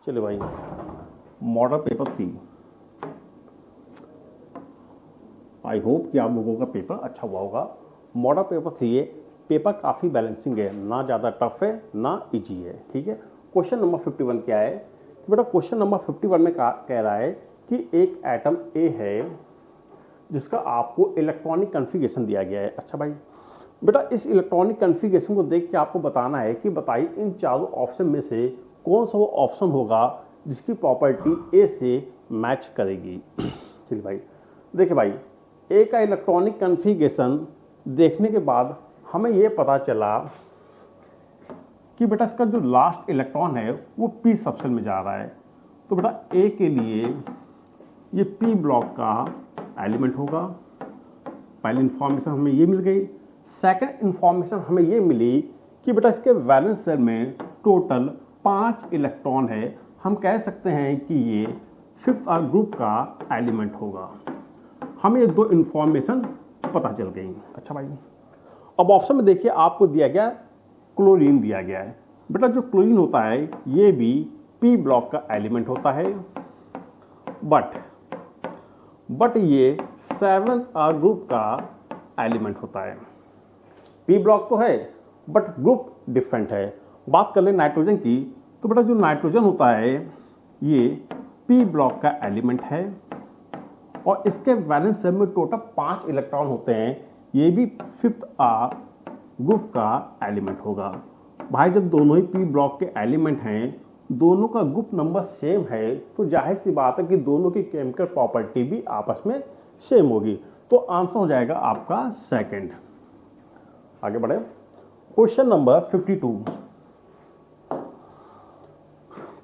चलिए भाई, model paper 3। I hope कि आप लोगों का पेपर अच्छा हुआ होगा। मॉडल पेपर 3 है, पेपर काफ़ी बैलेंसिंग है, ना ज़्यादा टफ है ना इजी है। ठीक है, क्वेश्चन नंबर 51 क्या है कि बेटा क्वेश्चन नंबर 51 में कह रहा है कि एक एटम ए है जिसका आपको इलेक्ट्रॉनिक कन्फिगरेशन दिया गया है। अच्छा भाई, बेटा इस इलेक्ट्रॉनिक कन्फिगरेशन को देख के आपको बताना है कि बताइए इन चारों ऑप्शन में से कौन सा वो ऑप्शन होगा जिसकी प्रॉपर्टी ए से मैच करेगी। चलिए भाई, देखिए भाई, ए का इलेक्ट्रॉनिक कन्फिगरेशन देखने के बाद हमें ये पता चला कि बेटा इसका जो लास्ट इलेक्ट्रॉन है वो पी सबसेल में जा रहा है। तो बेटा ए के लिए ये पी ब्लॉक का एलिमेंट होगा। पहली इंफॉर्मेशन हमें ये मिल गई। सेकंड इंफॉर्मेशन हमें ये मिली कि बेटा इसके वैलेंस शेल में टोटल 5 इलेक्ट्रॉन है। हम कह सकते हैं कि ये 5th आर ग्रुप का एलिमेंट होगा। हमें ये 2 इंफॉर्मेशन पता चल गई। अच्छा भाई, अब ऑप्शन में देखिए आपको दिया गया क्लोरीन दिया गया है। बेटा जो क्लोरीन होता है ये भी पी ब्लॉक का एलिमेंट होता है, बट ये 7th आर ग्रुप का एलिमेंट होता है। पी ब्लॉक तो है बट ग्रुप डिफरेंट है। बात कर ले नाइट्रोजन की, तो बेटा जो नाइट्रोजन होता है ये पी ब्लॉक का एलिमेंट है और इसके वैलेंस शेल में टोटल 5 इलेक्ट्रॉन होते हैं। ये भी 5th आर ग्रुप का एलिमेंट होगा। भाई जब दोनों ही पी ब्लॉक के एलिमेंट हैं, दोनों का ग्रुप नंबर सेम है, तो जाहिर सी बात है कि दोनों की केमिकल प्रॉपर्टी भी आपस में सेम होगी। तो आंसर हो जाएगा आपका सेकंड। आगे बढ़े, क्वेश्चन नंबर 52।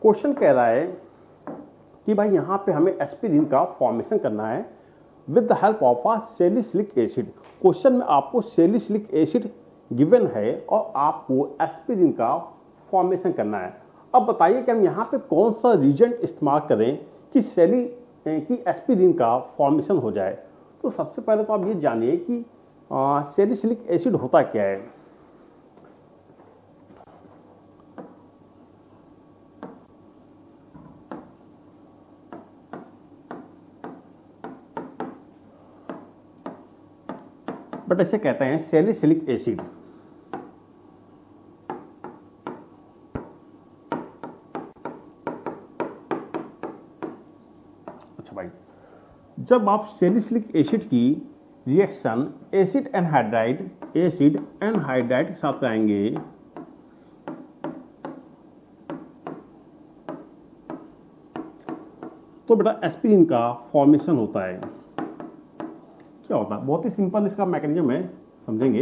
क्वेश्चन कह रहा है कि भाई यहां पे हमें एस्पिरिन का फॉर्मेशन करना है with the help of a salicylic acid. Question में आपको सैलिसिलिक एसिड गिवन है और आपको एस्पिरिन का फॉर्मेशन करना है। अब बताइए कि हम यहाँ पे कौन सा रीजेंट इस्तेमाल करें कि एस्पिरिन का फॉर्मेशन हो जाए। तो सबसे पहले तो आप ये जानिए कि सैलिसिलिक एसिड होता क्या है। बट इसे कहते हैं सैलिसिलिक एसिड। अच्छा भाई, जब आप सैलिसिलिक एसिड की रिएक्शन एसिड एनहाइड्राइड के साथ कराएंगे तो बेटा एस्पिरिन का फॉर्मेशन होता है। क्या होता है, बहुत ही सिंपल इसका मैकेनिज्म है, समझेंगे।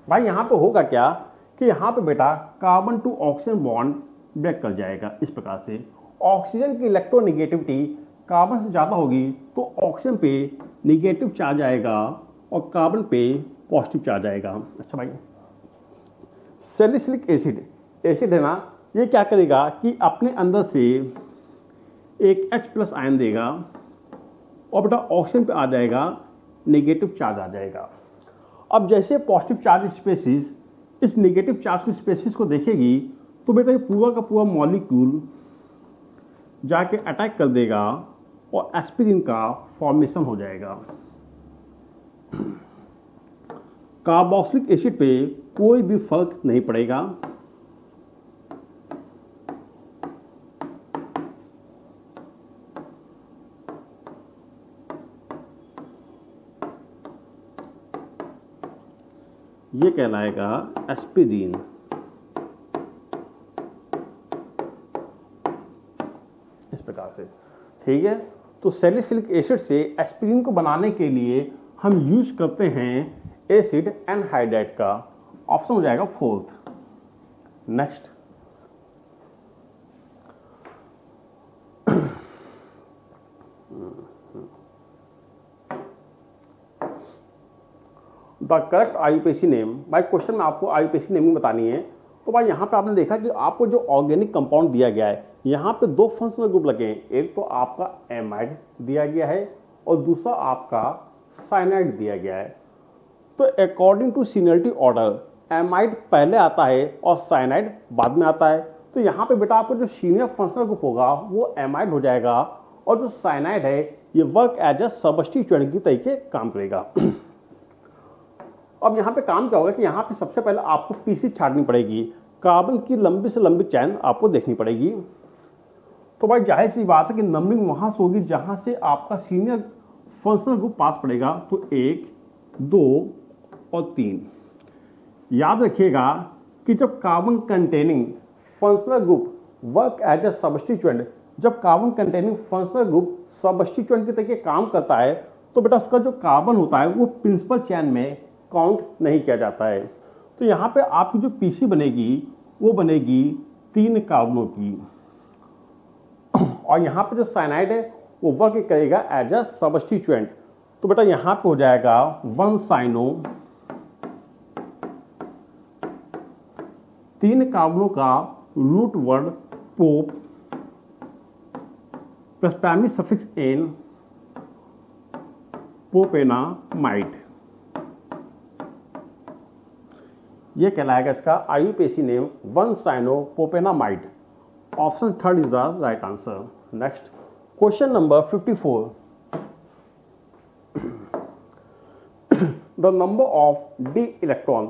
भाई यहाँ पे होगा क्या कि यहाँ पे बेटा carbon to oxygen bond break कर जाएगा। इस प्रकार से ऑक्सीजन की इलेक्ट्रोनेगेटिविटी कार्बन से ज़्यादा होगी तो ऑक्सीजन पे नेगेटिव चार्ज आएगा और कार्बन पे पॉजिटिव चार्ज आएगा। अच्छा भाई, सैलिसिलिक एसिड है ना, ये क्या करेगा कि अपने अंदर से एक H+ आयन देगा और बेटा ऑक्सीजन पे आ जाएगा, नेगेटिव चार्ज आ जाएगा। अब जैसे पॉजिटिव चार्ज स्पेसिस इस नेगेटिव चार्ज की स्पेसिस को देखेगी तो बेटा ये पूरा का पूरा मॉलिक्यूल जाके अटैक कर देगा और एस्पिरिन का फॉर्मेशन हो जाएगा। कार्बोक्सिलिक एसिड पे कोई भी फर्क नहीं पड़ेगा। ये कहलाएगा एस्पिरिन। इस प्रकार से, ठीक है। तो सैलिसिलिक एसिड से एस्पिरिन को बनाने के लिए हम यूज करते हैं एसिड एनहाइड्राइड का। ऑप्शन हो जाएगा 4th। Next, the correct IUPAC name. भाई क्वेश्चन में आपको आईयूपीएसी नेमिंग बतानी है। तो भाई यहाँ पे आपने देखा कि आपको जो ऑर्गेनिक कंपाउंड दिया गया है, यहाँ पे 2 फंक्शनल ग्रुप लगे हैं। एक तो आपका एमाइड दिया गया है और दूसरा आपका साइनाइड दिया गया है। तो according to seniority order amide पहले आता है और साइनाइड बाद में आता है। तो यहाँ पे बेटा आपका जो सीनियर फंक्शनल ग्रुप होगा वो एमाइड हो जाएगा, और जो साइनाइड है ये वर्क एज अ सबस्टिट्यूएंट की तरीके काम करेगा। अब यहाँ पे काम क्या होगा कि यहाँ पे सबसे पहले आपको पीसी छाटनी पड़ेगी, कार्बन की लंबी से लंबी चैन आपको देखनी पड़ेगी। तो भाई जाहिर सी बात है कि नंबरिंग वहां से होगी जहां से आपका सीनियर फंक्शनल ग्रुप पास पड़ेगा। तो 1, 2 और 3। याद रखिएगा कि जब carbon containing functional group work as a substituent, जब carbon containing functional group substituent के तरीके काम करता है तो बेटा उसका जो कार्बन होता है वो प्रिंसिपल चैन में काउंट नहीं किया जाता है। तो यहाँ पे आपकी जो पीसी बनेगी वो बनेगी 3 कार्बनों की, और यहाँ पे जो साइनाइड है वो वर्क करेगा एज अ सबस्टिट्यूएंट। तो बेटा यहाँ पे हो जाएगा 1 साइनो, 3 कार्बनों का रूट वर्ड पोप plus primary suffix ane, propanamide. ये कहलाएगा इसका IUPAC name 1 cyano propanamide. Option 3 is the right answer. Next question number 54। The number of d electron.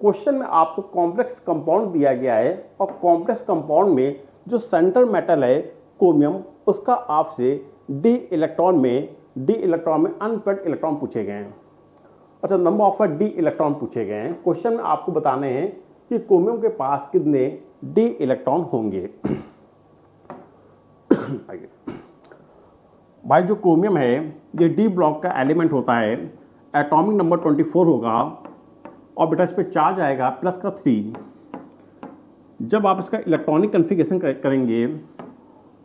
Question में आपको कॉम्प्लेक्स कंपाउंड दिया गया है, और कॉम्प्लेक्स कंपाउंड में जो सेंट्रल मेटल है क्रोमियम, उसका आपसे डी इलेक्ट्रॉन में अनपेयर्ड इलेक्ट्रॉन पूछे गए हैं। अच्छा, नंबर ऑफ डी इलेक्ट्रॉन पूछे गए हैं। क्वेश्चन में आपको बताने हैं कि क्रोमियम के पास कितने डी इलेक्ट्रॉन होंगे। भाई जो क्रोमियम है ये डी ब्लॉक का एलिमेंट होता है, एटॉमिक नंबर 24 होगा, और बेटा इस पे चार्ज आएगा प्लस का 3। जब आप इसका इलेक्ट्रॉनिक कन्फिगरेशन करेंगे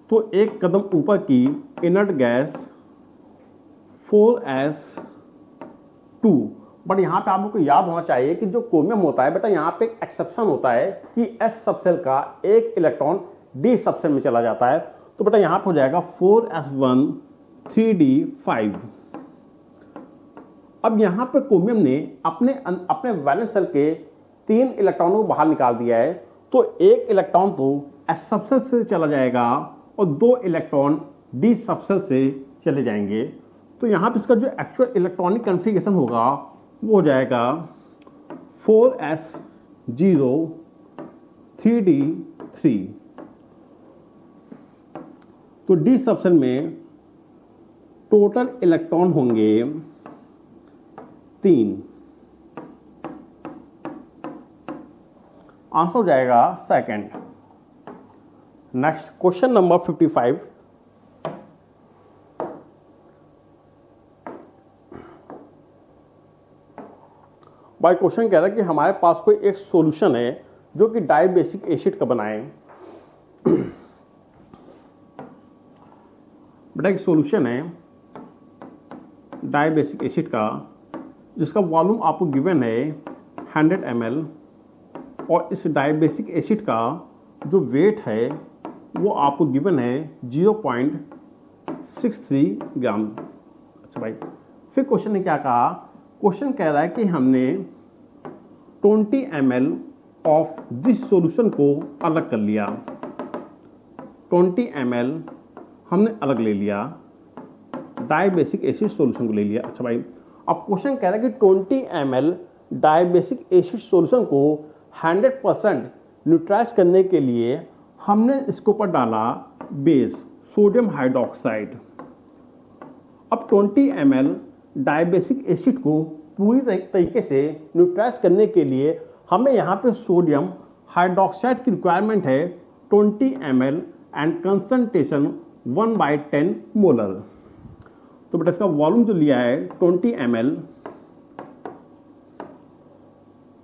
तो एक कदम ऊपर की इनर्ट गैस 4s2। बट यहाँ पे आपको याद होना चाहिए कि जो क्रोमियम होता है बेटा, यहाँ पे एक एक्सेप्शन होता है कि s सबसेल का एक इलेक्ट्रॉन d सबसेल में चला जाता है। तो बेटा यहाँ पे हो जाएगा 4s1 3d5। अब यहाँ पर क्रोमियम ने अपने वैलेंस शेल के 3 इलेक्ट्रॉनों को बाहर निकाल दिया है, तो एक इलेक्ट्रॉन तो s सबसेल से चला जाएगा और 2 इलेक्ट्रॉन d सबसेल से चले जाएंगे। तो यहाँ पे इसका जो एक्चुअल इलेक्ट्रॉनिक कन्फिगरेशन होगा वो हो जाएगा 4s0 3d3। तो d सबसेल में टोटल इलेक्ट्रॉन होंगे 3। आंसर हो जाएगा सेकंड। Next question number 55। भाई क्वेश्चन कह रहा है कि हमारे पास कोई एक सॉल्यूशन है जो कि डाइबेसिक एसिड का बना है। बेटा एक सॉल्यूशन है डाइबेसिक एसिड का जिसका वॉल्यूम आपको गिवन है 100 ml, और इस डाइबेसिक एसिड का जो वेट है वो आपको गिवन है 0.63 ग्राम। अच्छा भाई, फिर क्वेश्चन ने क्या कहा? क्वेश्चन कह रहा है कि हमने 20 ml ऑफ दिस सॉल्यूशन को अलग कर लिया। 20 ml हमने अलग ले लिया, डाइबेसिक एसिड सॉल्यूशन को ले लिया। अच्छा भाई, अब क्वेश्चन कह रहा है कि 20 ml डाइबेसिक एसिड सॉल्यूशन को 100% न्यूट्रलाइज करने के लिए हमने इसके ऊपर डाला बेस सोडियम हाइड्रोक्साइड। अब 20 ml डाइबेसिक एसिड को पूरी तरीके से न्यूट्रलाइज करने के लिए हमें यहाँ पे सोडियम हाइड्रोक्साइड की रिक्वायरमेंट है 20 ml एंड कंसंट्रेशन 1/10 मोलर। तो बेटा इसका वॉल्यूम जो लिया है 20 ml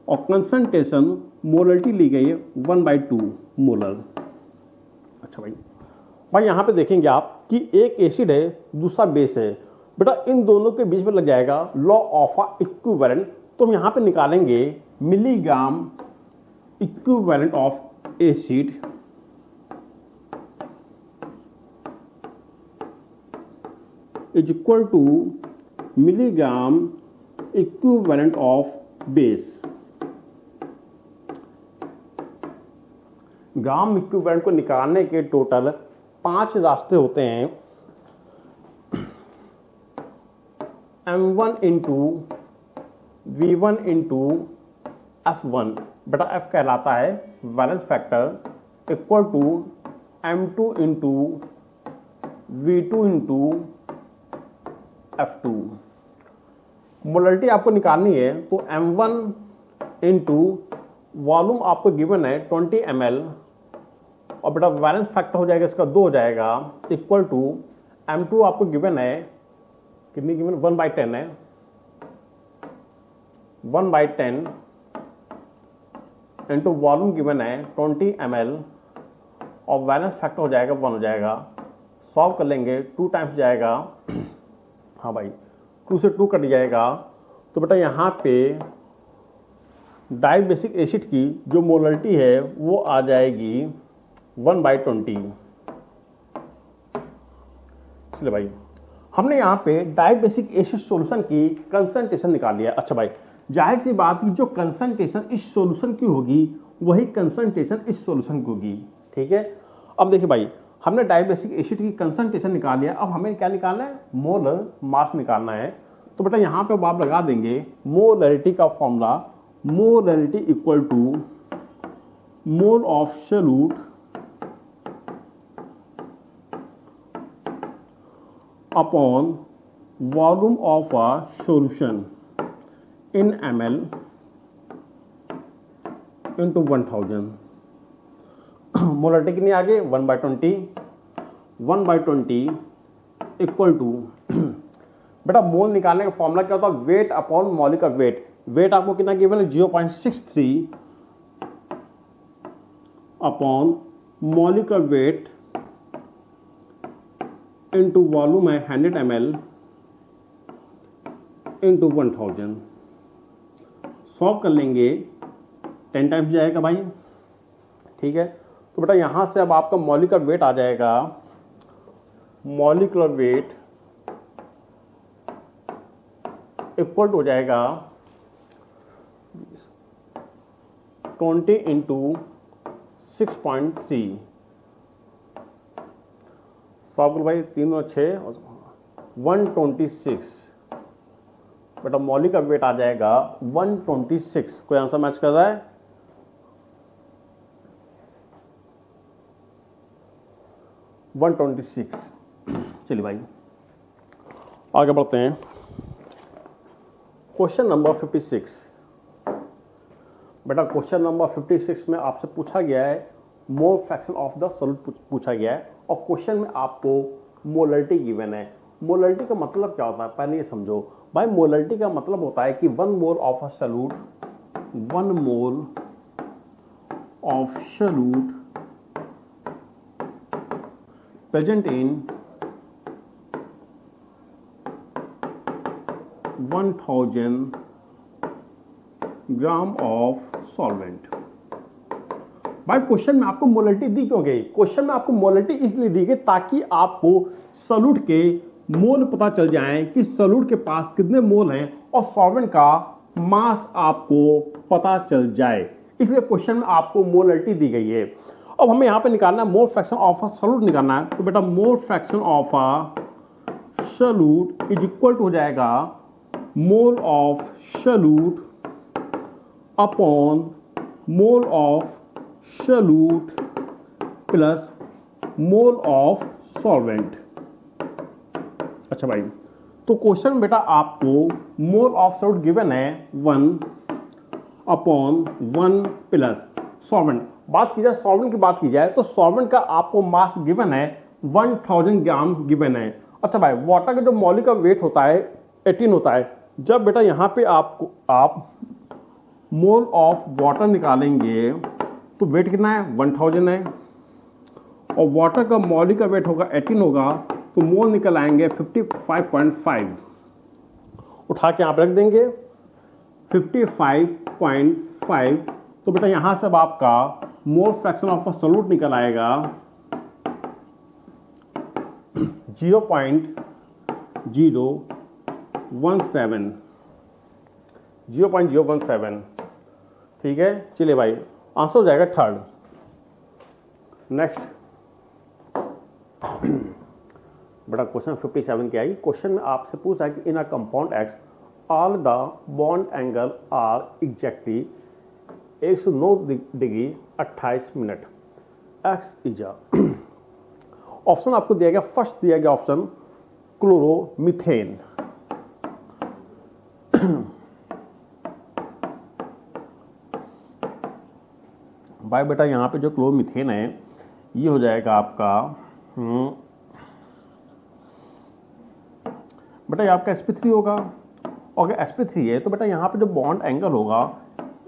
और कंसंट्रेशन मोलरिटी ली गई है 1/2 मोलर। अच्छा भाई यहाँ पे देखेंगे आप कि एक एसिड है दूसरा बेस है। बेटा इन दोनों के बीच में लग जाएगा लॉ ऑफ इक्विवेलेंट। तो हम यहाँ पे निकालेंगे milligram equivalent of acid is equal to milligram equivalent of base. Gram equivalent को निकालने के टोटल 5 रास्ते होते हैं। M1 into V1 into F1, बेटा F कहलाता है valence factor, equal to M2 into V2 into F2। Molarity आपको निकालनी है तो M1 इंटू वॉल्यूम आपको गिवन है 20 ml, और बेटा वैलेंस फैक्टर हो जाएगा इसका 2 हो जाएगा, इक्वल टू M2 आपको गिवन है कितनी गिवन, 1/10 है, 1/10 इंटू वॉल्यूम गिवन है 20 ml, और वैलेंस फैक्टर हो जाएगा 1 हो जाएगा। सॉल्व कर लेंगे, 2 टाइम्स जाएगा, हाँ भाई 2 से 2 कट जाएगा, तो बेटा यहाँ पे डाइबेसिक एसिड की जो मोलरिटी है वो आ जाएगी 1/20। चलिए भाई, हमने यहाँ पे डाइबेसिक एसिड सॉल्यूशन की कंसंट्रेशन निकाल लिया। अच्छा भाई, जाहिर सी बात है जो कंसंट्रेशन इस सॉल्यूशन की होगी वही कंसंट्रेशन इस सॉल्यूशन की होगी, ठीक है। अब देखिए भाई, हमने डाइबेसिक एसिड की कंसंट्रेशन निकाल लिया, अब हमें क्या निकालना है, मोलर मास निकालना है। तो बेटा यहाँ पे आप लगा देंगे मोलरिटी का formula, molarity equal to mole of solute upon volume of a solution in ml into 1000। Molarity कितनी आगे, 1/20, 1/20 इक्वल टू बेटा मोल निकालने का फॉर्मूला क्या होता है, weight upon molecular weight. Weight आपको कितना गिवन है, 0.63 upon molecular weight into volume है 100 ml इंटू 1000। सॉल्व कर लेंगे, 10 टाइम्स जाएगा भाई, ठीक है। तो बेटा यहाँ से अब आपका मॉलिक्यूलर वेट आ जाएगा, मॉलिक्यूलर वेट इक्वल हो जाएगा 20 इंटू 6.3। सॉल्व कर भाई, 3 और 6 126। बेटा मॉलिक्यूलर वेट आ जाएगा 126। कोई आंसर मैच कर रहा है, वन 126। चलिए भाई आगे बढ़ते हैं। Question number 56। बेटा क्वेश्चन नंबर 56 में आपसे पूछा गया है mole fraction of the solute पूछा गया है, और क्वेश्चन में आपको मोलरिटी गिवन है। मोलरिटी का मतलब क्या होता है, पहले ये समझो भाई। मोलरिटी का मतलब होता है कि 1 मोल of a solute, 1 mole of solute present in 1000 gram of solvent. भाई क्वेश्चन में आपको मोलरिटी दी क्यों गई, क्वेश्चन में आपको मोलरिटी इसलिए दी गई ताकि आपको सॉल्यूट के मोल पता चल जाए कि सॉल्यूट के पास कितने मोल हैं, और सॉल्वेंट का मास आपको पता चल जाए, इसलिए क्वेश्चन में आपको मोलरिटी दी गई है। अब हमें यहाँ पे निकालना है mole fraction of a solute निकालना है। तो बेटा mole fraction of a solute is equal to हो जाएगा mole of solute upon mole of solute plus mole of solvent. अच्छा भाई, तो क्वेश्चन बेटा आपको मोल ऑफ सॉल्यूट गिवन है 1 अपॉन 1 प्लस सॉल्वेंट। बात की जाए सॉल्वेंट की बात की जाए तो सॉल्वेंट का आपको मास गिवन है 1000 ग्राम गिवन है। अच्छा भाई, वाटर का जो मॉलिक्यूलर वेट होता है 18 होता है। जब बेटा यहाँ पे आप मोल ऑफ वाटर निकालेंगे तो वेट कितना है, 1000 है, और वाटर का मॉलिक्यूलर वेट होगा 18 होगा, तो मोल निकल आएंगे 55.5। उठा के आप रख देंगे 55.5। तो बेटा यहां से अब आपका मोल फ्रैक्शन ऑफ अ सॉल्यूट निकल आएगा 0.017। ठीक है, चलिए भाई आंसर हो जाएगा थर्ड। नेक्स्ट बड़ा क्वेश्चन 57 क्या है। क्वेश्चन में आपसे पूछा है कि in a compound X all the bond angle are exactly 109 degree 28 minute. X is option आपको दिया गया, फर्स्ट दिया गया ऑप्शन क्लोरोमीथेन। भाई बेटा यहाँ पे जो क्लोरोमीथेन है ये हो जाएगा आपका बेटा ये आपका sp3 होगा। और अगर sp3 है तो बेटा यहाँ पे जो बॉन्ड एंगल होगा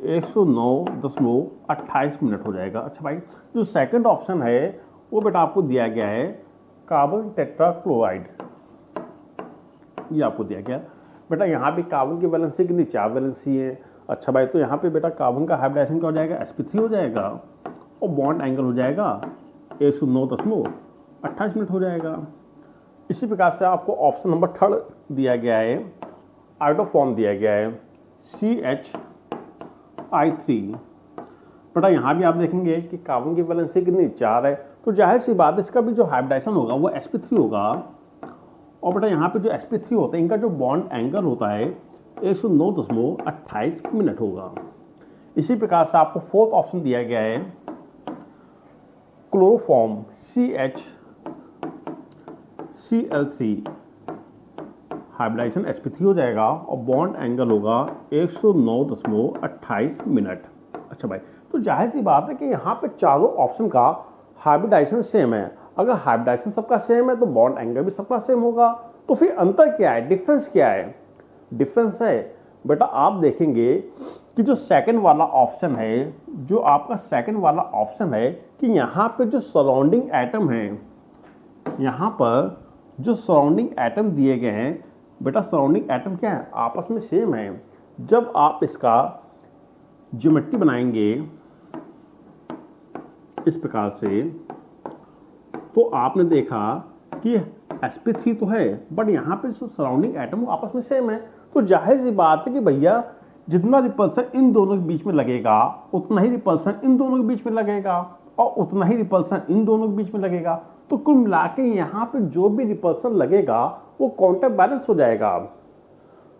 109.28 मिनट हो जाएगा। अच्छा भाई, जो सेकंड ऑप्शन है वो बेटा आपको दिया गया है कार्बन टेट्राक्लोराइड, ये आपको दिया गया बेटा। यहाँ पे कार्बन की वैलेंसी कितनी, 4 वैलेंसी है। अच्छा भाई, तो यहाँ पे बेटा कार्बन का हाइब्रिडाइजेशन क्या हो जाएगा, sp3 हो जाएगा और बॉन्ड एंगल हो जाएगा 109.28 मिनट हो जाएगा। इसी प्रकार से आपको ऑप्शन नंबर थर्ड दिया गया है, आइडोफॉर्म दिया गया है CH3। बेटा यहाँ भी आप देखेंगे कि कार्बन की वैलेंसी कितनी, 4 है, तो जाहिर सी बात है इसका भी जो हाइब्रिडाइजेशन होगा वो sp3 होगा। और बेटा यहाँ पे जो sp3 होता है इनका जो बॉन्ड एंगल होता है 109.28 मिनट होगा। इसी प्रकार से आपको फोर्थ ऑप्शन दिया गया है क्लोरोफॉर्म CHCl3, हाइब्रिडाइजेशन sp3 हो जाएगा और बॉन्ड एंगल होगा 109.28 मिनट। अच्छा भाई, तो जाहिर सी बात है कि यहाँ पे चारों ऑप्शन का हाइब्रिडाइजेशन सेम है। अगर हाइब्रिडाइजेशन सबका सेम है तो बॉन्ड एंगल भी सबका सेम होगा। तो फिर अंतर क्या है, डिफरेंस क्या है? डिफरेंस है बेटा, आप देखेंगे कि जो सेकंड वाला ऑप्शन है, जो आपका सेकंड वाला ऑप्शन है कि यहाँ पे जो सराउंडिंग एटम है, यहाँ पर जो सराउंडिंग एटम दिए गए हैं बेटा, सराउंडिंग एटम क्या है, आपस में सेम है। जब आप इसका ज्योमेट्री बनाएंगे इस प्रकार से तो आपने देखा कि sp3 तो है बट यहाँ पे जो सराउंडिंग एटम आपस में सेम है। तो जाहिर सी बात है कि भैया जितना रिपल्सन इन दोनों के बीच में लगेगा उतना ही रिपल्सन इन दोनों के बीच में लगेगा और उतना ही रिपल्सन इन दोनों के बीच में लगेगा। तो कुल मिला के यहाँ पे जो भी रिपल्सन लगेगा वो काउंटर बैलेंस हो जाएगा।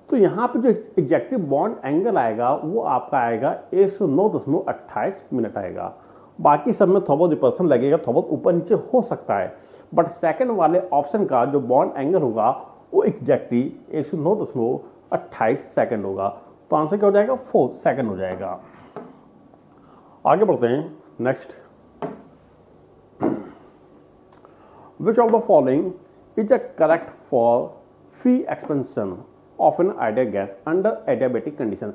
तो यहाँ पे जो एग्जैक्टिव बॉन्ड एंगल आएगा वो आपका आएगा 109.28 मिनट आएगा। बाकी सब में थोड़ा बहुत रिपल्सन लगेगा, थोड़ा बहुत ऊपर नीचे हो सकता है, बट सेकंड वाले ऑप्शन का जो बॉन्ड एंगल होगा वो एग्जैक्टली 109.28 सेकंड होगा। तो आंसर क्या हो जाएगा, 4 सेकंड हो जाएगा। आगे बढ़ते हैं next. Which of the following is a correct for free expansion of an ideal gas under adiabatic condition?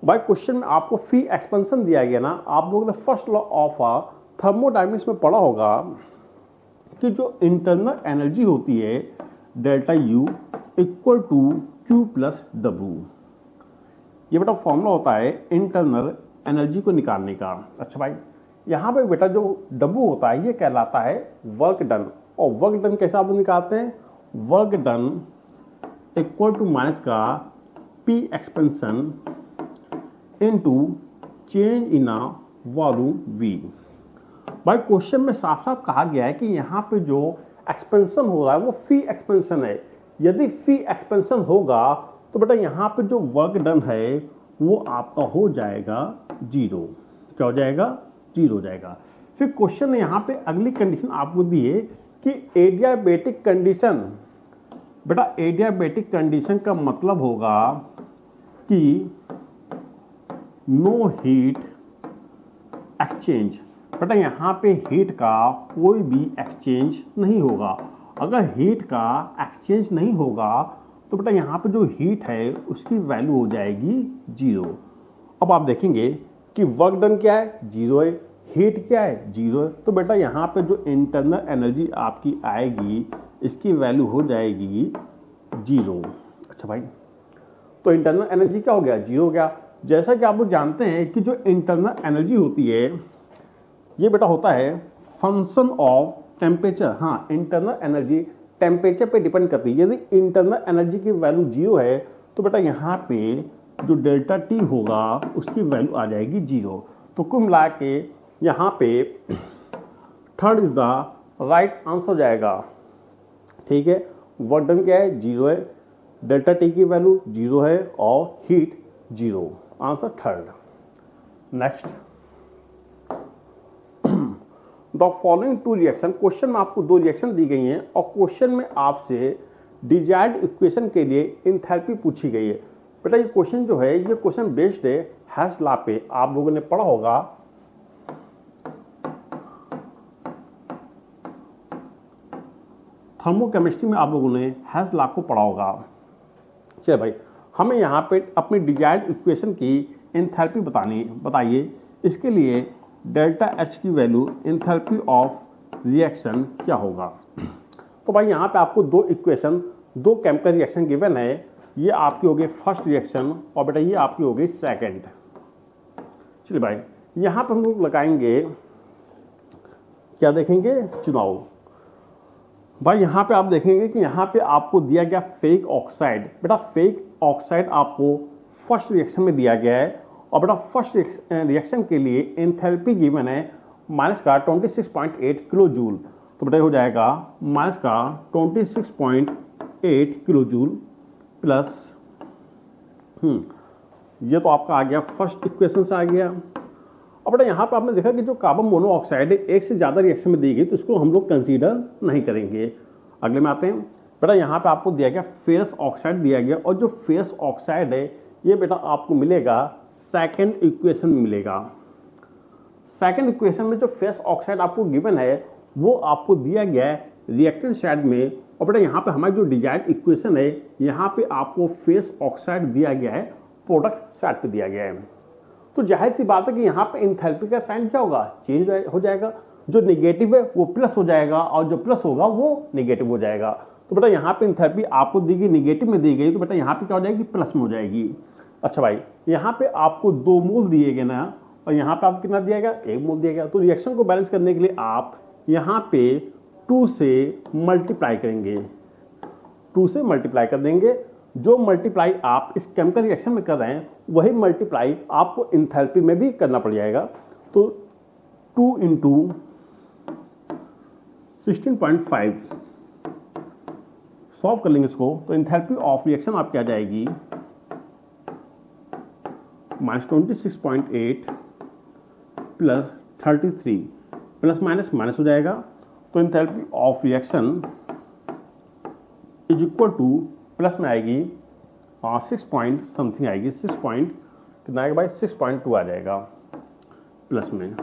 भाई क्वेश्चन में आपको फ्री एक्सपेंशन दिया गया ना, आप लोगों ने फर्स्ट लॉ ऑफ थर्मोडायनेमिक्स में पढ़ा होगा कि जो इंटरनल एनर्जी होती है delta U equal to Q plus W। ये बेटा फॉर्मूला होता है इंटरनल एनर्जी को निकालने का। अच्छा भाई, यहाँ पे बेटा जो W होता है ये कहलाता है वर्क डन। और वर्क डन कैसे आप लोग निकालते हैं, work done equal to minus का P expansion into change in volume V। भाई क्वेश्चन में साफ साफ कहा गया है कि यहाँ पे जो एक्सपेंशन हो रहा है वो फ्री एक्सपेंशन है। यदि फ्री एक्सपेंशन होगा तो बेटा यहाँ पे जो वर्क डन है वो आपका हो जाएगा 0। क्या हो जाएगा, 0 हो जाएगा। फिर क्वेश्चन ने यहाँ पे अगली कंडीशन आपको दी है कि एडियाबेटिक कंडीशन। बेटा एडियाबेटिक कंडीशन का मतलब होगा कि नो हीट एक्सचेंज। बेटा यहाँ पे हीट का कोई भी एक्सचेंज नहीं होगा। अगर हीट का एक्सचेंज नहीं होगा तो बेटा यहाँ पे जो हीट है उसकी वैल्यू हो जाएगी 0। अब आप देखेंगे कि वर्क डन क्या है, 0 है, हीट क्या है, 0 है। तो बेटा यहाँ पे जो इंटरनल एनर्जी आपकी आएगी इसकी वैल्यू हो जाएगी 0। अच्छा भाई, तो इंटरनल एनर्जी क्या हो गया, 0 हो गया। जैसा कि आप लोग जानते हैं कि जो इंटरनल एनर्जी होती है ये बेटा होता है फंक्शन ऑफ टेम्परेचर। हाँ, इंटरनल एनर्जी टेम्परेचर पे डिपेंड करती है। यदि इंटरनल एनर्जी की वैल्यू 0 है तो बेटा यहाँ पे जो डेल्टा T होगा उसकी वैल्यू आ जाएगी 0। तो कुल मिला के यहाँ पे third is the right answer जाएगा। ठीक है, वर्क डन क्या है, 0 है, डेल्टा टी की वैल्यू 0 है और heat 0, answer third. Next, the following two reaction, question में आपको 2 रिएक्शन दी गई हैं और क्वेश्चन में आपसे डिजायर्ड इक्वेशन के लिए एंथैल्पी पूछी गई है। बेटा ये क्वेश्चन जो है ये क्वेश्चन बेस्ड है हेस लॉ पे, आप लोगों ने पढ़ा होगा थर्मोकेमिस्ट्री में, आप लोगों ने हेस लॉ को पढ़ा होगा। चलिए भाई, हमें यहाँ पे अपनी डिजायर्ड इक्वेशन की एंथैल्पी बताइए। इसके लिए डेल्टा एच की वैल्यू एंथैल्पी ऑफ रिएक्शन क्या होगा। तो भाई यहाँ पे आपको 2 इक्वेशन, 2 केमिकल रिएक्शन गिवन है। ये आपकी हो गई फर्स्ट रिएक्शन और बेटा ये आपकी हो गई सेकेंड। चलिए भाई, यहाँ पर हम लोग लगाएंगे, क्या देखेंगे, चुनाव। भाई यहाँ पे आप देखेंगे कि यहाँ पे आपको दिया गया फेक ऑक्साइड। बेटा फेक ऑक्साइड आपको फर्स्ट रिएक्शन में दिया गया है और बेटा फर्स्ट रिएक्शन के लिए एंथैल्पी गिवन है माइनस का 26.8 किलो जूल। तो बेटा हो जाएगा माइनस का 26.8 किलो जूल प्लस ये तो आपका आ गया फर्स्ट इक्वेशन से आ गया। अब बेटा यहाँ पे आपने देखा कि जो कार्बन मोनोऑक्साइड है एक से ज़्यादा रिएक्शन में दी गई तो इसको हम लोग कंसीडर नहीं करेंगे। अगले में आते हैं। बेटा यहाँ पे आपको दिया गया फेरस ऑक्साइड दिया गया और जो फेरस ऑक्साइड है ये बेटा आपको मिलेगा सेकंड इक्वेशन में मिलेगा। सेकंड इक्वेशन में जो फेरस ऑक्साइड आपको गिवन है वो आपको दिया गया है रिएक्टेंट साइड में। और बेटा यहाँ पे हमारी जो डिजायर्ड इक्वेशन है यहाँ पे आपको फेरस ऑक्साइड दिया गया है प्रोडक्ट साइड पे दिया गया है। तो जाहिर सी बात है कि यहाँ पे एंथैल्पी का साइन क्या होगा, चेंज हो जाएगा। जो नेगेटिव है वो प्लस हो जाएगा और जो प्लस होगा वो नेगेटिव हो जाएगा। तो बेटा यहाँ पे एंथैल्पी आपको दी गई नेगेटिव में दी गई तो बेटा यहाँ पे क्या हो जाएगी, प्लस में हो जाएगी। अच्छा भाई, यहाँ पे आपको 2 मोल दिए गए ना और यहाँ पे आपको कितना दिया गया, 1 मोल दिया गया। तो रिएक्शन को बैलेंस करने के लिए आप यहाँ पे 2 से मल्टीप्लाई करेंगे, 2 से मल्टीप्लाई कर देंगे। जो मल्टीप्लाई आप इस केमिकल रिएक्शन में कर रहे हैं वही मल्टीप्लाई आपको एंथैल्पी में भी करना पड़ जाएगा। तो 2 इंटू 16.5 सॉल्व कर लेंगे इसको तो एंथैल्पी ऑफ रिएक्शन आपकी आ जाएगी -26.8 प्लस 33, प्लस माइनस माइनस हो जाएगा। तो enthalpy of reaction is equal two plus में आएगी 6 पॉइंट समथिंग आएगी, 6 पॉइंट कितना आएगा भाई, 6.2 आ जाएगा प्लस में।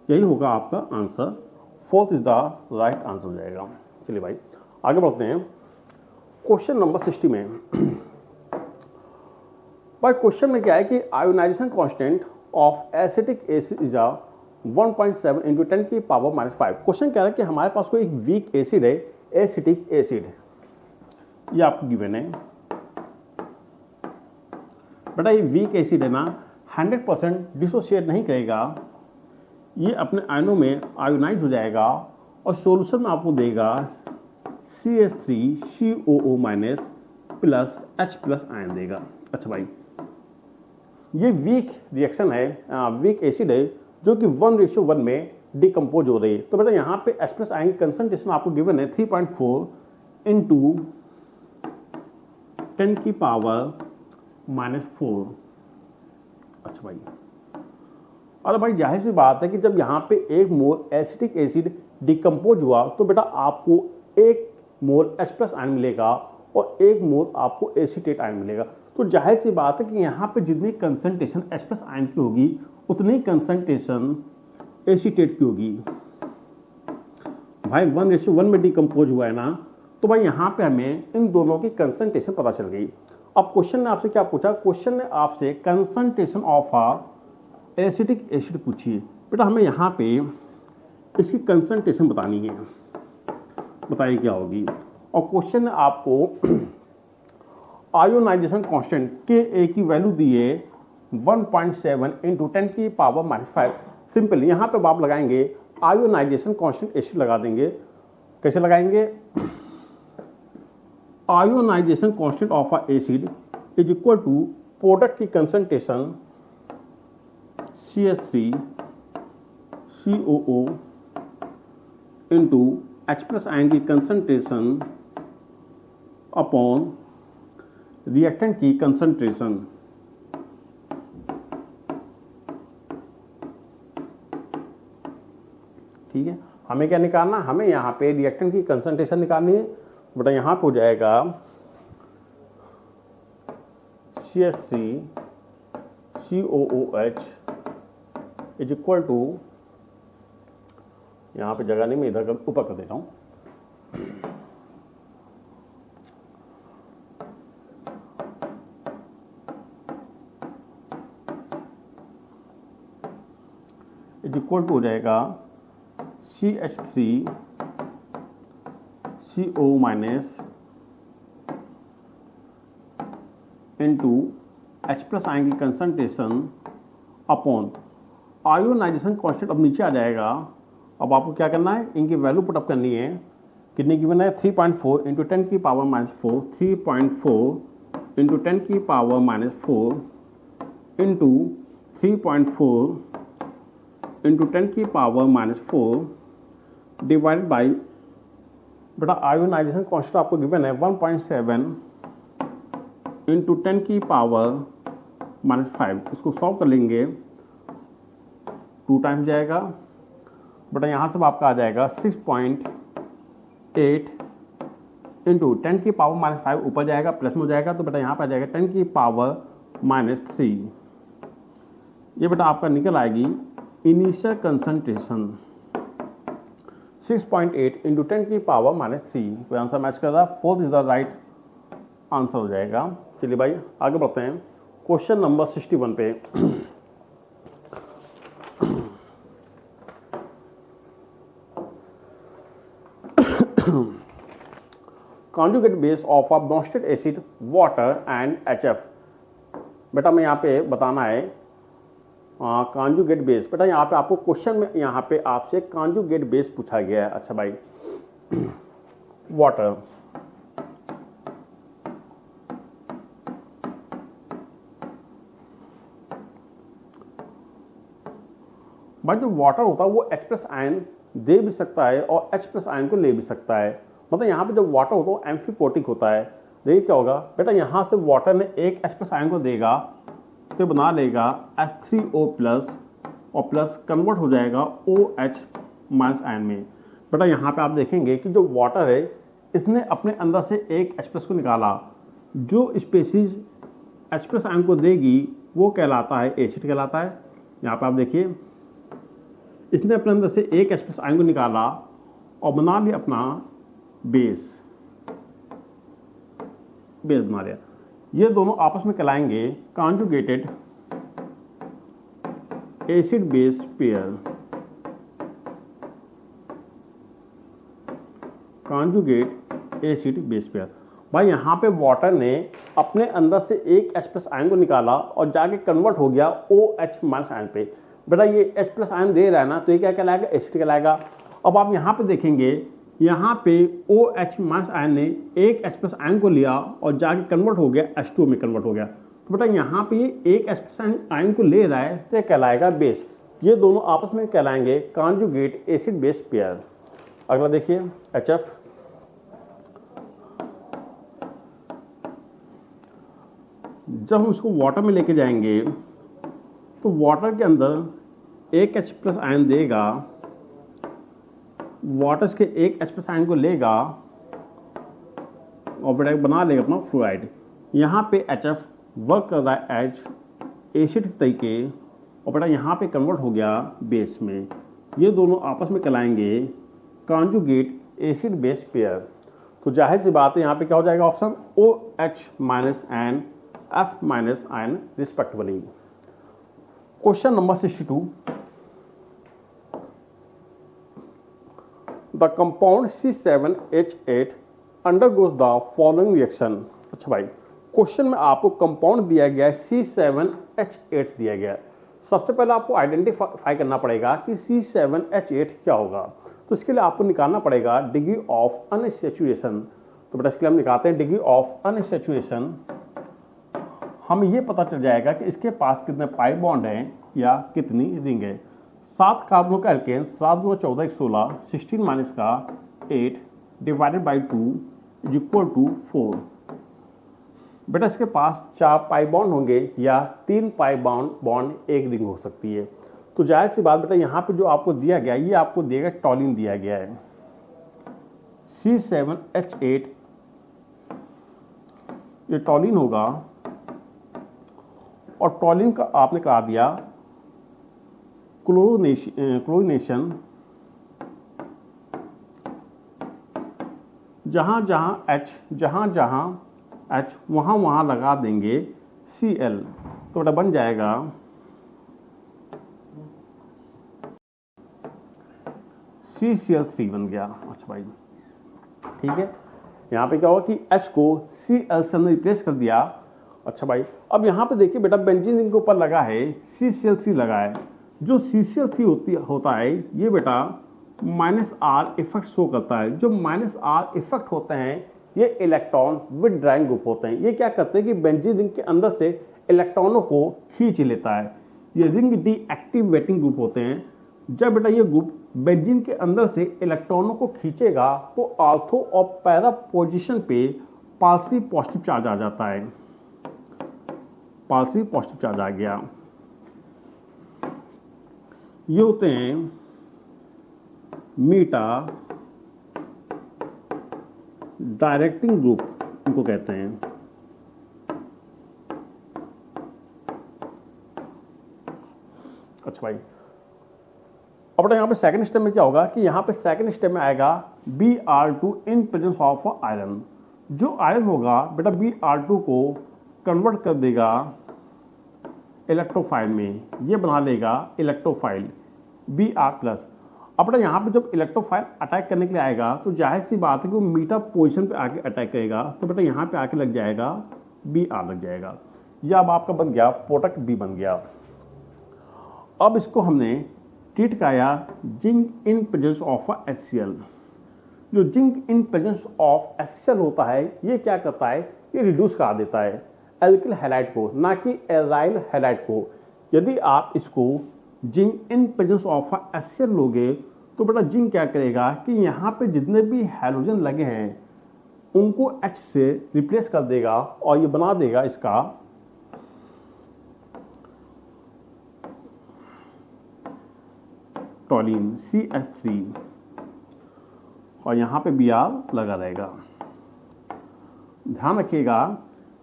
यही होगा आपका answer, 4th is the right answer हो जाएगा। चलिए भाई आगे बढ़ते हैं क्वेश्चन नंबर 60 में। भाई क्वेश्चन में क्या है कि ionization constant of acetic acid is 1.7 into 10 की पावर -5। क्वेश्चन कह रहा है कि हमारे पास कोई एक वीक एसिड है, एसिटिक एसिड, ये आपको गिवन है। बेटा ये वीक एसिड है ना, 100% डिसोसिएट नहीं करेगा, ये अपने आयनों में आयोनाइज हो जाएगा और सॉल्यूशन में आपको देगा CH3COO- प्लस H+ आयन देगा। अच्छा भाई, ये वीक रिएक्शन है, वीक एसिड है जो कि 1:1 में डिकम्पोज हो रही है। तो बेटा यहाँ पे H+ आयन की कंसंट्रेशन आपको गिवन है 3.4 इंटू 10 की पावर -4। अच्छा भाई, और भाई जाहिर सी बात है कि जब यहाँ पे 1 मोल एसिटिक एसिड डिकम्पोज हुआ तो बेटा आपको 1 मोल H+ आयन मिलेगा और 1 मोल आपको एसीटेट आयन मिलेगा। तो जाहिर सी बात है कि यहाँ पे जितनी कंसंट्रेशन H+ आयन की होगी उतनी कंसंट्रेशन एसीटेट की होगी। भाई 1:1 में डिकम्पोज हुआ है ना, तो भाई यहाँ पे हमें इन दोनों की कंसंट्रेशन पता चल गई। अब क्वेश्चन ने आपसे क्या पूछा, क्वेश्चन ने आपसे concentration of a acetic acid पूछी है। बेटा हमें यहाँ पे इसकी कंसंट्रेशन बतानी है, बताइए क्या होगी। और क्वेश्चन ने आपको आयोनाइजेशन कांस्टेंट Ka की वैल्यू दी है 1.7 इंटू 10 की पावर -5। सिंपल यहाँ पे आप लगाएंगे आयोनाइजेशन कांस्टेंट एसिड लगा देंगे। कैसे लगाएंगे, ionization constant of a acid is equal to product की concentration CH3COO into H plus ion की कंसंट्रेशन अपॉन रिएक्टेंट की कंसंट्रेशन। ठीक है, हमें क्या निकालना, हमें यहाँ पे रिएक्टेंट की कंसंट्रेशन निकालनी है। बेटा यहाँ पे हो जाएगा CH3COOH इज इक्वल टू, यहाँ पे जगह नहीं, मैं इधर ऊपर कर देता हूँ, इज इक्वल टू हो जाएगा CH3CO minus into H plus ion की कंसंट्रेशन अपॉन आयोनाइजेशन कांस्टेंट। अब नीचे आ जाएगा। अब आपको क्या करना है, इनकी वैल्यू पुटअप करनी है। कितनी गिवन है, 3.4 इंटू 10 की पावर माइनस 4, 3.4 इंटू 10 की पावर माइनस 4 इंटू 3.4 इंटू 10 की पावर माइनस 4 डिवाइडेड बाई, बेटा आयोनाइजेशन कांस्टेंट आपको गिवन है 1.7 इंटू 10 की पावर माइनस 5। इसको सॉल्व कर लेंगे, 2 टाइम्स जाएगा। बेटा यहाँ से आपका आ जाएगा 6.8 इंटू 10 की पावर माइनस 5, ऊपर जाएगा प्लस में हो जाएगा, तो बेटा यहाँ पर आ जाएगा 10 की पावर माइनस 3। ये बेटा आपका निकल आएगी इनिशियल कंसंट्रेशन 6.8 इंटू 10 की पावर माइनस 3। कोई आंसर मैच कर रहा है, 4 इज द राइट आंसर हो जाएगा। चलिए भाई आगे बढ़ते हैं क्वेश्चन नंबर 61 पे। Conjugate base of a Bronsted acid water and HF। बेटा मैं यहाँ पे बताना है कॉन्जुगेट बेस। बेटा यहाँ पे आपको क्वेश्चन में यहाँ पे आपसे कॉन्जुगेट बेस पूछा गया है। अच्छा भाई, वाटर, भाई जो वाटर होता है वो H प्लस आयन दे भी सकता है और H प्लस आयन को ले भी सकता है। मतलब यहाँ पे जब वाटर होता है वो एम्फीपोटिक होता है। देखिए क्या होगा बेटा, यहाँ से वाटर ने एक H प्लस आयन को देगा तो बना लेगा H3O प्लस और प्लस कन्वर्ट हो जाएगा OH माइनस आयन में। बेटा यहाँ पे आप देखेंगे कि जो वाटर है इसने अपने अंदर से एक H प्लस को निकाला, जो स्पेसीज H प्लस आयन को देगी वो कहलाता है एसिड कहलाता है। यहाँ पे आप देखिए इसने अपने अंदर से एक H प्लस आयन को निकाला और बना लिया अपना बेस बना लिया। ये दोनों आपस में कहलाएंगे conjugated acid base pair. Conjugate acid base pair. भाई यहाँ पे वाटर ने अपने अंदर से एक H प्लस आयन को निकाला और जाके कन्वर्ट हो गया OH माइनस आयन पे। बेटा ये H प्लस आयन दे रहा है ना, तो ये क्या कहलाएगा, एसिड कहलाएगा। अब आप यहाँ पे देखेंगे, यहाँ पे OH माइनस आयन ने एक H प्लस आयन को लिया और जाके कन्वर्ट हो गया H2O में कन्वर्ट हो गया। तो बेटा यहाँ पे ये एक H प्लस आयन को ले रहा है तो ये कहलाएगा बेस। ये दोनों आपस में कहलाएंगे कॉन्जुगेट एसिड बेस पेयर। अगला देखिए HF। जब हम इसको वाटर में लेके जाएंगे तो वाटर के अंदर एक H प्लस आयन देगा, वाटर के एक H प्लस आयन को लेगा और बेटा बना लेगा अपना फ्लोराइड। यहाँ पे HF वर्क कर रहा है एज एसिड तरीके और बेटा यहाँ पे कन्वर्ट हो गया बेस में। ये दोनों आपस में कहलाएंगे कॉन्जुगेट एसिड बेस पेयर। तो जाहिर सी बात है यहाँ पे क्या हो जाएगा option OH minus and F minus ion respectively. Question number 62। The compound C7H8 undergoes the following reaction. अच्छा भाई, क्वेश्चन में आपको कंपाउंड दिया गया है C7H8 दिया गया है। सबसे पहले आपको आइडेंटिफाई करना पड़ेगा कि C7H8 क्या होगा। तो इसके लिए आपको निकालना पड़ेगा डिग्री ऑफ अनसैचुरेशन। तो बेटा इसके लिए हम निकालते हैं डिग्री ऑफ अनसैचुरेशन। हमें ये पता चल जाएगा कि इसके पास कितने पाई बॉन्ड हैं या कितनी रिंग है। 7 कार्बनों का एल्केन, 7 दूना 14 1 16, 16 माइनस का 8 divided by 2 is equal to 4। बेटा इसके पास 4 पाई बॉन्ड होंगे या 3 पाई बॉन्ड एक रिंग हो सकती है। तो जाहिर सी बात बेटा यहाँ पे जो आपको दिया गया है ये आपको दिया गया टॉलिन दिया गया है C7H8, ये टॉलिन होगा और टॉलिन का आपने कहा दिया क्लोरीनेशन जहां जहां H वहां लगा देंगे Cl, तो बेटा बन जाएगा CCl3 बन गया। अच्छा भाई ठीक है, यहाँ पे क्या होगा कि H को Cl से हमने रिप्लेस कर दिया। अच्छा भाई अब यहाँ पे देखिए बेटा बेंजीन रिंग के ऊपर लगा है CCl3 लगा है, जो CCl3 होता है ये बेटा -R इफेक्ट शो करता है। जो -R इफेक्ट होते हैं ये इलेक्ट्रॉन विथड्राइंग ग्रुप होते हैं। ये क्या करते हैं कि बेंजीन रिंग के अंदर से इलेक्ट्रॉनों को खींच लेता है। ये रिंग डीएक्टिवेटिंग ग्रुप होते हैं। जब बेटा ये ग्रुप बेंजीन के अंदर से इलेक्ट्रॉनों को खींचेगा तो ऑर्थो और पैरा पोजीशन पे पार्शियली पॉजिटिव चार्ज आ जाता है, पार्शियली पॉजिटिव चार्ज आ गया। ये होते हैं मीटा डायरेक्टिंग ग्रुप, इनको कहते हैं। अच्छा भाई अब बेटा यहाँ पे सेकंड स्टेप में क्या होगा कि यहाँ पे सेकंड स्टेप में आएगा Br2 in presence of iron. जो आयरन होगा बेटा Br2 को कन्वर्ट कर देगा इलेक्ट्रोफाइल में, ये बना लेगा इलेक्ट्रोफाइल Br+। अब बेटा यहाँ पे जब इलेक्ट्रोफाइल अटैक करने के लिए आएगा तो जाहिर सी बात है कि वो मीटा पोजीशन पे आके अटैक करेगा, तो बेटा यहाँ पे आके लग जाएगा Br लग जाएगा। यह अब आपका बन गया प्रोडक्ट B बन गया। अब इसको हमने ट्रीट कराया zinc in presence of HCl। जो zinc in presence of HCl होता है ये क्या करता है, ये रिड्यूस करा देता है एल्किल हैलाइड को, ना कि एजाइल हैलाइड को। यदि आप इसको zinc in presence of HCl लोगे तो बेटा जिंक क्या करेगा कि यहाँ पे जितने भी हैलोजन लगे हैं उनको H से रिप्लेस कर देगा और ये बना देगा इसका टॉलिन CH3 और यहाँ पे Br लगा रहेगा। ध्यान रखिएगा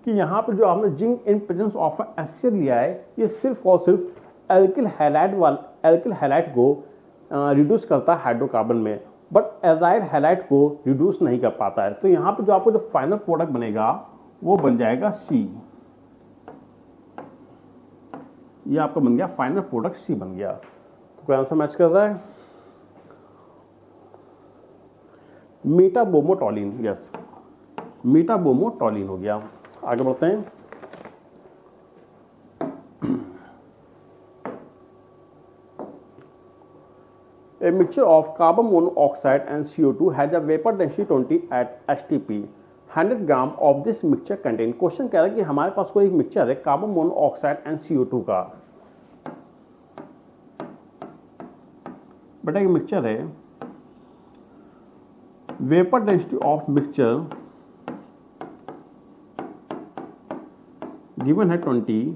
कि यहाँ पे जो आपने zinc in presence of HCl लिया है ये सिर्फ और सिर्फ एल्किल हैलाइड को रिड्यूस करता है हाइड्रोकार्बन में, बट एजाइल हैलाइड को रिड्यूस नहीं कर पाता है। तो यहाँ पे जो आपको जो फाइनल प्रोडक्ट बनेगा वो बन जाएगा C। ये आपका बन गया फाइनल प्रोडक्ट C बन गया। कोई आंसर मैच कर रहा है? मीटाबोमोटॉलिन, यस मीटाबोमोटॉलिन हो गया। आगे बढ़ते हैं। A mixture of carbon monoxide and CO2 has a vapor density 20 at STP. 100 gram of this mixture contain। Question कह रहा है कि हमारे पास कोई एक मिक्सचर है कार्बन मोनोऑक्साइड एंड CO2 का। बेटा ये मिक्सचर है, vapour density of mixture given है 20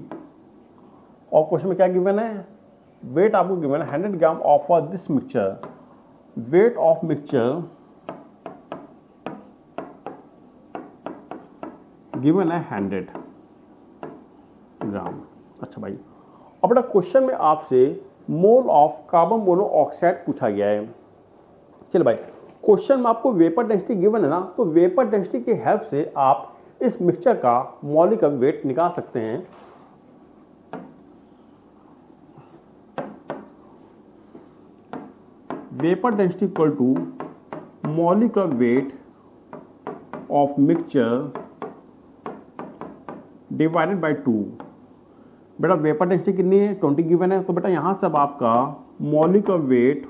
और क्वेश्चन में क्या गिवन है, वेट आपको गिवन है 100 gram of this mixture. Wait of mixture given है 100 ग्राम। अच्छा भाई अब बेटा क्वेश्चन में आपसे मोल ऑफ कार्बन मोनोऑक्साइड पूछा गया है। चलो भाई क्वेश्चन में आपको वेपर डेंसिटी गिवन है ना, तो वेपर डेंसिटी की हेल्प से आप इस मिक्सचर का मॉलिक्यूलर वेट निकाल सकते हैं। Vapour density equal to molecular weight of mixture divided by 2। बेटा वेपर डेंसिटी कितनी है, 20 गिवन है, तो बेटा यहाँ से अब आपका मॉलिक्यूलर वेट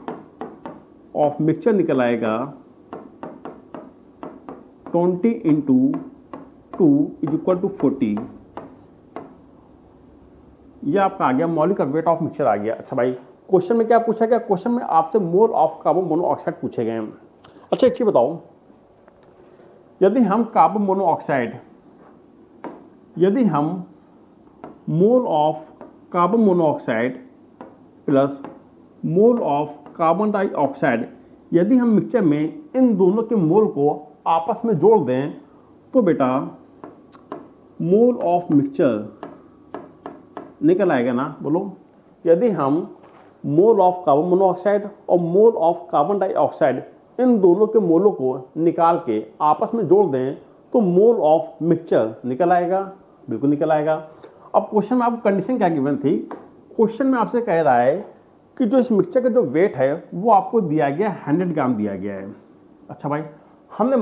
ऑफ मिक्सचर निकल आएगा 20 इंटू 2 इज इक्वल टू 40। ये आपका आ गया मॉलिक्यूलर वेट ऑफ मिक्सचर आ गया। अच्छा भाई क्वेश्चन में क्या पूछा गया, क्वेश्चन में आपसे मोल ऑफ कार्बन मोनोऑक्साइड पूछे गए हैं। अच्छा एक चीज बताओ, यदि हम कार्बन मोनोऑक्साइड, यदि हम मोल of carbon monoxide plus mole of carbon dioxide, यदि हम मिक्सचर में इन दोनों के मोल को आपस में जोड़ दें तो बेटा मोल ऑफ मिक्सचर निकल आएगा ना, बोलो। यदि हम मोल ऑफ कार्बन मोनोऑक्साइड और मोल ऑफ कार्बन डाइऑक्साइड इन दोनों के मोलों को निकाल के आपस में जोड़ दें तो मोल ऑफ मिक्सचर निकल आएगा, बिल्कुल निकल आएगा। अब क्वेश्चन में आपको कंडीशन क्या गिवन थी, क्वेश्चन में आपसे कह रहा है कि जो इस मिक्सचर का जो वेट है वो आपको दिया गया 100 ग्राम दिया गया है। अच्छा भाई, हमने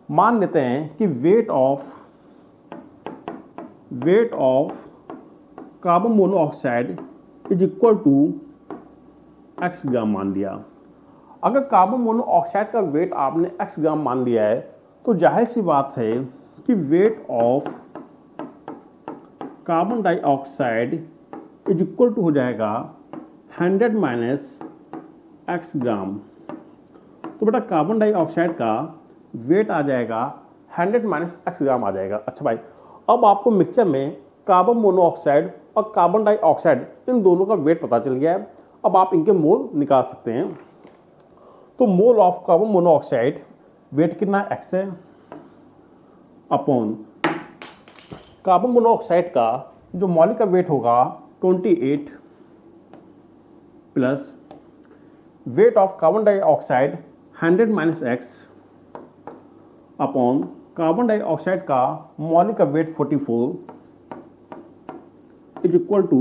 मान लेते हैं कि weight of carbon monoxide is equal to x gram मान लिया। अगर कार्बन मोनोऑक्साइड का वेट आपने x ग्राम मान लिया है तो जाहिर सी बात है कि weight of carbon dioxide is equal to हो जाएगा 100 माइनस x ग्राम। तो बेटा कार्बन डाइऑक्साइड का वेट आ जाएगा 100 माइनस x ग्राम आ जाएगा। अच्छा भाई, अब आपको मिक्सचर में कार्बन मोनोऑक्साइड और कार्बन डाइऑक्साइड इन दोनों का वेट पता चल गया है। अब आप इनके मोल निकाल सकते हैं। तो mole of carbon monoxide weight कितना x है अपॉन कार्बन मोनोऑक्साइड का जो मॉलिक्यूलर वेट होगा 28 plus weight of carbon dioxide 100 minus x upon carbon dioxide का molecular weight 44 is equal to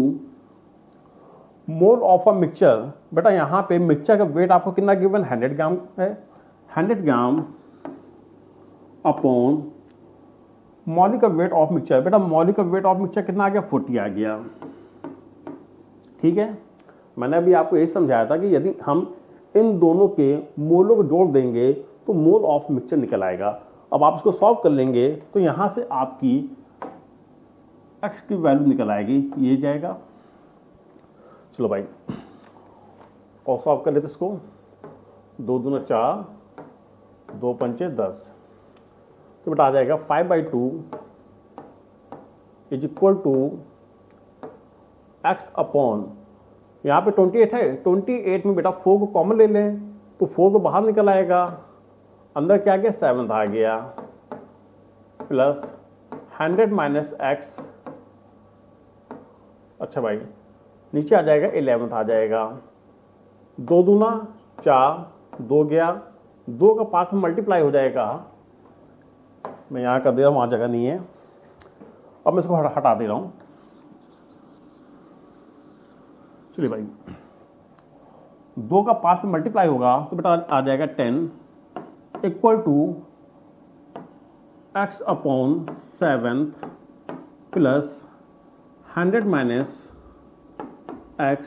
mole of a mixture. बेटा यहां पे मिक्सचर का वेट आपको कितना गिवन 100 ग्राम है, 100 ग्राम upon molecular weight of mixture. बेटा मॉलिक्यूलर वेट ऑफ मिक्सचर कितना आ गया, 40 आ गया। ठीक है, मैंने अभी आपको यही समझाया था कि यदि हम इन दोनों के मोलों को जोड़ देंगे तो मोल ऑफ मिक्सचर निकल आएगा। अब आप इसको सॉल्व कर लेंगे तो यहां से आपकी x की वैल्यू निकल आएगी, ये जाएगा। चलो भाई और सॉल्व कर लेते इसको, 2 दूना 4, 2 पंचे 10, तो बेटा आ जाएगा 5/2 is equal to x upon, यहाँ पे 28 है, 28 में बेटा 4 को कॉमन ले लें तो 4 तो बाहर निकल आएगा, अंदर क्या आ गया 7 आ गया, प्लस 100 माइनस x। अच्छा भाई नीचे आ जाएगा 11 आ जाएगा, 2 दूना 4, 2 गया, 2 का 5 में मल्टीप्लाई हो जाएगा। मैं यहाँ कर दे रहा हूँ, वहाँ जगह नहीं है, अब मैं इसको हटा दे रहा हूँ। चलिए भाई 2 का 5 में मल्टीप्लाई होगा तो बेटा आ जाएगा 10 equal to x upon 7 plus 100 minus x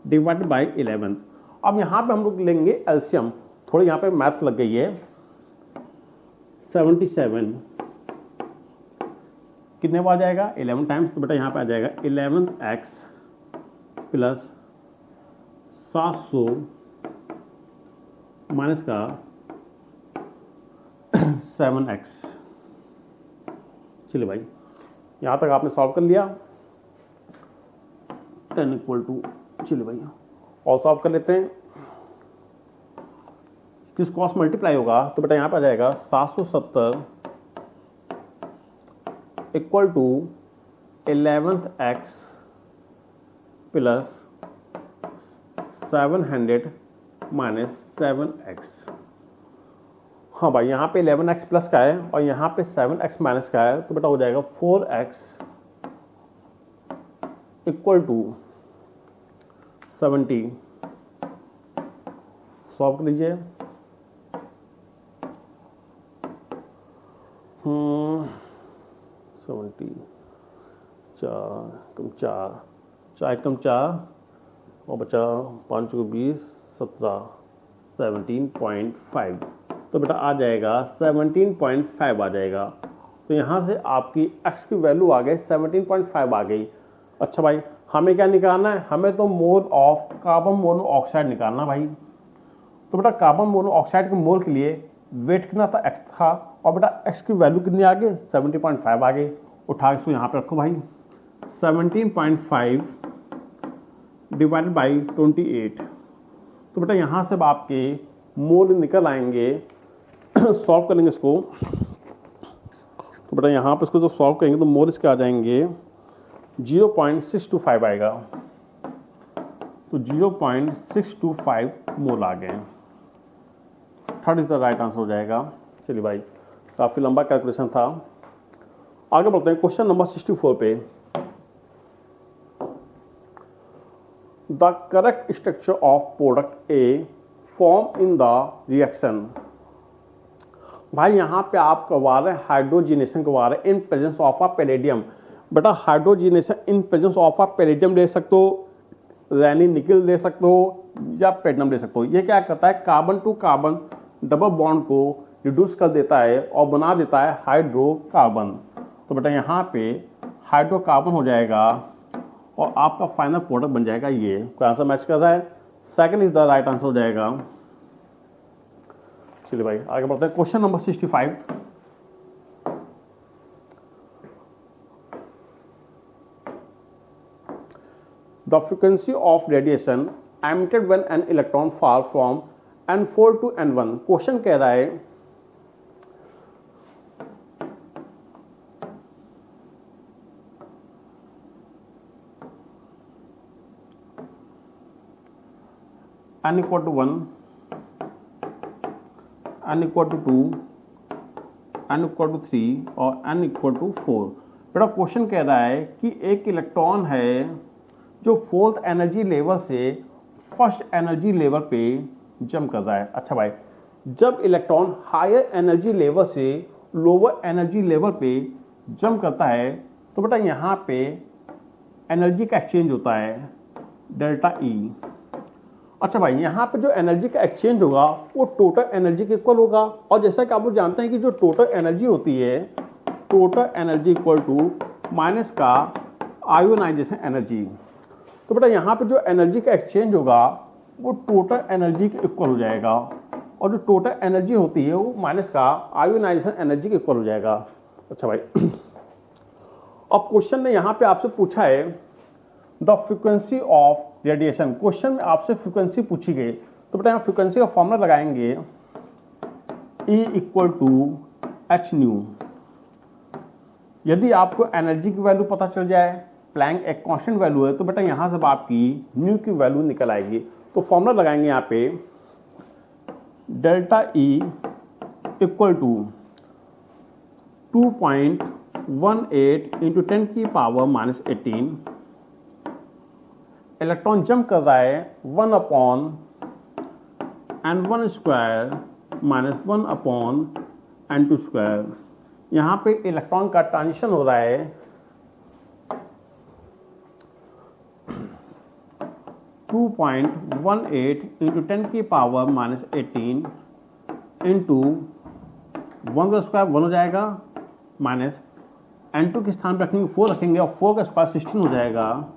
divided by 11। अब यहाँ पे हम लोग लेंगे एलसीएम, थोड़ी यहाँ पे मैथ लग गई है। 77 कितने बार जाएगा 11 टाइम्स, तो बेटा यहाँ पे आ जाएगा 11x प्लस 700 माइनस का 7x। चलिए भाई यहाँ तक आपने सॉल्व कर लिया, 10 इक्वल टू, चलिए भाई और सॉल्व कर लेते हैं। किस क्रॉस मल्टीप्लाई होगा तो बेटा यहाँ पे आ जाएगा 770 equal to 11x plus 700 minus 7x। हाँ भाई यहाँ पे 11x प्लस का है और यहाँ पे 7x माइनस का है, तो बेटा हो जाएगा 4x इक्वल टू 70। सॉल्व कर लीजिए। 70 4 कम 4 और बचा 5 को 20 17 17.5, तो बेटा आ जाएगा 17.5 आ जाएगा। तो यहाँ से आपकी x की वैल्यू आ गई 17.5 आ गई। अच्छा भाई हमें क्या निकालना है, हमें तो मोल ऑफ कार्बन मोनोऑक्साइड निकालना भाई। तो बेटा कार्बन मोनोऑक्साइड के मोल के लिए वेट कितना था, x था, और बेटा x की वैल्यू कितनी आ गई, 17.5 आ गई। उठा के इसको यहाँ पे रखो भाई, 17.5 डिवाइडेड बाई 28। तो बेटा यहाँ से आपके मोल निकल आएंगे, सॉल्व करेंगे इसको। तो बेटा यहाँ पे इसको जो सॉल्व करेंगे तो मोल इसके आ जाएंगे 0.625 आएगा। तो 0.625 मोल आ गए। Third is the right answer हो जाएगा। चलिए भाई, काफ़ी लंबा कैलकुलेशन था। आगे बढ़ते हैं क्वेश्चन नंबर 64 पे। The correct structure of product A form in the reaction. भाई यहाँ पे आप करवा रहे हैं हाइड्रोजिनेशन करवा रहे हैं in presence of a palladium. बेटा hydrogenation in presence of a palladium ले सकते हो, रैनी निकल ले सकते हो, या प्लेटिनम ले सकते हो। ये क्या करता है, carbon to carbon double bond को रिड्यूस कर देता है और बना देता है हाइड्रोकार्बन। तो बेटा यहाँ पे हाइड्रोकार्बन हो जाएगा और आपका फाइनल प्रोडक्ट बन जाएगा ये। कोई आंसर मैच कर रहा है, second is the right answer हो जाएगा। चलिए भाई आगे बढ़ते हैं question number 65। The frequency of radiation emitted when an electron fall from N4 to N1। Question कह रहा है N equal to 1, N equal to 2, N equal to 3 और N equal to 4। बेटा क्वेश्चन कह रहा है कि एक इलेक्ट्रॉन है जो फोर्थ एनर्जी लेवल से फर्स्ट एनर्जी लेवल पे जंप कर रहा है। अच्छा भाई, जब इलेक्ट्रॉन हायर एनर्जी लेवल से लोअर एनर्जी लेवल पे जंप करता है तो बेटा यहाँ पे एनर्जी का एक्सचेंज होता है डेल्टा ई। अच्छा भाई, यहाँ पे जो एनर्जी का एक्सचेंज होगा वो टोटल एनर्जी के इक्वल होगा। और जैसा कि आप लोग जानते हैं कि जो टोटल एनर्जी होती है, total energy equal to minus का आयोनाइजेशन एनर्जी। तो बेटा यहाँ पे जो एनर्जी का एक्सचेंज होगा वो टोटल एनर्जी के इक्वल हो जाएगा, और जो टोटल एनर्जी होती है वो माइनस का आयोनाइजेशन एनर्जी के इक्वल हो जाएगा। अच्छा भाई, अब क्वेश्चन ने यहाँ पे आपसे पूछा है the frequency of radiation. Question में आपसे फ्रीक्वेंसी पूछी गई, तो बेटा यहाँ फ्रीक्वेंसी का फॉर्मूला लगाएंगे E equal to H nu. यदि आपको एनर्जी की वैल्यू पता चल जाए, प्लैंक एक कांस्टेंट वैल्यू है, तो बेटा यहाँ से आपकी न्यू की वैल्यू निकल आएगी। तो फॉर्मूला लगाएंगे यहाँ पे delta E equal to 2.18 into 10 की पावर माइनस 18। इलेक्ट्रॉन जंप कर रहा है 1 upon N1 square minus 1 upon N2 square. यहाँ पे इलेक्ट्रॉन का ट्रांजिशन हो रहा है 2.18 इंटू 10 की पावर माइनस 18 इंटू 1 का स्क्वायर 1 हो जाएगा, माइनस N2 के स्थान पर रखेंगे 4 रखेंगे और 4 का स्क्वायर 16 हो जाएगा।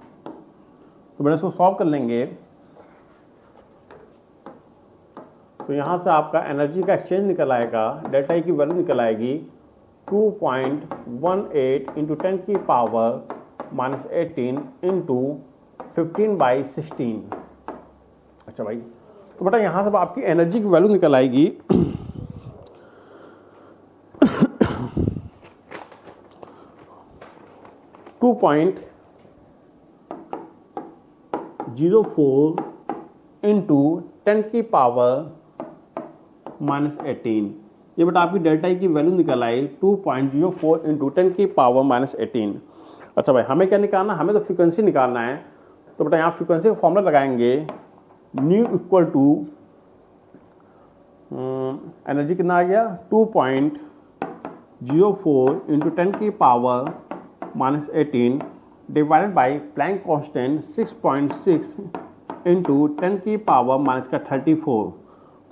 तो बेटा इसको सॉल्व कर लेंगे। तो यहाँ से आपका एनर्जी का एक्सचेंज निकल आएगा, डेल्टा ई की वैल्यू निकल आएगी 2.18 इंटू 10 की पावर माइनस 18 इंटू 15/16। अच्छा भाई, तो बेटा यहाँ से आपकी एनर्जी की वैल्यू निकल आएगी 2.04 इंटू 10 की पावर माइनस 18। ये बेटा आपकी डेल्टा ई की वैल्यू निकल आई 2.04 इंटू 10 की पावर माइनस 18। अच्छा भाई, हमें क्या निकालना, हमें तो फ्रीक्वेंसी निकालना है। तो बेटा यहाँ फ्रीक्वेंसी का फॉर्मूला लगाएंगे न्यू इक्वल टू एनर्जी कितना आ गया 2.04 इंटू 10 की power minus 18 divided by Planck constant 6.6 into 10 की पावर माइनस का 34।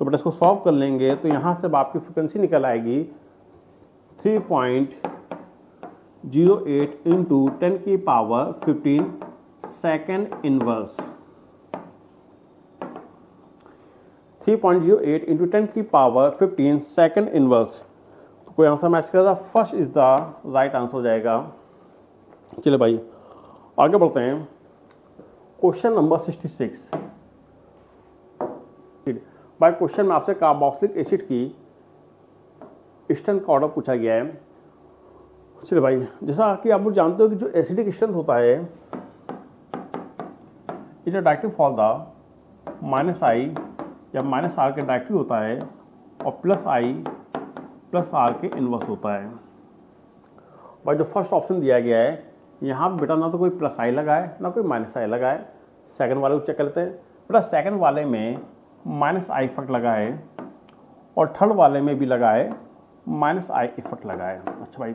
तो बेटा इसको सॉल्व कर लेंगे तो यहाँ से आपकी फ्रीक्वेंसी निकल आएगी 3.08 इंटू 10 की power 15 second inverse 3.08 into 10⁻15 second inverse. तो कोई आंसर मैच करेगा, first is the right answer हो जाएगा। चलिए भाई आगे बढ़ते हैं। Question number 66। भाई क्वेश्चन में आपसे कार्बोक्सिलिक एसिड की स्ट्रेंथ का ऑर्डर पूछा गया है। चलिए भाई, जैसा कि आप लोग जानते हो कि जो एसिडिक स्ट्रेंथ होता है is directive for the -I या -R के डायरेक्टिव होता है और +I +R के इनवर्स होता है। भाई जो फर्स्ट ऑप्शन दिया गया है यहाँ बेटा ना तो कोई +I लगा है ना कोई -I लगा है। सेकंड वाले को चेक करते हैं। बेटा सेकंड वाले में -I इफेक्ट लगा है और थर्ड वाले में भी लगा है -I इफेक्ट लगा है। अच्छा भाई,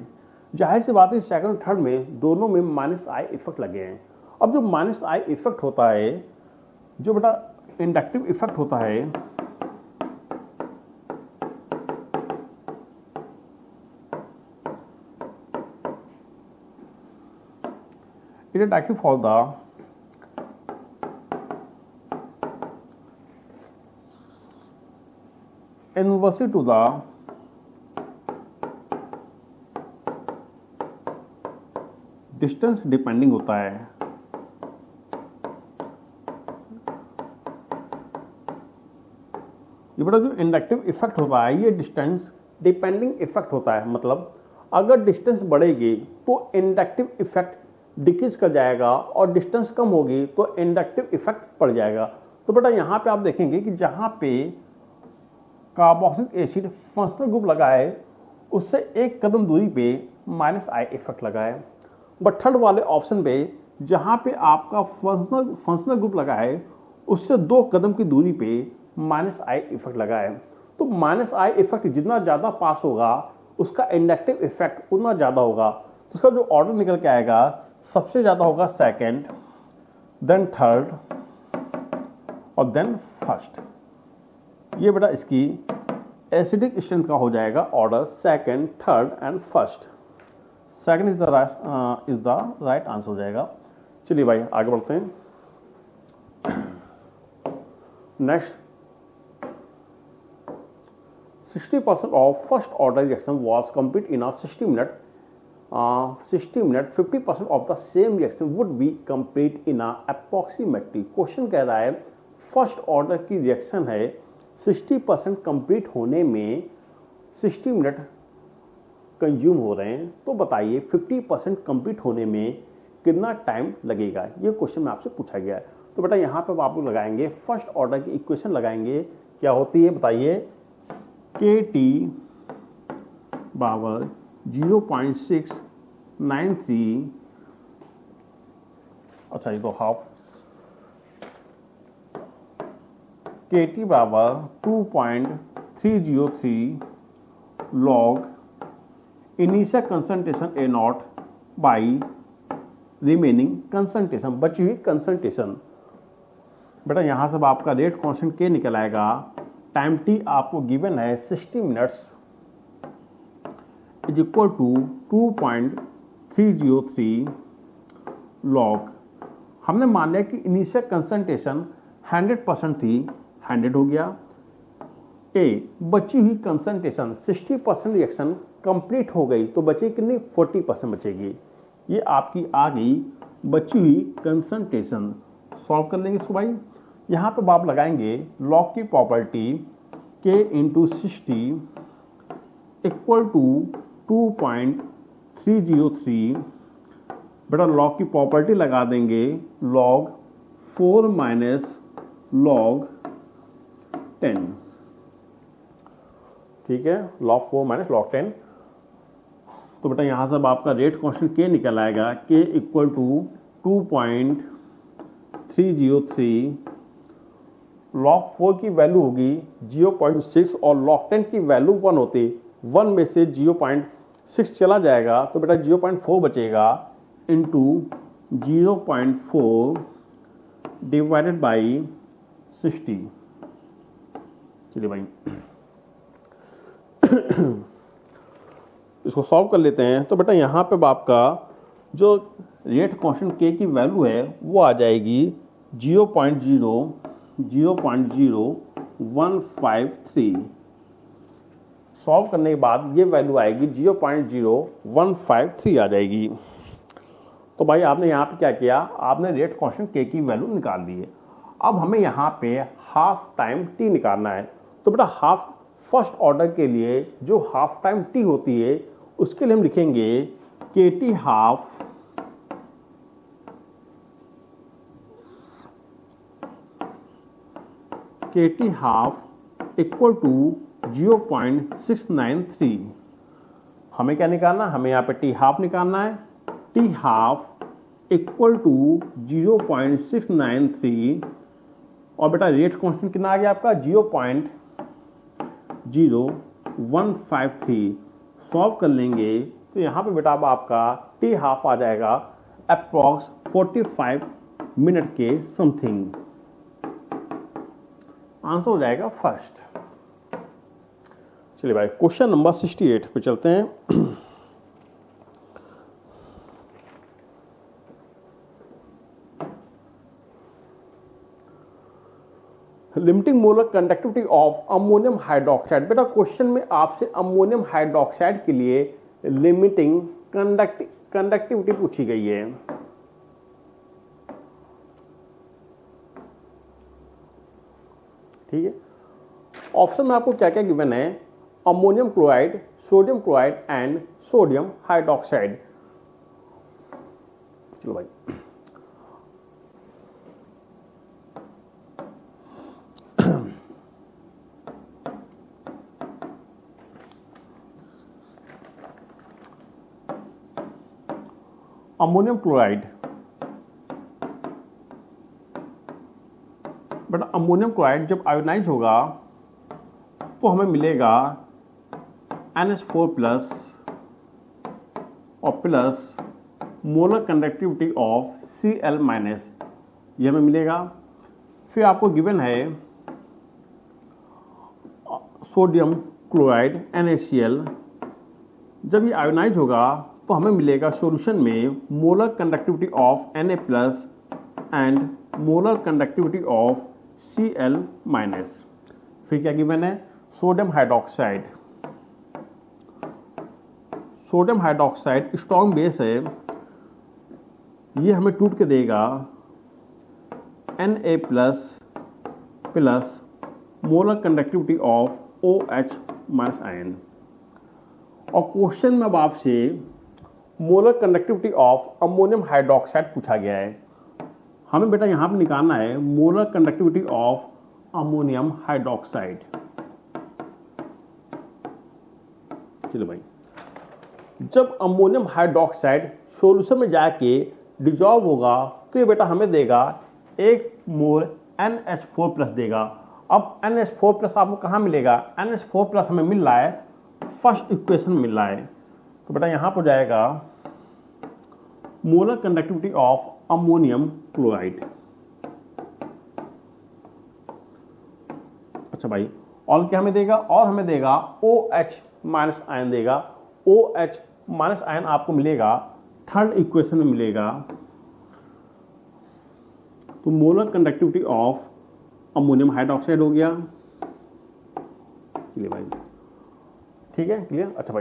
जाहिर सी बात है सेकंड और थर्ड में दोनों में -I इफेक्ट लगे हैं। अब जो -I इफेक्ट होता है, जो बेटा इंडक्टिव इफेक्ट होता है, it is directive for the inversely to the distance depending होता है। ये बड़ा जो इंडक्टिव इफेक्ट होता है ये डिस्टेंस डिपेंडिंग इफेक्ट होता है। मतलब अगर डिस्टेंस बढ़ेगी तो इंडक्टिव इफेक्ट डिक्रीज कर जाएगा और डिस्टेंस कम होगी तो इंडक्टिव इफेक्ट बढ़ जाएगा। तो बेटा यहाँ पे आप देखेंगे कि जहाँ पे कार्बोक्सिलिक एसिड फंक्शनल ग्रुप लगा है उससे एक कदम दूरी पे -I इफेक्ट लगा है। बट थर्ड वाले ऑप्शन पे जहाँ पे आपका फंक्शनल ग्रुप लगा है उससे 2 कदम की दूरी पे -I इफेक्ट लगा है। तो -I इफेक्ट जितना ज़्यादा पास होगा उसका इंडक्टिव इफेक्ट उतना ज़्यादा होगा। तो उसका जो ऑर्डर निकल के आएगा सबसे ज़्यादा होगा सेकेंड, देन थर्ड और देन फर्स्ट। ये बेटा इसकी एसिडिक स्ट्रेंथ का हो जाएगा order second, third and first. Second is the right answer हो जाएगा। चलिए भाई आगे बढ़ते हैं। Next 60% of first order reaction was complete in 60 minute 50% of the same reaction would be complete in approximately. Question कह रहा है फर्स्ट ऑर्डर की रिएक्शन है 60% कंप्लीट होने में 60 मिनट कंज्यूम हो रहे हैं, तो बताइए 50% कंप्लीट होने में कितना टाइम लगेगा। ये क्वेश्चन में आपसे पूछा गया है। तो बेटा यहाँ पे आप लोग लगाएंगे फर्स्ट ऑर्डर की इक्वेशन लगाएंगे, क्या होती है बताइए, KT बराबर 0.693, अच्छा ये तो हाफ, KT बराबर 2.303 log initial concentration A0 by remaining concentration, बची हुई कंसंट्रेशन। बेटा यहाँ से आपका रेट कांस्टेंट K निकल आएगा। टाइम T आपको गिवन है 60 minutes is equal to 2.303 log। हमने मान लिया कि इनिशियल कंसंट्रेशन 100% थी, 100 हो गया। बची हुई कंसंट्रेशन 60% रिएक्शन कंप्लीट हो गई तो बची कितनी, 40% बचेगी। ये आपकी आ गई बची हुई कंसंट्रेशन। सॉल्व कर लेंगे इसको भाई। यहाँ पे आप लगाएंगे लॉग की property K into 60 equal to 2.303। बेटा लॉग की प्रॉपर्टी लगा देंगे लॉग 4 माइनस लॉग 10, ठीक है, log 4 माइनस log 10। तो बेटा यहाँ से आपका रेट कांस्टेंट K निकल आएगा, K इक्वल टू 2.303। log 4 की वैल्यू होगी 0.6 और log 10 की वैल्यू 1 होती, 1 में से 0.6 चला जाएगा तो बेटा 0.4 बचेगा इंटू 0.4 डिवाइडेड बाई 60। चलिए भाई इसको सॉल्व कर लेते हैं। तो बेटा यहाँ पे आपका जो रेट कांस्टेंट के की वैल्यू है वो आ जाएगी 0.0153। सॉल्व करने के बाद ये वैल्यू आएगी 0.0153 आ जाएगी। तो भाई आपने यहाँ पे क्या किया, आपने रेट कांस्टेंट के की वैल्यू निकाल दी है। अब हमें यहाँ पे हाफ टाइम टी निकालना है। तो बेटा हाफ फर्स्ट ऑर्डर के लिए जो हाफ टाइम टी होती है उसके लिए हम लिखेंगे के टी हाफ इक्वल टू 0.693। हमें क्या निकालना, हमें यहाँ पे टी हाफ निकालना है। टी हाफ इक्वल टू 0.693 और बेटा रेट कांस्टेंट कितना आ गया आपका 0.0153। सॉल्व कर लेंगे तो यहाँ पे बेटा अब आपका टी हाफ आ जाएगा अप्रॉक्स 45 मिनट के समथिंग। आंसर हो जाएगा फर्स्ट। चलिए भाई क्वेश्चन नंबर 68 पे चलते हैं। Limiting molar conductivity of ammonium hydroxide. बेटा क्वेश्चन में आपसे अमोनियम हाइड्रोक्साइड के लिए लिमिटिंग कंडक्टिविटी पूछी गई है। ठीक है, ऑप्शन में आपको क्या क्या गिवन है, ammonium chloride, sodium chloride and sodium hydroxide. चलो भाई ammonium chloride, but ammonium chloride जब आयोनाइज होगा तो हमें मिलेगा NH4 प्लस और plus molar conductivity of Cl minus, ये हमें मिलेगा। फिर आपको गिवन है सोडियम क्लोराइड NaCl, जब ये आयोनाइज होगा तो हमें मिलेगा सॉल्यूशन में molar conductivity of Na plus and molar conductivity of Cl minus. फिर क्या गिवन है, sodium hydroxide. Sodium hydroxide strong base है, ये हमें टूट के देगा Na plus plus molar conductivity of OH minus ion. और क्वेश्चन में अब आपसे molar conductivity of ammonium hydroxide पूछा गया है। हमें बेटा यहां पर निकालना है molar conductivity of ammonium hydroxide. चलो भाई, जब अमोनियम हाइड्रोक्साइड सॉल्यूशन में जाके डिजॉल्व होगा तो ये बेटा हमें देगा 1 मोल NH4 प्लस देगा। अब NH4 प्लस आपको कहाँ मिलेगा, NH4 प्लस हमें मिल रहा है फर्स्ट इक्वेशन मिल रहा है। तो बेटा यहां पर जाएगा molar conductivity of ammonium chloride. अच्छा भाई, और क्या हमें देगा, और हमें देगा OH माइनस आयन देगा। OH माइनस आयन आपको मिलेगा थर्ड इक्वेशन में मिलेगा। तो molar conductivity of ammonium hydroxide हो गया। चलिए भाई, ठीक है, क्लियर। अच्छा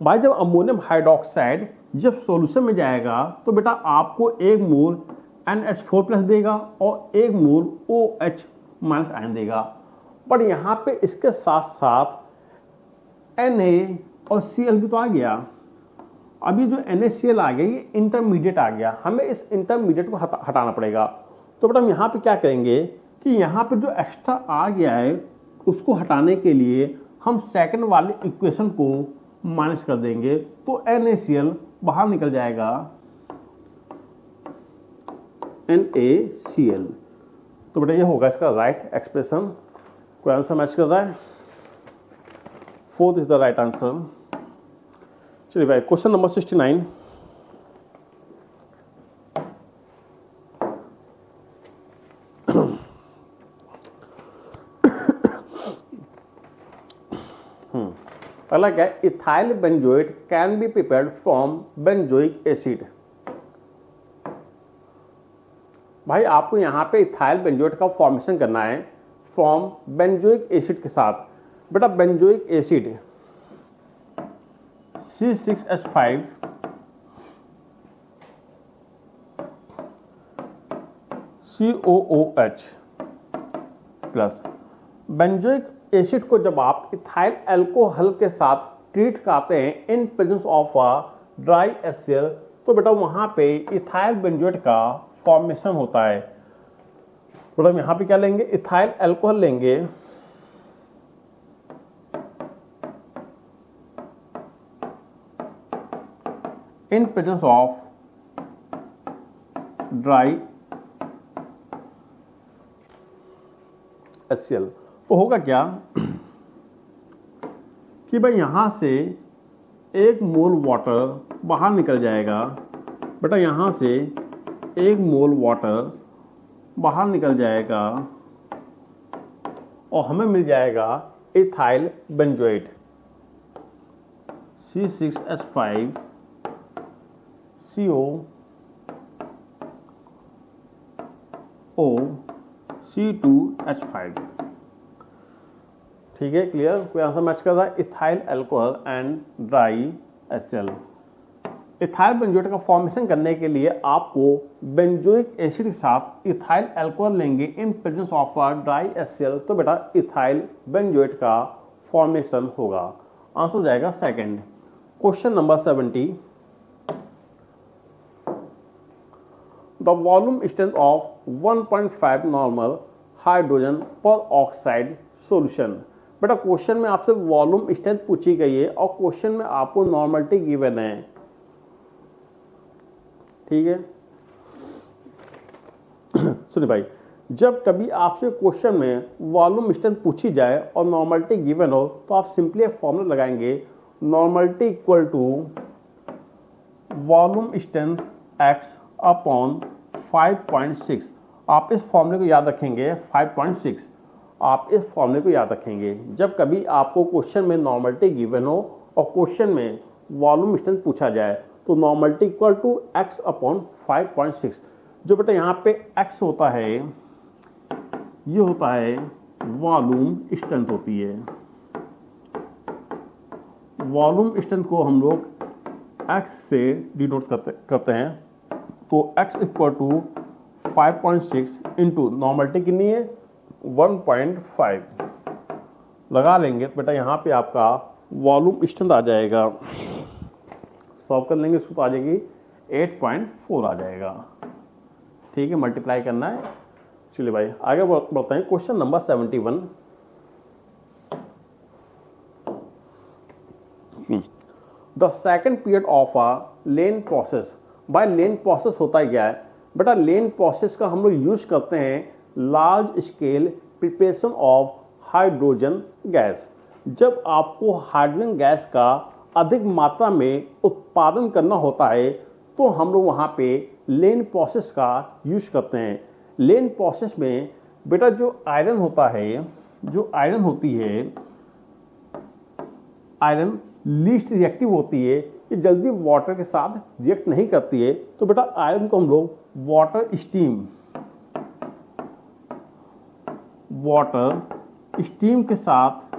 भाई जब अमोनियम हाइड्रोक्साइड जब सॉल्यूशन में जाएगा तो बेटा आपको 1 मोल NH4 प्लस देगा और 1 मोल OH माइनस आयन देगा। पर यहाँ पे इसके साथ साथ Na और Cl भी तो आ गया। अभी जो NaCl आ गया ये इंटरमीडिएट आ गया, हमें इस इंटरमीडिएट को हटाना पड़ेगा। तो बेटा हम यहाँ पे क्या करेंगे कि यहाँ पे जो एक्स्ट्रा आ गया है उसको हटाने के लिए हम सेकंड वाले इक्वेशन को माइनस कर देंगे, तो NaCl बाहर निकल जाएगा NaCl। तो बेटा ये होगा इसका राइट एक्सप्रेशन। कोई आंसर मैच कर रहा है, 4th is the right answer. चलिए भाई क्वेश्चन नंबर 69। अगला क्या है, ethyl benzoate can be prepared from benzoic acid. भाई आपको यहाँ पे इथाइल बेंजोएट का फॉर्मेशन करना है फ्रॉम बेंजोइक एसिड के साथ। बेटा benzoic acid C6H5 COOH plus. Benzoic acid को जब आप इथाइल अल्कोहल के साथ ट्रीट कराते हैं in presence of a dry HCl, तो बेटा वहां पे इथाइल बेंजोएट का फॉर्मेशन होता है। तो हम यहां पे क्या लेंगे, इथाइल अल्कोहल लेंगे, इन प्रेजेंस ऑफ ड्राई HCl। तो होगा क्या कि भाई यहां से 1 मोल वाटर बाहर निकल जाएगा। बेटा यहां से 1 मोल वाटर बाहर निकल जाएगा और हमें मिल जाएगा इथाइल बेंजोएट C6H5 COOC2H5। ठीक है, क्लियर? कोई आंसर मैच कर रहा है? Ethyl alcohol and dry HCl। Ethyl benzoate का फॉर्मेशन करने के लिए आपको बेंजोइक एसिड के साथ इथाइल अल्कोहल लेंगे इन प्रेजेंस ऑफ ड्राई HCl, तो बेटा इथाइल बेंजोएट का फॉर्मेशन होगा। आंसर हो जाएगा second. Question number 70, the volume strength of 1.5 normal hydrogen पर ऑक्साइड सॉल्यूशन। बेटा क्वेश्चन में आपसे वॉल्यूम स्ट्रेंथ पूछी गई है और क्वेश्चन में आपको नॉर्मलिटी गिवन है। ठीक है, सुनिए भाई, जब कभी आपसे क्वेश्चन में वॉल्यूम स्ट्रेंथ पूछी जाए और नॉर्मलिटी गिवन हो तो आप सिंपली एक फॉर्मूला लगाएंगे, normality equal to volume strength x upon 5.6। आप इस फॉर्मूले को याद रखेंगे 5.6। आप इस फॉर्मूले को याद रखेंगे जब कभी आपको क्वेश्चन में नॉर्मलिटी गिवन हो और क्वेश्चन में वॉल्यूम स्ट्रेंथ पूछा जाए तो normality equal to x upon 5.6। जो बेटा यहाँ पे x होता है, ये होता है वॉल्यूम स्ट्रेंथ होती है। वॉल्यूम स्ट्रेंथ को हम लोग x से डिनोट करते हैं, तो x equal to 5.6 into normality कितनी है 1.5 लगा लेंगे तो बेटा यहाँ पे आपका वॉल्यूम स्ट्रेंथ आ जाएगा, सॉल्व कर लेंगे इसको तो आ जाएगी 8.4 आ जाएगा। ठीक है, मल्टीप्लाई करना है। चलिए भाई आगे बढ़ते हैं। Question number 71, the second period of a Lane process. By Lane process होता है क्या है बेटा, लेन प्रोसेस का हम लोग यूज करते हैं large scale preparation of hydrogen gas. जब आपको हाइड्रोजन गैस का अधिक मात्रा में उत्पादन करना होता है तो हम लोग वहाँ पे लेन प्रोसेस का यूज करते हैं। लेन प्रोसेस में बेटा जो आयरन होता है, जो आयरन होती है, आयरन लीस्ट रिएक्टिव होती है, ये जल्दी वाटर के साथ रिएक्ट नहीं करती है, तो बेटा आयरन को हम लोग वाटर स्टीम के साथ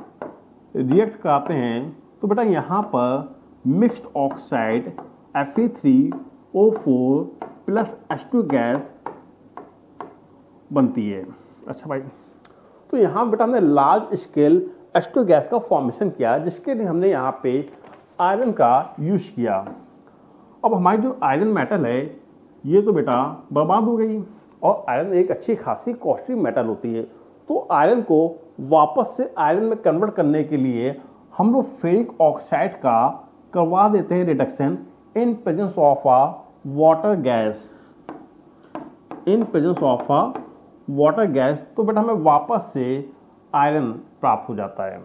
रिएक्ट कराते हैं, तो बेटा यहाँ पर mixed oxide Fe3O4 plus H2 gas बनती है। अच्छा भाई, तो यहाँ बेटा हमने लार्ज स्केल H2 गैस का फॉर्मेशन किया जिसके लिए हमने यहाँ पे आयरन का यूज किया। अब हमारी जो आयरन मेटल है ये तो बेटा बर्बाद हो गई, और आयरन एक अच्छी खासी कॉस्टली मेटल होती है, तो आयरन को वापस से आयरन में कन्वर्ट करने के लिए हम लोग फेरिक ऑक्साइड का करवा देते हैं reduction in presence of a water gas, in presence of a water gas, तो बेटा हमें वापस से आयरन प्राप्त हो जाता है।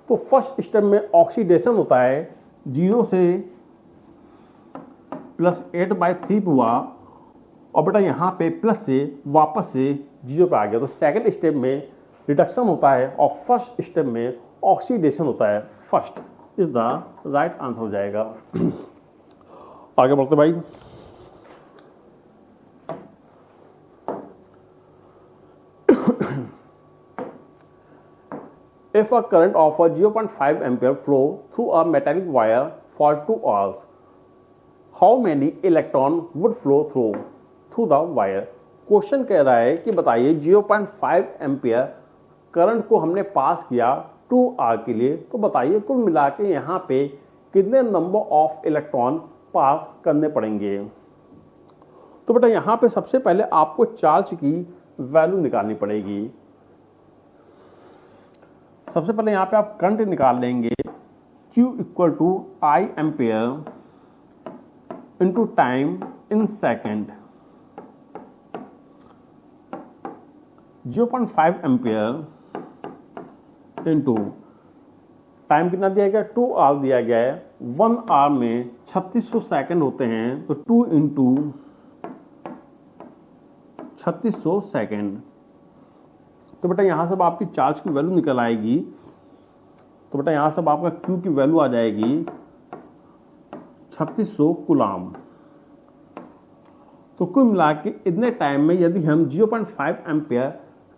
तो फर्स्ट स्टेप में ऑक्सीडेशन होता है, 0 से +8/3 हुआ, और बेटा यहाँ पे प्लस से वापस से 0 पे आ गया। तो सेकंड स्टेप में रिडक्शन होता है और फर्स्ट स्टेप में ऑक्सीडेशन होता है। First is the right answer हो जाएगा। आगे बढ़ते भाई। If a current of a 0.5 ampere flow through a metallic wire for 2 hours, how many electron would flow through the wire? Question कह रहा है कि बताइए 0.5 एम्पियर करंट को हमने पास किया 2 आवर के लिए, तो बताइए कुल मिला के यहाँ पे कितने नंबर ऑफ इलेक्ट्रॉन पास करने पड़ेंगे। तो बेटा यहाँ पे सबसे पहले आपको चार्ज की वैल्यू निकालनी पड़ेगी। सबसे पहले यहाँ पे आप करंट निकाल लेंगे, Q equal to I ampere into time in second. 0.5 ampere into time कितना दिया गया, 2 आवर दिया गया है। 1 आवर में 3600 सेकंड होते हैं, तो 2 इंटू 3600 सेकंड। तो बेटा यहां से आपकी चार्ज की वैल्यू निकल आएगी। तो बेटा यहां से आपका Q की वैल्यू आ जाएगी 3600 कूलाम। तो कुल मिला के इतने टाइम में यदि हम 0.5 एम्पियर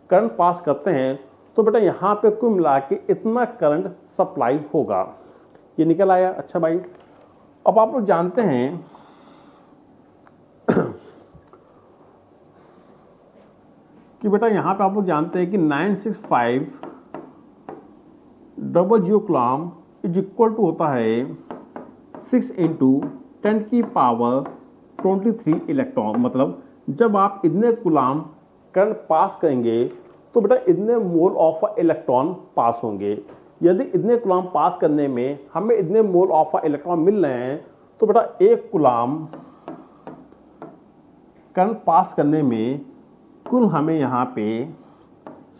करंट पास करते हैं तो बेटा यहाँ पे कुल मिला के इतना करंट सप्लाई होगा। ये निकल आया। अच्छा भाई, अब आप लोग जानते हैं कि बेटा यहाँ पे आप लोग जानते हैं कि 96500 कूलाम इज इक्वल टू होता है 6 इंटू 10 की पावर 23 इलेक्ट्रॉन। मतलब जब आप इतने कूलाम करंट पास करेंगे तो बेटा इतने मोल ऑफ इलेक्ट्रॉन पास होंगे। यदि इतने कूलाम पास करने में हमें इतने मोल ऑफ इलेक्ट्रॉन मिल रहे हैं तो बेटा एक कूलाम करंट पास करने में कुल हमें यहाँ पे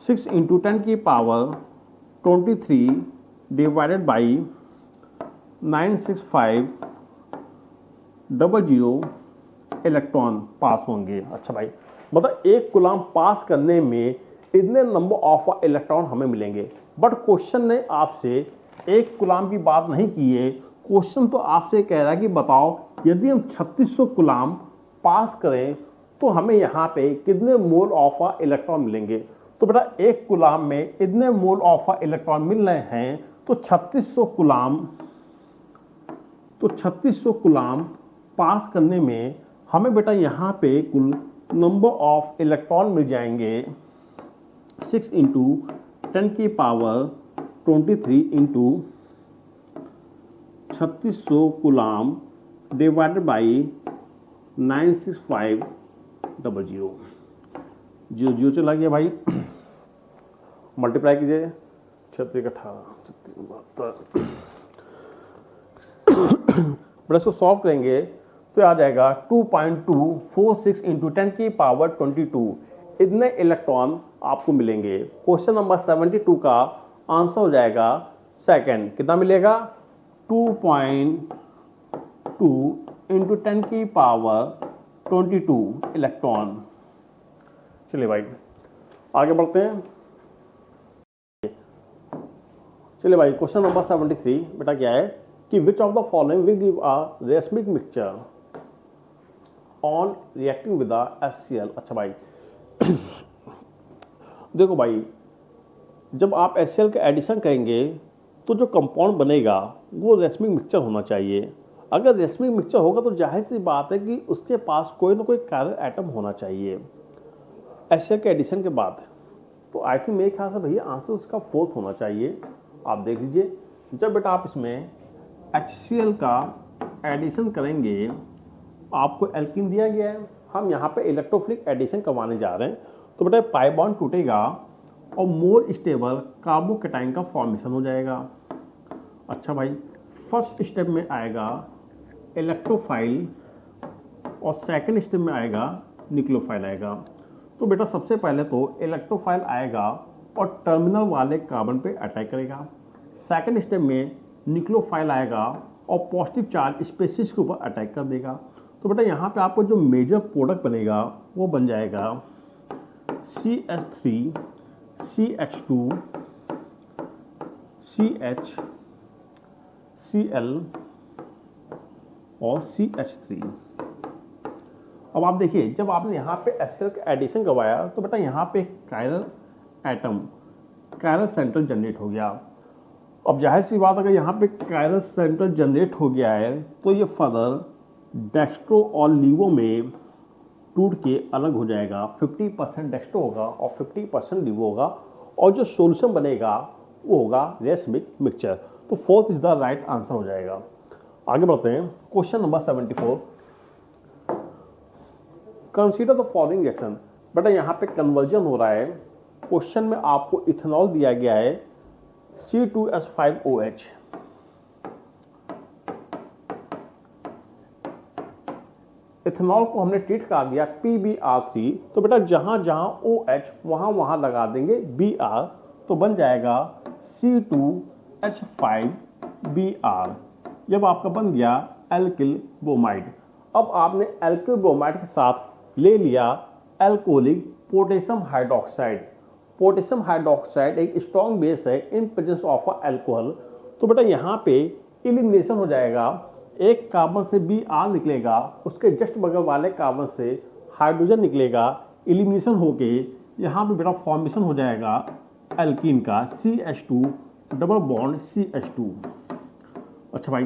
6 इंटू 10 की पावर 23 डिवाइडेड बाई 96500 इलेक्ट्रॉन पास होंगे। अच्छा भाई, मतलब एक कूलाम पास करने में इतने नंबर ऑफ इलेक्ट्रॉन हमें मिलेंगे। बट क्वेश्चन ने आपसे एक कूलाम की बात नहीं की है। क्वेश्चन तो आपसे कह रहा है कि बताओ यदि हम 3600 कूलाम पास करें तो हमें यहाँ पे कितने मोल ऑफ इलेक्ट्रॉन मिलेंगे। तो बेटा एक कूलाम में इतने मोल ऑफ इलेक्ट्रॉन मिल रहे हैं तो 3600 कूलाम पास करने में हमें बेटा यहाँ पे कुल नंबर ऑफ इलेक्ट्रॉन मिल जाएंगे 6 इंटू 10 की power 23 into 3600 coulomb divided by 96500। 0 चला गया भाई, मल्टीप्लाई कीजिए 36 18 बड़ा इसको सॉल्व करेंगे तो आ जाएगा 2.246 इंटू 10 की पावर 22 इतने इलेक्ट्रॉन आपको मिलेंगे। क्वेश्चन नंबर 72 का आंसर हो जाएगा सेकंड। कितना मिलेगा, 2.2 इंटू 10 की पावर 22 इलेक्ट्रॉन। चलिए भाई आगे बढ़ते हैं। चलिए भाई क्वेश्चन नंबर 73 बेटा क्या है कि विच of the following will give a racemic mixture on reacting with HCl। अच्छा भाई देखो भाई, जब आप HCl का एडिशन करेंगे तो जो कंपाउंड बनेगा वो रेसमिक मिक्सचर होना चाहिए। अगर रेसमिक मिक्सचर होगा तो जाहिर सी बात है कि उसके पास कोई ना कोई कार्बन एटम होना चाहिए HCl के एडिशन के बाद। तो आई थिंक मेरे ख्याल से भैया आंसर उसका 4th होना चाहिए। आप देख लीजिए, जब बेटा आप इसमें HCl का एडिशन करेंगे, आपको एल्कीन दिया गया है, हम यहाँ पे इलेक्ट्रोफिलिक एडिशन करवाने जा रहे हैं, तो बेटा पाई बॉन्ड टूटेगा और मोर स्टेबल कार्बोकेटाइन का फॉर्मेशन हो जाएगा। अच्छा भाई, फर्स्ट स्टेप में आएगा इलेक्ट्रोफाइल और सेकंड स्टेप में आएगा न्यूक्लियोफाइल आएगा। तो बेटा सबसे पहले तो इलेक्ट्रोफाइल आएगा और टर्मिनल वाले कार्बन पे अटैक करेगा। सेकंड स्टेप में न्यूक्लियोफाइल आएगा और पॉजिटिव चार्ज स्पीशीज के ऊपर अटैक कर देगा। तो बेटा यहाँ पे आपको जो मेजर प्रोडक्ट बनेगा वो बन जाएगा CH3 CH2 CH Cl और CH3। अब आप देखिए, जब आपने यहाँ पे HCl का एडिशन करवाया तो बेटा यहाँ पे एक chiral atom chiral centre generate हो गया। अब जाहिर सी बात, अगर यहाँ पे कायरल सेंटर जनरेट हो गया है तो ये फर्दर डेक्स्ट्रो और लीवो में टूट के अलग हो जाएगा। 50% डेक्स्ट्रो होगा और 50% लीवो होगा, और जो सॉल्यूशन बनेगा वो होगा रेसमिक मिक्सचर। तो fourth is the right answer हो जाएगा। आगे बढ़ते हैं, question number 74। Consider the following reaction. बेटा यहाँ पे कन्वर्जन हो रहा है। क्वेश्चन में आपको इथेनॉल दिया गया है C2H5OH। इथेनॉल को हमने ट्रीट कर दिया PbR3, तो बेटा जहां जहां OH वहां वहां लगा देंगे Br, तो बन जाएगा C2H5Br। जब आपका बन गया एल्किल ब्रोमाइड। अब आपने एल्किल ब्रोमाइड के साथ ले लिया alcoholic potassium hydroxide. Potassium hydroxide एक स्ट्रॉन्ग बेस है इन प्रेजेंस ऑफ अल्कोहल। तो बेटा यहाँ पे एलिमिनेशन हो जाएगा। एक कार्बन से Br निकलेगा, उसके जस्ट बगल वाले कार्बन से हाइड्रोजन निकलेगा, एलिमिनेशन होके यहाँ पे बेटा फॉर्मेशन हो जाएगा एल्कीन का CH2 डबल बॉन्ड CH2। अच्छा भाई,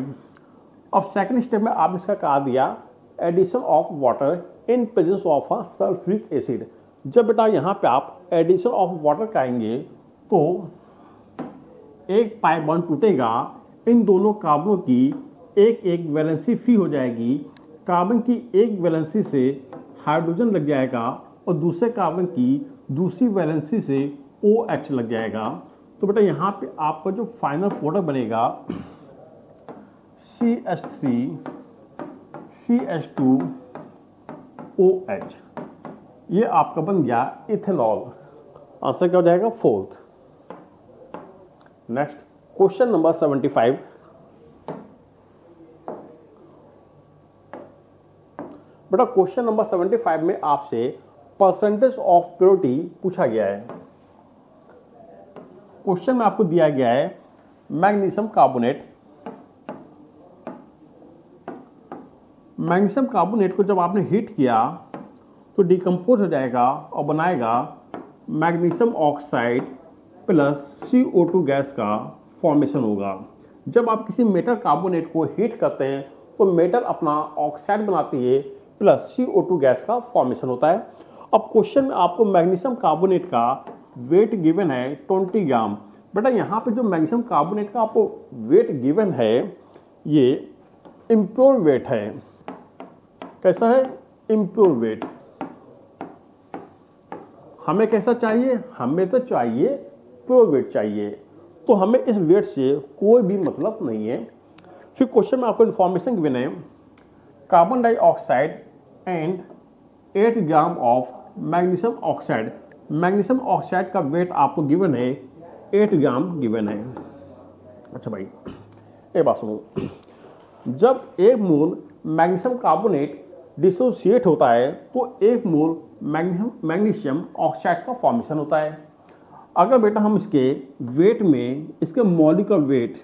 अब सेकंड स्टेप में आपने इसका कहा दिया addition of water in presence of sulphuric acid. जब बेटा यहाँ पे आप एडिशन ऑफ वाटर करेंगे तो एक पाई बॉन्ड टूटेगा, इन दोनों कार्बनों की एक एक वैलेंसी फ्री हो जाएगी। कार्बन की एक वैलेंसी से हाइड्रोजन लग जाएगा और दूसरे कार्बन की दूसरी वैलेंसी से OH लग जाएगा। तो बेटा यहाँ पे आपका जो फाइनल प्रोडक्ट बनेगा CH3 CH2 OH, ये आपका बन गया इथेनॉल। आंसर क्या हो जाएगा? फोर्थ। Next question number 75। बेटा क्वेश्चन नंबर 75 में आपसे परसेंटेज ऑफ प्योरिटी पूछा गया है। क्वेश्चन में आपको दिया गया है मैग्नीशियम कार्बोनेट। मैग्नीशियम कार्बोनेट को जब आपने हीट किया तो डिकम्पोज हो जाएगा और बनाएगा magnesium oxide plus CO2 gas का फॉर्मेशन होगा। जब आप किसी मेटल कार्बोनेट को हीट करते हैं तो मेटल अपना ऑक्साइड बनाती है प्लस CO2 गैस का फॉर्मेशन होता है। अब क्वेश्चन में आपको मैग्नीशियम कार्बोनेट का वेट गिवन है 20 ग्राम। बेटा यहाँ पे जो मैग्नीशियम कार्बोनेट का आपको वेट गिवन है ये इम्प्योर वेट है। कैसा है? Impure weight. हमें कैसा चाहिए? हमें तो चाहिए प्योर वेट चाहिए, तो हमें इस वेट से कोई भी मतलब नहीं है। फिर क्वेश्चन में आपको इन्फॉर्मेशन गिवन है carbon dioxide and 8 gram of magnesium oxide. Magnesium oxide का वेट आपको गिवन है 8 ग्राम गिवन है। अच्छा भाई, एक बात सुनो, जब एक मोल मैग्नीशियम कार्बोनेट डिसोसिएट होता है तो एक मोल मैग्नीशियम ऑक्साइड का फॉर्मेशन होता है। अगर बेटा हम इसके वेट में इसके मॉलिक्यूलर वेट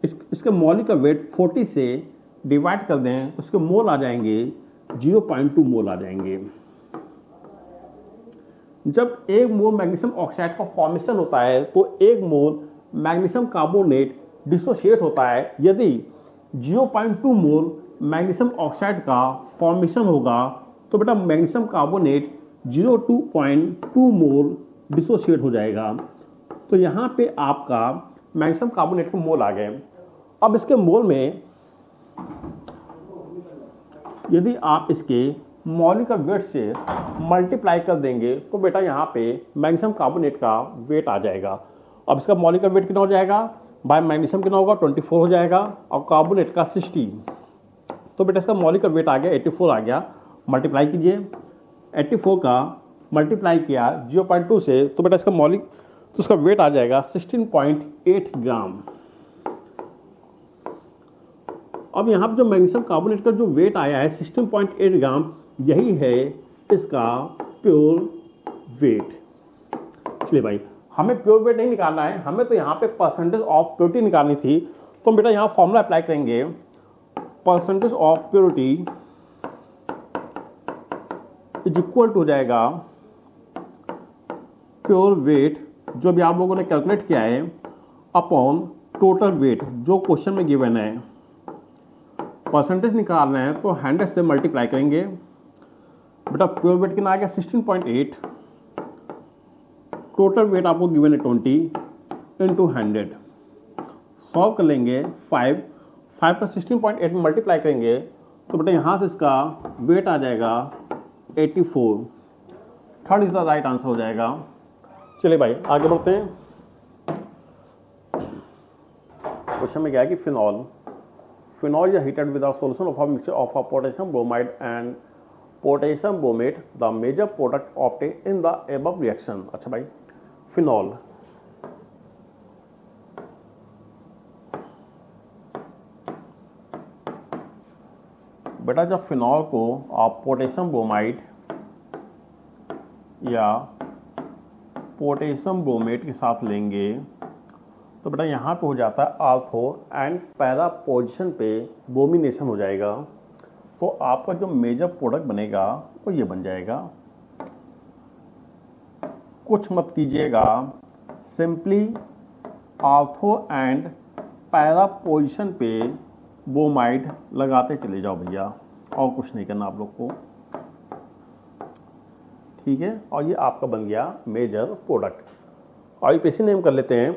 इसके मॉलिक्यूलर वेट 40 से डिवाइड कर दें तो इसके मोल आ जाएंगे 0.2 मोल आ जाएंगे। जब एक मोल मैग्नीशियम ऑक्साइड का फॉर्मेशन होता है तो एक मोल मैग्नीशियम कार्बोनेट डिसोसिएट होता है। यदि 0.2 मोल मैग्नीशियम ऑक्साइड का फॉर्मेशन होगा तो बेटा मैग्नीशियम कार्बोनेट 0.2 मोल डिसोसिएट हो जाएगा। तो यहाँ पे आपका मैग्नीशियम कार्बोनेट के मोल आ गए। अब इसके मोल में यदि आप इसके मॉलिक्यूलर वेट से मल्टीप्लाई कर देंगे तो बेटा यहाँ पे मैग्नीशियम कार्बोनेट का वेट आ जाएगा। अब इसका मॉलिक्यूलर वेट कितना हो जाएगा? भाई मैग्नीशियम कितना होगा? 24 हो जाएगा और कार्बोनेट का 60। तो बेटा इसका मॉलिक्यूलर वेट आ गया 84 आ गया। मल्टीप्लाई कीजिए, 84 का मल्टीप्लाई किया 0.2 से तो बेटा इसका तो उसका वेट आ जाएगा 16.8 ग्राम। अब यहाँ पर जो मैग्नीशियम कार्बोनेट का जो वेट आया है 16.8 ग्राम, यही है इसका प्योर वेट। चलिए भाई, हमें प्योर वेट नहीं निकालना है, हमें तो यहाँ पे परसेंटेज ऑफ प्योरिटी निकालनी थी। तो बेटा यहाँ फॉर्मूला अप्लाई करेंगे, percentage of purity is equal to हो जाएगा प्योर वेट जो भी आप लोगों ने कैलकुलेट किया है अपॉन टोटल वेट जो क्वेश्चन में गिवन है, परसेंटेज निकालना है तो 100 से मल्टीप्लाई करेंगे। बेटा प्योर वेट कितना आ गया 16.8, टोटल वेट आपको गिवन है 20 इंटू 100, सॉल्व कर लेंगे 5 का 16.8 में मल्टीप्लाई करेंगे तो बेटा यहाँ से इसका वेट आ जाएगा 84, third is the right answer हो जाएगा। चलिए भाई आगे बढ़ते हैं। क्वेश्चन में क्या है कि फिनॉल या heated with a solution of a mixture of a potassium bromide and potassium bromate the major product obtain in the above reaction. अच्छा भाई फिनॉल, बेटा जब फिनॉल को आप पोटेशियम ब्रोमाइड या पोटेशियम ब्रोमेट के साथ लेंगे तो बेटा यहाँ पे हो जाता है आल्फो एंड पैरा पोजीशन पे ब्रोमिनेशन हो जाएगा, तो आपका जो मेजर प्रोडक्ट बनेगा वो ये बन जाएगा। कुछ मत कीजिएगा, सिंपली आल्फो एंड पैरा पोजीशन पे ब्रोमाइड लगाते चले जाओ भैया, और कुछ नहीं करना आप लोग को, ठीक है। और ये आपका बन गया मेजर प्रोडक्ट। और इसे नेम कर लेते हैं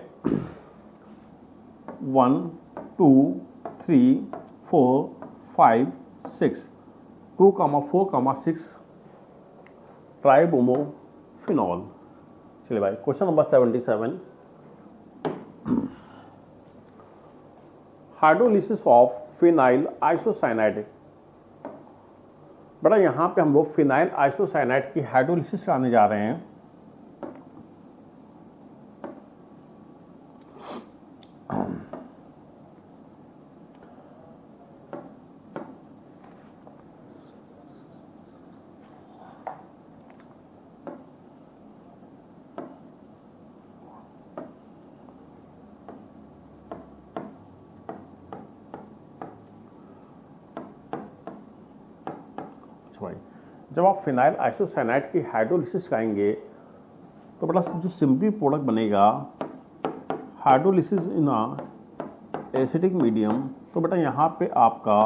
1 2 3 4 5 6 2, 4, 6 ट्राइब्रोमो फिनॉल। चलिए भाई question number 77, hydrolysis of phenyl isocyanide. बेटा यहाँ पे हम लोग फिनाइल आइसोसाइनाइड की हाइड्रोलिसिस कराने जा रहे हैं। भाई जब आप फिनाइल आइसोसाइनाइड की हाइड्रोलिसिस कराएंगे तो बेटा जो सिंपली प्रोडक्ट बनेगा हाइड्रोलिसिस इन अ एसिडिक मीडियम, तो बेटा यहाँ पे आपका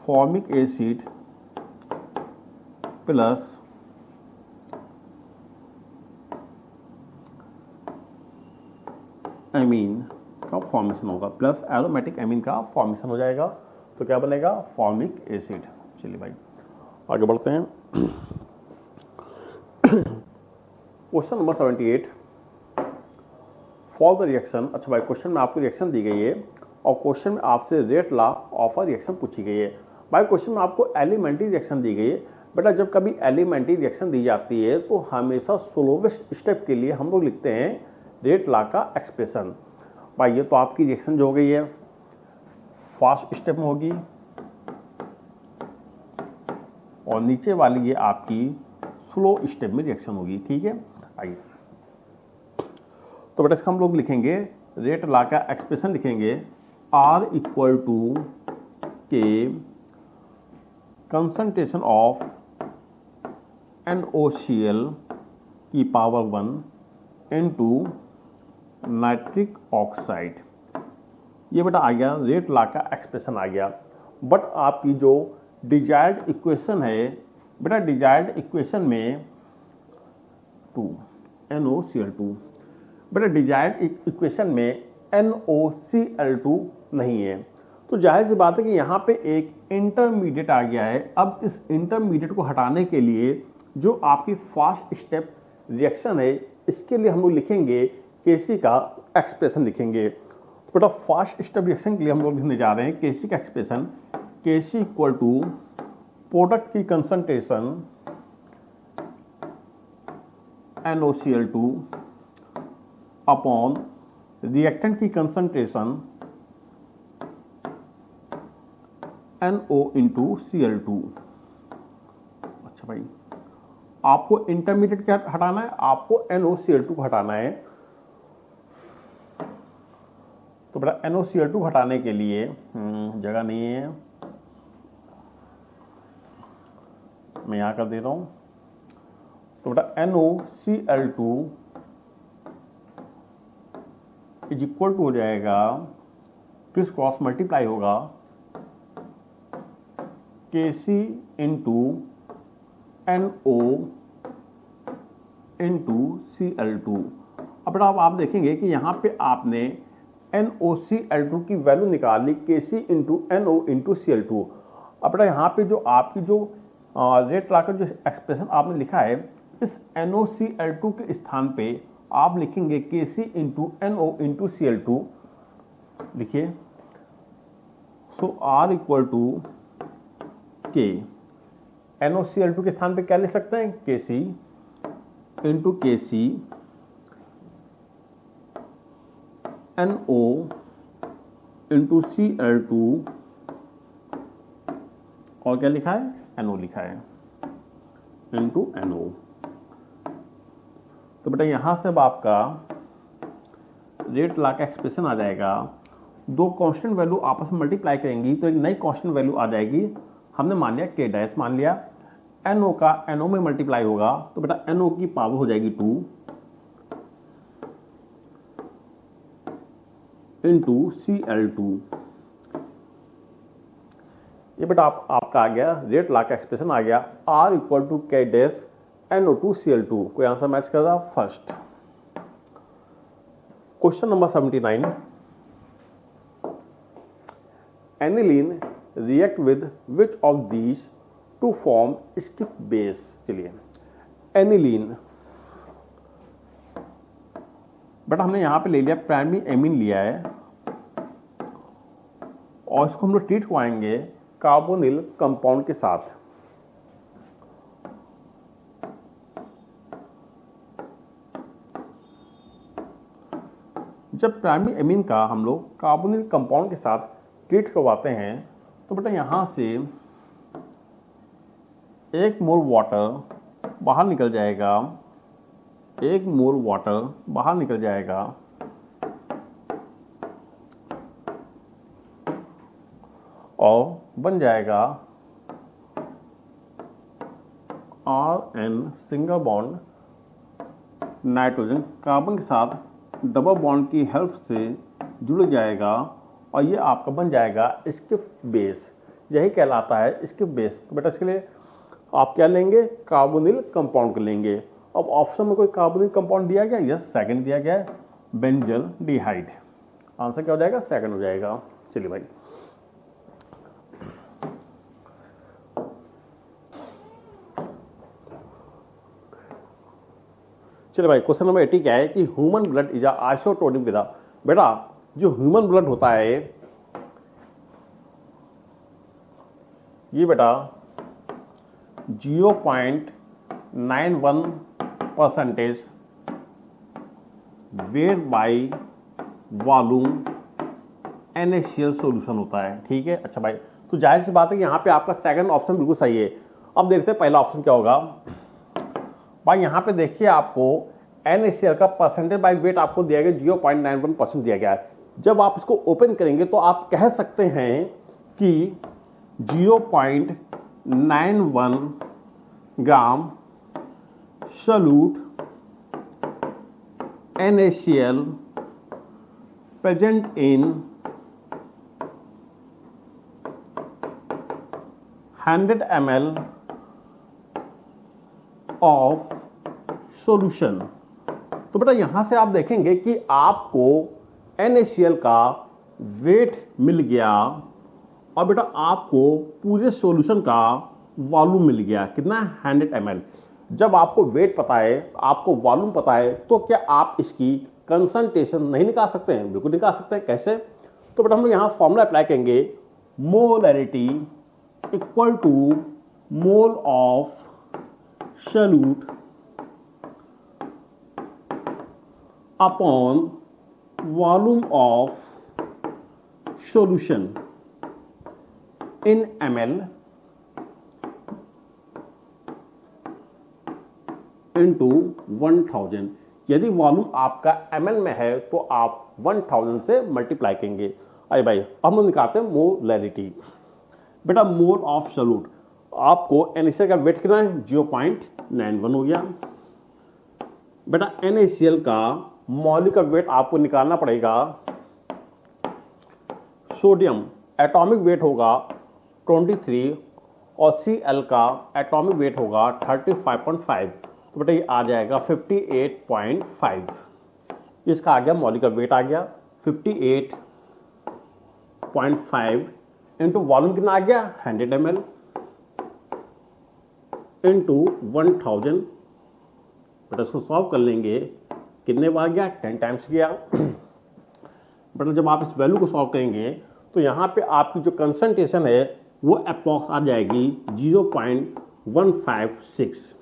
फॉर्मिक एसिड प्लस एमीन का फॉर्मेशन होगा, प्लस एरोमेटिक एमीन का फॉर्मेशन हो जाएगा, तो क्या बनेगा फॉर्मिक एसिड। चलिए भाई आगे बढ़ते हैं। Question number 78, for the reaction. अच्छा भाई क्वेश्चन में आपको रिएक्शन दी गई है और क्वेश्चन में आपसे rate law of a reaction पूछी गई है। भाई क्वेश्चन में आपको एलिमेंट्री रिएक्शन दी गई है। बेटा जब कभी एलिमेंट्री रिएक्शन दी जाती है तो हमेशा स्लोवेस्ट स्टेप के लिए हम लोग लिखते हैं रेट लॉ का एक्सप्रेशन। भाई ये तो आपकी रिएक्शन जो हो गई है फास्ट स्टेप में होगी और नीचे वाली ये आपकी स्लो स्टेप में रिएक्शन होगी, ठीक है। आइए तो बेटा इसका हम लोग लिखेंगे रेट लॉ का एक्सप्रेशन लिखेंगे R इक्वल टू के कंसंट्रेशन ऑफ NaOCl की पावर 1 इनटू नाइट्रिक ऑक्साइड। ये बेटा आ गया रेट लॉ का एक्सप्रेशन आ गया। बट आपकी जो डिजायर्ड इक्वेशन है बेटा, डिजायर्ड इक्वेशन में 2 NaOCl2, बेटा डिजायर्ड इक्वेशन में NaOCl2 नहीं है, तो जाहिर सी बात है कि यहाँ पे एक इंटरमीडिएट आ गया है। अब इस इंटरमीडिएट को हटाने के लिए जो आपकी फास्ट स्टेप रिएक्शन है इसके लिए हम लोग लिखेंगे केसी का एक्सप्रेशन लिखेंगे। तो बेटा फास्ट स्टेप रिएक्शन के लिए हम लोग लिखने जा रहे हैं केसी का expression, K C equal to product की कंसंट्रेशन NaOCl2 अपॉन रिएक्टेंट की कंसंट्रेशन NO इंटू Cl2। अच्छा भाई आपको इंटरमीडिएट क्या हटाना है, आपको NaOCl2 को हटाना है। तो बेटा NaOCl2 हटाने के लिए जगह नहीं है, मैं यहां कर दे रहा हूं। तो बेटा NaOCl2 इज इक्वल टू हो जाएगा, किस क्रॉस मल्टीप्लाई होगा Kc into NO into Cl2। अब आप देखेंगे कि यहाँ पे आपने NOCl2 की वैल्यू निकाल ली, Kc into NO into Cl2। अब यहाँ पे जो आपकी जो रेट लाकर जो एक्सप्रेशन आपने लिखा है, इस NOCl2 के स्थान पे आप लिखेंगे Kc into NO into Cl2। लिखिए, सो R इक्वल टू के NOCl2 के स्थान पे क्या लिख सकते हैं, Kc into Kc NO into Cl2, और क्या लिखा है, NO लिखा है, इंटू NO। तो बेटा यहां से अब आपका रेट ला का एक्सप्रेशन आ जाएगा। दो कांस्टेंट वैल्यू आपस में मल्टीप्लाई करेंगी तो एक नई कांस्टेंट वैल्यू आ जाएगी। हमने मान लिया K डैश, मान लिया NO का NO में मल्टीप्लाई होगा तो बेटा NO की पावर हो जाएगी 2 इंटू Cl2। ये बेटा आपका आ गया रेट ला का एक्सप्रेशन आ गया, R equal to K dash NO2 Cl2। कोई आंसर मैच कर रहा? First. Question number 79, aniline react with which of these to form Schiff base. चलिए, एनिलीन बट हमने यहां पे ले लिया प्राइमरी एमीन लिया है और इसको हम लोग ट्रीट करवाएंगे कार्बोनिल कंपाउंड के साथ। जब प्राइमरी एमीन का हम लोग कार्बोनिल कंपाउंड के साथ ट्रीट करवाते हैं तो बेटा यहां से 1 मोल वाटर बाहर निकल जाएगा, 1 मोल वाटर बाहर निकल जाएगा और बन जाएगा RN single bond nitrogen carbon के साथ डबल बॉन्ड की हेल्प से जुड़ जाएगा और ये आपका बन जाएगा स्किप बेस। यही कहलाता है स्किप बेस। तो बेटा इसके लिए आप क्या लेंगे, कार्बोनिल कंपाउंड लेंगे। अब ऑप्शन में कोई कार्बोनिल कंपाउंड दिया गया? यस, सेकंड दिया गया है, बेंजल डिहाइड। आंसर क्या हो जाएगा? सेकंड हो जाएगा। चलिए भाई, चलिए भाई, क्वेश्चन नंबर 80 क्या है कि human blood is isotonic with. बेटा जो ह्यूमन ब्लड होता है ये बेटा 0.91% weight by volume NaCl solution होता है। ठीक है, अच्छा भाई, तो जाहिर सी बात है कि यहाँ पे आपका सेकंड ऑप्शन बिल्कुल सही है। अब देखते हैं पहला ऑप्शन क्या होगा। भाई यहाँ पे देखिए आपको NaCl का परसेंटेज बाई वेट आपको दिया गया 0.91% दिया गया है। जब आप इसको ओपन करेंगे तो आप कह सकते हैं कि 0.91 gram solute NaCl present in 100 ml of solution. तो बेटा यहां से आप देखेंगे कि आपको NaCl का वेट मिल गया और बेटा आपको पूरे सॉल्यूशन का वॉल्यूम मिल गया। कितना? 100 ml। जब आपको वेट पता है, आपको वॉल्यूम पता है, तो क्या आप इसकी कंसंट्रेशन नहीं निकाल सकते हैं? बिल्कुल निकाल सकते हैं। कैसे? तो बेटा हम लोग यहां फॉर्मूला अप्लाई करेंगे, molarity equal to mole of solute upon volume of solution in ml into 1000। यदि वॉल्यूम आपका ml में है तो आप 1000 से मल्टीप्लाई करेंगे। अरे भाई, हम लोग निकालते हैं मोलैरिटी। बेटा मोल ऑफ सॉल्यूट, आपको NaCl का वेट कितना है? 0.91 हो गया। बेटा NaCl का मौलिक वेट आपको निकालना पड़ेगा। सोडियम एटॉमिक वेट होगा 23 और Cl का एटॉमिक वेट होगा 35.5, तो बेटा ये आ जाएगा 58.5। इसका आ गया मौलिक वेट आ गया 58.5 इंटू वॉल्यूम कितना आ गया 100 ml इंटू 1000। बेटा इसको सॉल्व कर लेंगे, कितने बार गया 10 टाइम्स गया। बेटा जब आप इस वैल्यू को सॉल्व करेंगे तो यहाँ पे आपकी जो कंसंट्रेशन है वो अप्रॉक्स आ जाएगी 0.156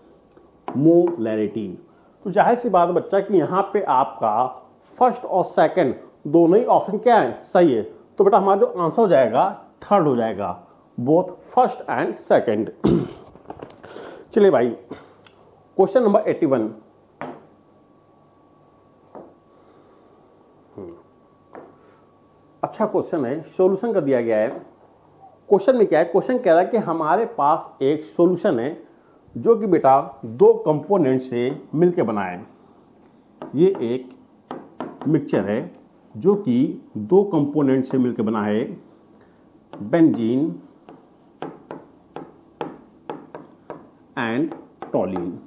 मोलैरिटी। तो जाहिर सी बात बच्चा कि यहाँ पे आपका फर्स्ट और सेकंड दोनों ही ऑप्शन क्या है, सही है। तो बेटा हमारा जो आंसर हो जाएगा थर्ड हो जाएगा, बोथ फर्स्ट एंड सेकंड। चलिए भाई क्वेश्चन नंबर 81। अच्छा क्वेश्चन है, सॉल्यूशन का दिया गया है। क्वेश्चन में क्या है, क्वेश्चन कह रहा है कि हमारे पास एक सॉल्यूशन है जो कि बेटा दो कंपोनेंट से मिलकर बना है। ये एक मिक्सचर है जो कि दो कंपोनेंट से मिलकर बना है, बेंजीन एंड टॉलिन।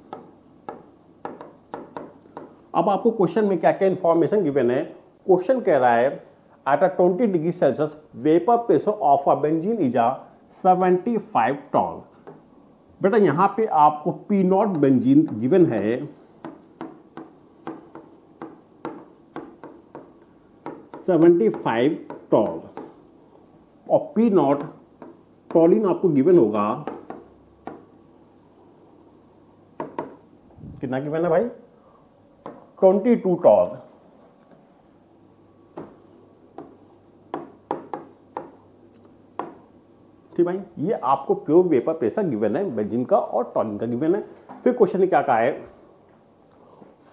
अब आपको क्वेश्चन में क्या क्या इंफॉर्मेशन गिवन है। क्वेश्चन कह रहा है at a 20 degree Celsius vapour pressure of a benzene is a 75 torr. बेटा यहां पे आपको पी नॉट बेंजीन गिवन है 75 टॉल और पी नॉट टॉलिन आपको गिवन होगा, कितना गिवन है भाई 22 टॉल। ठीक भाई, ये आपको प्योर वेपर प्रेशर गिवन है बेंजीन का और टॉलिन का गिवन है। फिर क्वेश्चन ने क्या कहा है,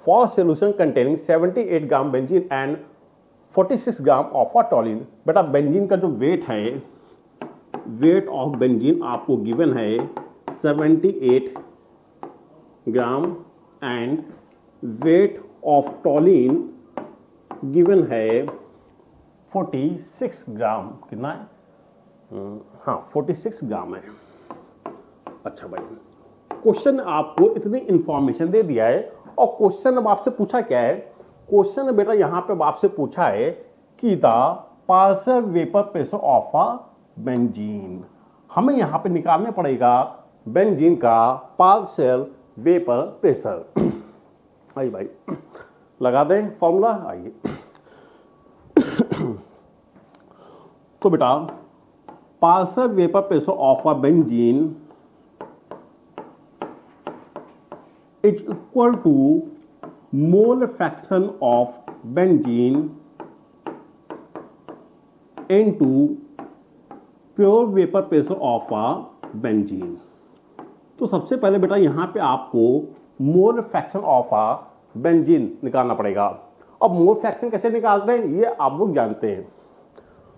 for solution containing 78 gram benzene and 46 gram of a टॉलिन। बेटा बेंजीन का जो वेट है, वेट ऑफ बेंजीन आपको गिवन है 78 gram and weight of टॉलिन given है 46 ग्राम। कितना है, हाँ 46 ग्राम है। अच्छा भाई क्वेश्चन आपको इतनी इंफॉर्मेशन दे दिया है और क्वेश्चन अब आपसे पूछा क्या है, क्वेश्चन बेटा यहां पे आपसे पूछा है कि the partial vapour pressure of a benzene. हमें यहां पे निकालने पड़ेगा बेंजीन का पार्शियल वेपर प्रेशर। आइए भाई लगा दें फॉर्मूला, आइए। तो बेटा partial vapour pressure of a benzene is equal to mole fraction of benzene into pure vapour pressure of a benzene. तो सबसे पहले बेटा यहां पे आपको mole fraction of a benzene निकालना पड़ेगा। अब मोल फ्रैक्शन कैसे निकालते हैं ये आप लोग जानते हैं।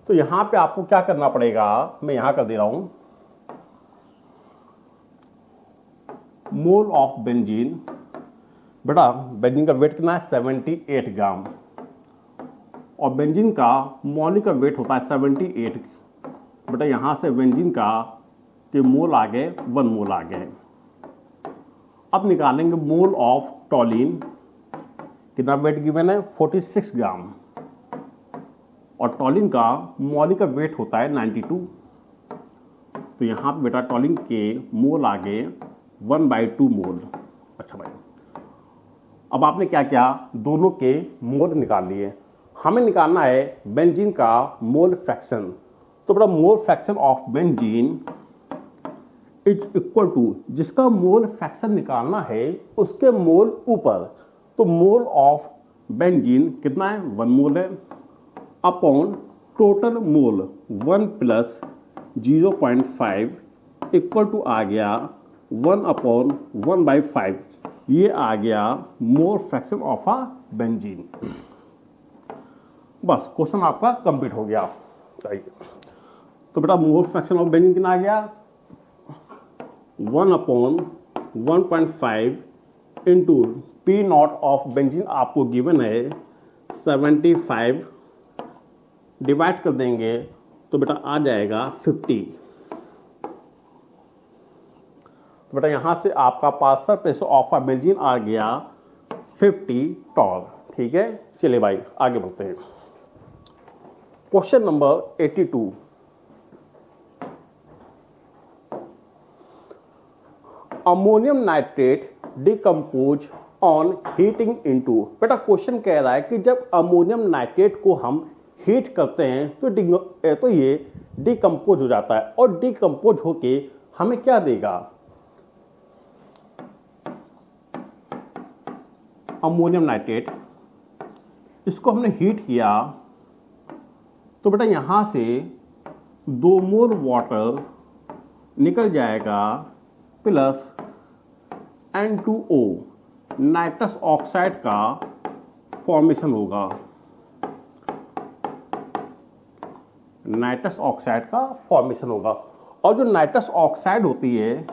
तो यहां पे आपको क्या करना पड़ेगा, मैं यहां कर दे रहा हूं, मोल ऑफ बेंजीन। बेटा बेंजीन का वेट कितना है 78 ग्राम और बेंजीन का मौलिक वेट होता है 78। बेटा यहां से बेंजीन का के मोल आ गए 1 मोल आ गए। अब निकालेंगे मोल ऑफ टॉलिन, कितना वेट गिवन है 46 ग्राम और टॉलिन का मौलिक वेट होता है 92। तो यहां पे बेटा टॉलिन के मोल आ गए 1/2 मोल। अच्छा भाई अब आपने क्या किया, दोनों के मोल निकाल लिए। हमें निकालना है बेंजीन का मोल फ्रैक्शन। तो बेटा mole fraction of benzene is equal to, जिसका मोल फ्रैक्शन निकालना है उसके मोल ऊपर, तो मोल ऑफ बेंजीन कितना है 1 मोल है upon total mole 1 plus 0.5 equal to आ गया 1/1/5। ये आ गया mole fraction of a benzene. बस क्वेश्चन आपका कंप्लीट हो गया। तो बेटा मोल फ्रैक्शन ऑफ बेंजीन कितना आ गया 1/1.5 into P not of benzene आपको गिवन है 75, डिवाइड कर देंगे तो बेटा आ जाएगा 50। तो बेटा यहां से आपका partial pressure of a benzene आ गया 50 टॉल। ठीक है, चलिए भाई आगे बढ़ते हैं। Question number 82, ammonium nitrate decompose on heating into. बेटा क्वेश्चन कह रहा है कि जब अमोनियम नाइट्रेट को हम हीट करते हैं तो ये डिकम्पोज हो जाता है, और डिकम्पोज होके हमें क्या देगा, अमोनियम नाइट्रेट। इसको हमने हीट किया तो बेटा यहां से 2 मोल वाटर निकल जाएगा प्लस N2O नाइट्रस ऑक्साइड का फॉर्मेशन होगा, नाइट्रस ऑक्साइड का फॉर्मेशन होगा। और जो नाइट्रस ऑक्साइड होती है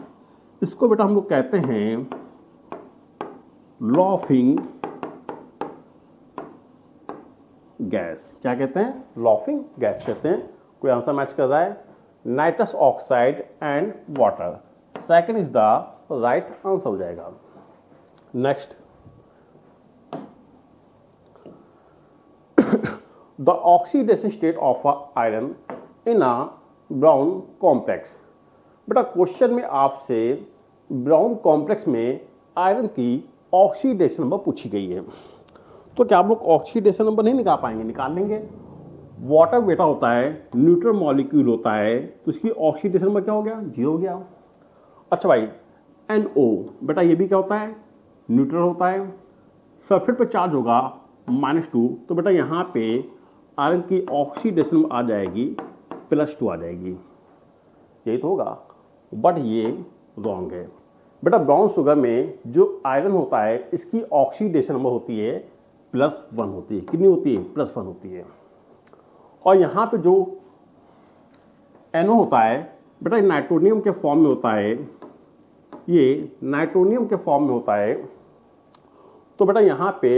इसको बेटा हम लोग कहते हैं लॉफिंग गैस। क्या कहते हैं, लॉफिंग गैस कहते हैं। कोई आंसर मैच कर रहा है, nitrous oxide and water, second is the right answer हो जाएगा। Next, the oxidation state of iron in a brown complex. बेटा क्वेश्चन में आपसे ब्राउन कॉम्प्लेक्स में आयरन की ऑक्सीडेशन नंबर पूछी गई है, तो क्या आप लोग ऑक्सीडेशन नंबर नहीं निकाल पाएंगे, निकाल लेंगे। वाटर बेटा होता है न्यूट्रल मॉलिक्यूल होता है, तो इसकी ऑक्सीडेशन नंबर क्या हो गया, 0 हो गया। अच्छा भाई, NO बेटा ये भी क्या होता है, न्यूट्रल होता है, सरफेस पर चार्ज होगा -2, तो बेटा यहाँ पे आयरन की ऑक्सीडेशन आ जाएगी +2 आ जाएगी, यही तो होगा। बट ये रॉन्ग है बेटा। ब्राउन शुगर में जो आयरन होता है इसकी ऑक्सीडेशन नंबर होती है +1 होती है। कितनी होती है, +1 होती है। और यहाँ पे जो NO होता है बेटा नाइट्रोनियम के फॉर्म में होता है, ये नाइट्रोनियम के फॉर्म में होता है, तो बेटा यहाँ पे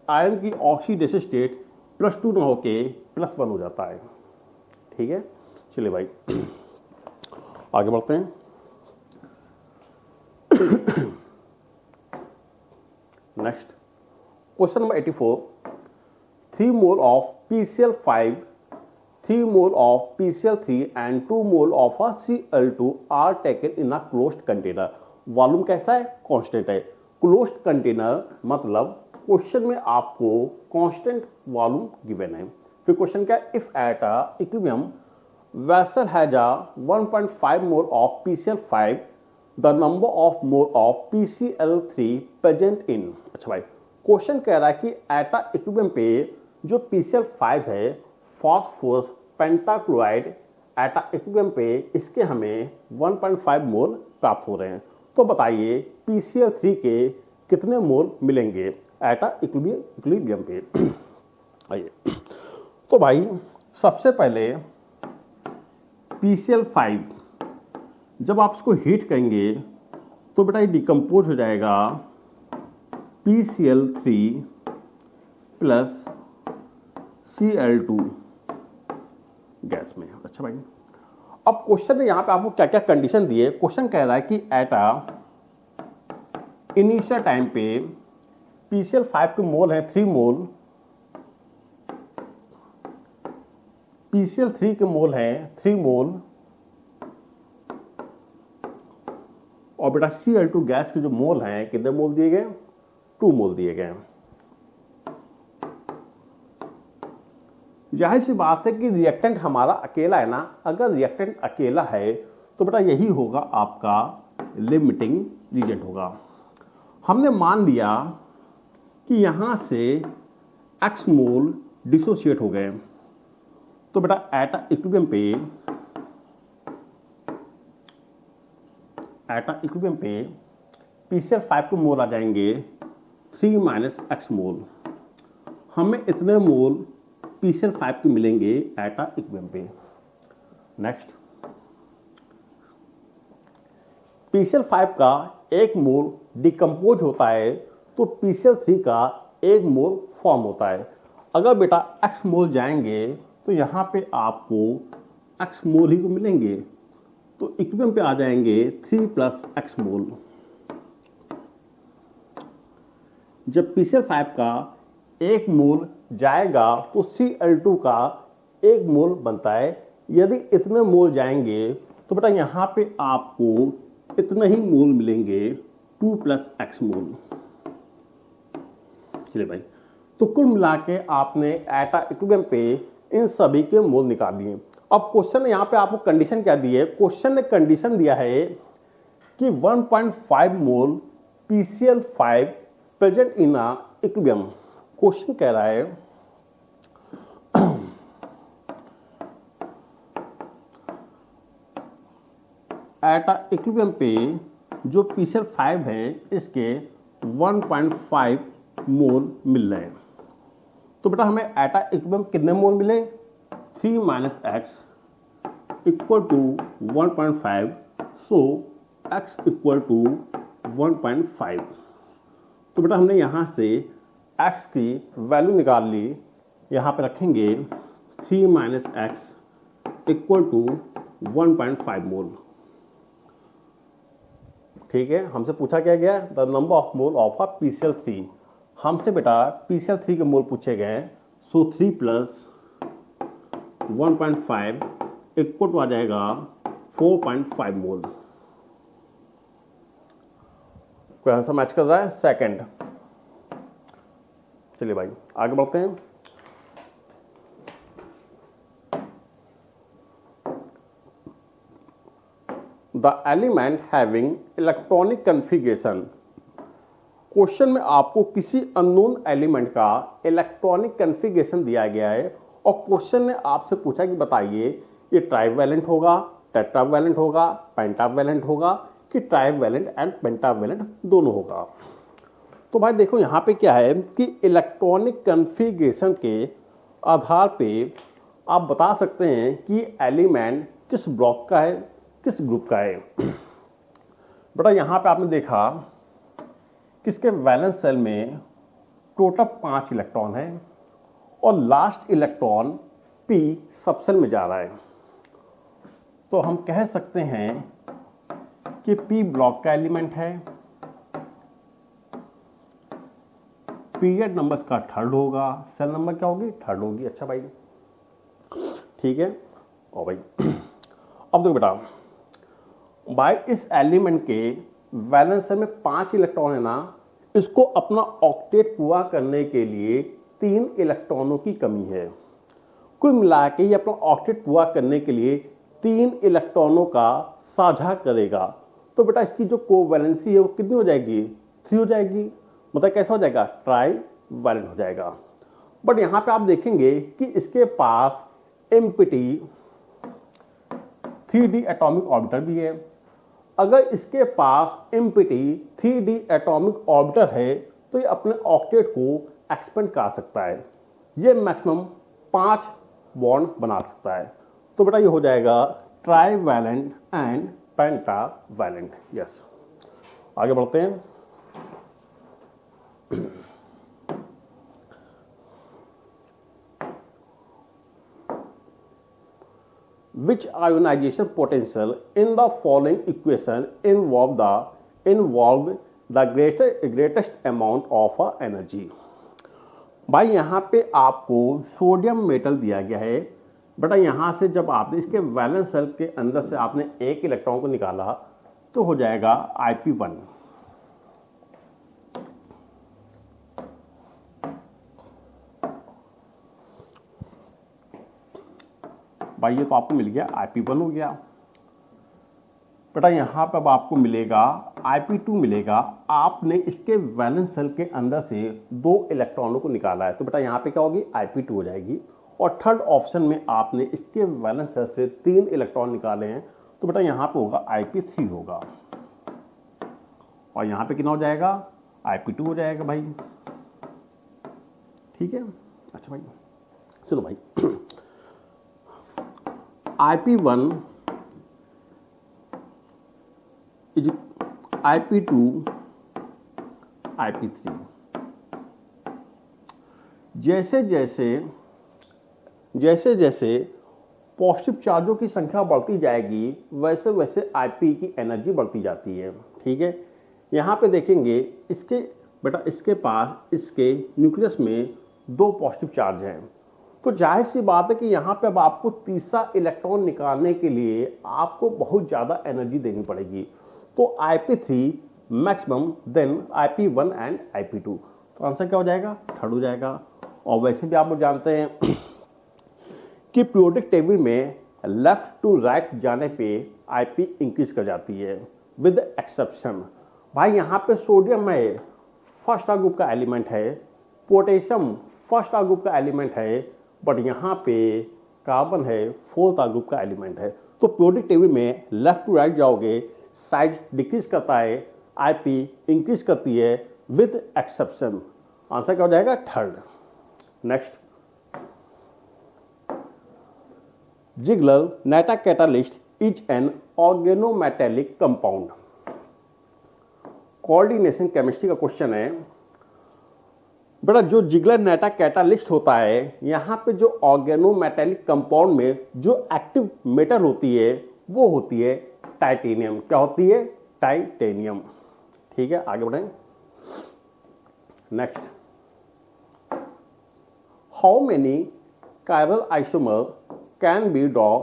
आयरन की ऑक्सीडेशन स्टेट +2 ना होके +1 हो जाता है। ठीक है, चलिए भाई आगे बढ़ते हैं। Next question number 84, 3 mole of PCl5, 3 mole of PCl3 and 2 mole of Cl2 are taken in a closed container. Volume कैसा है, कांस्टेंट है। क्लोज्ड कंटेनर मतलब क्वेश्चन में आपको कांस्टेंट वॉल्यूम गिवन है। फिर क्वेश्चन क्या है, if at a equilibrium vessel has a 1.5 mole of PCl5, the number of mole of PCl3 present in. अच्छा भाई, क्वेश्चन कह रहा है कि एट अ इक्विलिब्रियम पे जो PCl5 है phosphorus pentachloride, at a equilibrium पे इसके हमें 1.5 मोल प्राप्त हो रहे हैं। तो बताइए PCl3 के कितने मोल मिलेंगे एट अ इक्विलिब्रियम पे। आइए, तो भाई सबसे पहले PCl5 जब आप इसको हीट करेंगे तो बेटा ये डिकम्पोज हो जाएगा PCl3 प्लस Cl2 गैस में। अच्छा भाई, अब क्वेश्चन ने यहां पे आपको क्या क्या कंडीशन दी है। क्वेश्चन कह रहा है कि एट अ इनिशियल टाइम पे PCl5 के मोल है 3 मोल, PCl3 के मोल है 3 मोल, और बेटा Cl2 गैस के जो मोल हैं कितने मोल दिए गए, 2 मोल दिए गए। जाहिर सी बात है कि रिएक्टेंट हमारा अकेला है ना, अगर रिएक्टेंट अकेला है तो बेटा यही होगा आपका लिमिटिंग रीजेंट होगा। हमने मान लिया कि यहां से x मोल डिसोशिएट हो गए, तो बेटा एट इक्विलिब्रियम पे PCl5 के मोल आ जाएंगे 3 माइनस x मोल। हमें इतने मोल PCl5 के मिलेंगे एट इक्विलिब्रियम पे। नेक्स्ट, PCl5 का 1 मोल डिकम्पोज होता है तो PCl3 का 1 मोल फॉर्म होता है। अगर बेटा x मोल जाएंगे तो यहाँ पे आपको x मोल ही को मिलेंगे, तो इक्विलिब्रियम पे आ जाएंगे 3 + x मोल। जब PCl5 का 1 मोल जाएगा तो Cl2 का 1 मोल बनता है। यदि इतने मोल जाएंगे तो बेटा यहाँ पे आपको इतने ही मोल मिलेंगे, 2 + x मोल। चलिए भाई, तो कुल मिला के आपने एटा इक्विलिब्रियम पे इन सभी के मोल निकाल लिए। अब क्वेश्चन ने यहाँ पे आपको कंडीशन क्या दी है? क्वेश्चन ने कंडीशन दिया है कि 1.5 मोल PCl5 present in a equilibrium. Question कह रहा है एटा इक्विलिब्रियम पे जो PCl5 है इसके 1.5 मोल मिल रहे हैं। तो बेटा हमें एटा इक्विलिब्रियम कितने मोल मिले? 3 - x = 1.5, सो x = 1.5। तो बेटा हमने यहाँ से x की वैल्यू निकाल ली, यहाँ पे रखेंगे 3 - x = 1.5 मोल। ठीक है, हमसे पूछा क्या गया? The number of mole of a PCl3। हमसे बेटा PCl3 के मोल पूछे गए, सो 3 + 1.5 = आ जाएगा 4.5 मोल। कोई आंसर मैच कर रहा है? सेकंड। चलिए भाई आगे बढ़ते हैं। The element having electronic configuration. Question में आपको किसी अननोन एलिमेंट का इलेक्ट्रॉनिक कन्फिगरेशन दिया गया है और क्वेश्चन ने आपसे पूछा कि बताइए ये ट्राइवैलेंट होगा, टेट्रावैलेंट होगा, पेंटावैलेंट होगा कि ट्राइवैलेंट एंड पेंटावैलेंट दोनों होगा। तो भाई देखो यहाँ पे क्या है कि इलेक्ट्रॉनिक कन्फिगरेशन के आधार पे आप बता सकते हैं कि एलिमेंट किस ब्लॉक का है, किस ग्रुप का है। बेटा यहाँ पे आपने देखा किसके वैलेंस सेल में टोटल 5 इलेक्ट्रॉन है और लास्ट इलेक्ट्रॉन P सब सेल में जा रहा है। तो हम कह सकते हैं कि P ब्लॉक का एलिमेंट है, पीरियड नंबर का थर्ड होगा, सेल नंबर क्या होगी? थर्ड होगी। अच्छा भाई ठीक है। और भाई अब देखो बेटा भाई इस एलिमेंट के वैलेंस सेल में 5 इलेक्ट्रॉन है ना, इसको अपना ऑक्टेट पूरा करने के लिए 3 इलेक्ट्रॉनों की कमी है। कुल मिला के ये अपना ऑक्टेट पूरा करने के लिए 3 इलेक्ट्रॉनों का साझा करेगा। तो बेटा इसकी जो कोवैलेंसी है वो कितनी हो जाएगी? 3 हो जाएगी। मतलब कैसा हो जाएगा? ट्राई वैलेंट हो जाएगा। बट यहां पे आप देखेंगे कि इसके पास एम्प्टी 3D एटॉमिक ऑर्बिटर भी है। अगर इसके पास एम्प्टी 3D एटॉमिक ऑर्बिटर है तो ये अपने ऑक्टेट को एक्सपेंड कर सकता है। ये मैक्सिमम 5 बॉन्ड बना सकता है। तो बेटा ये हो जाएगा ट्राइवैलेंट एंड पेंटावैलेंट। यस, आगे बढ़ते हैं। Which ionization potential in the following equation involve the greatest amount of energy? भाई यहाँ पे आपको सोडियम मेटल दिया गया है। बेटा यहाँ से जब आपने इसके वैलेंस सेल के अंदर से आपने एक इलेक्ट्रॉन को निकाला तो हो जाएगा IP1। भाई ये तो आपको मिल गया IP1 हो गया। बेटा यहाँ पर अब आपको मिलेगा IP2 मिलेगा। आपने इसके वैलेंस सेल के अंदर से 2 इलेक्ट्रॉनों को निकाला है तो बेटा यहाँ पे क्या होगी? IP2 हो जाएगी। और थर्ड ऑप्शन में आपने इसके वैलेंस सेल से 3 इलेक्ट्रॉन निकाले हैं तो बेटा यहाँ पे होगा IP3 होगा। और यहाँ पे कितना हो जाएगा? IP2 हो जाएगा भाई। ठीक है। अच्छा भाई चलो भाई IP1 is IP2 IP3। जैसे जैसे पॉजिटिव चार्जों की संख्या बढ़ती जाएगी वैसे वैसे IP की एनर्जी बढ़ती जाती है। ठीक है, यहाँ पे देखेंगे इसके पास इसके न्यूक्लियस में 2 पॉजिटिव चार्ज हैं, तो जाहिर सी बात है कि यहाँ पे अब आपको तीसरा इलेक्ट्रॉन निकालने के लिए आपको बहुत ज़्यादा एनर्जी देनी पड़ेगी। तो IP3 maximum then IP1 and IP2। तो आंसर क्या हो जाएगा? थर्ड हो जाएगा। और वैसे भी आप लोग जानते हैं कि पीरियोडिक टेबल में लेफ्ट टू राइट जाने पे IP इंक्रीज कर जाती है विद एक्सेप्शन। भाई यहाँ पे सोडियम है, फर्स्ट आर ग्रुप का एलिमेंट है, पोटेशियम फर्स्ट आर ग्रुप का एलिमेंट है, बट यहाँ पे कार्बन है, फोर्थ आर ग्रुप का एलिमेंट है। तो पीरियोडिक टेबल में लेफ्ट टू राइट जाओगे, साइज डिक्रीज करता है, IP इंक्रीज करती है विद एक्सेप्शन। आंसर क्या हो जाएगा? Third. Next, Ziegler Natta catalyst is an organometallic compound. Coordination chemistry का क्वेश्चन है बेटा। जो जिगलर नाइट्रा कैटालिस्ट होता है, यहाँ पे जो ऑर्गेनोमेटेलिक कंपाउंड में जो एक्टिव मेटल होती है वो होती है टाइटेनियम। क्या होती है? टाइटेनियम। ठीक है, आगे बढ़ें। Next, how many chiral isomer can be draw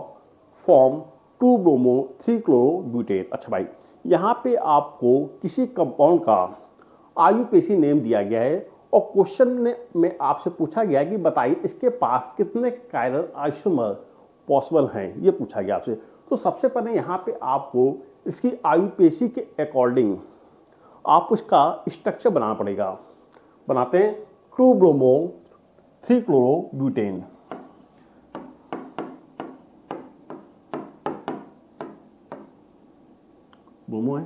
form 2-bromo-3-chloro-butane। अच्छा भाई, यहाँ पे आपको किसी कंपाउंड का IUPAC नेम दिया गया है और क्वेश्चन में आपसे पूछा गया है कि बताइए इसके पास कितने कायरल आइसोमर पॉसिबल हैं, ये पूछा गया आपसे। तो सबसे पहले यहाँ पे आपको इसकी IUPAC के अकॉर्डिंग आपको इसका स्ट्रक्चर बनाना पड़ेगा। बनाते हैं 2-bromo-3-chloro-butane। ब्रोमो है।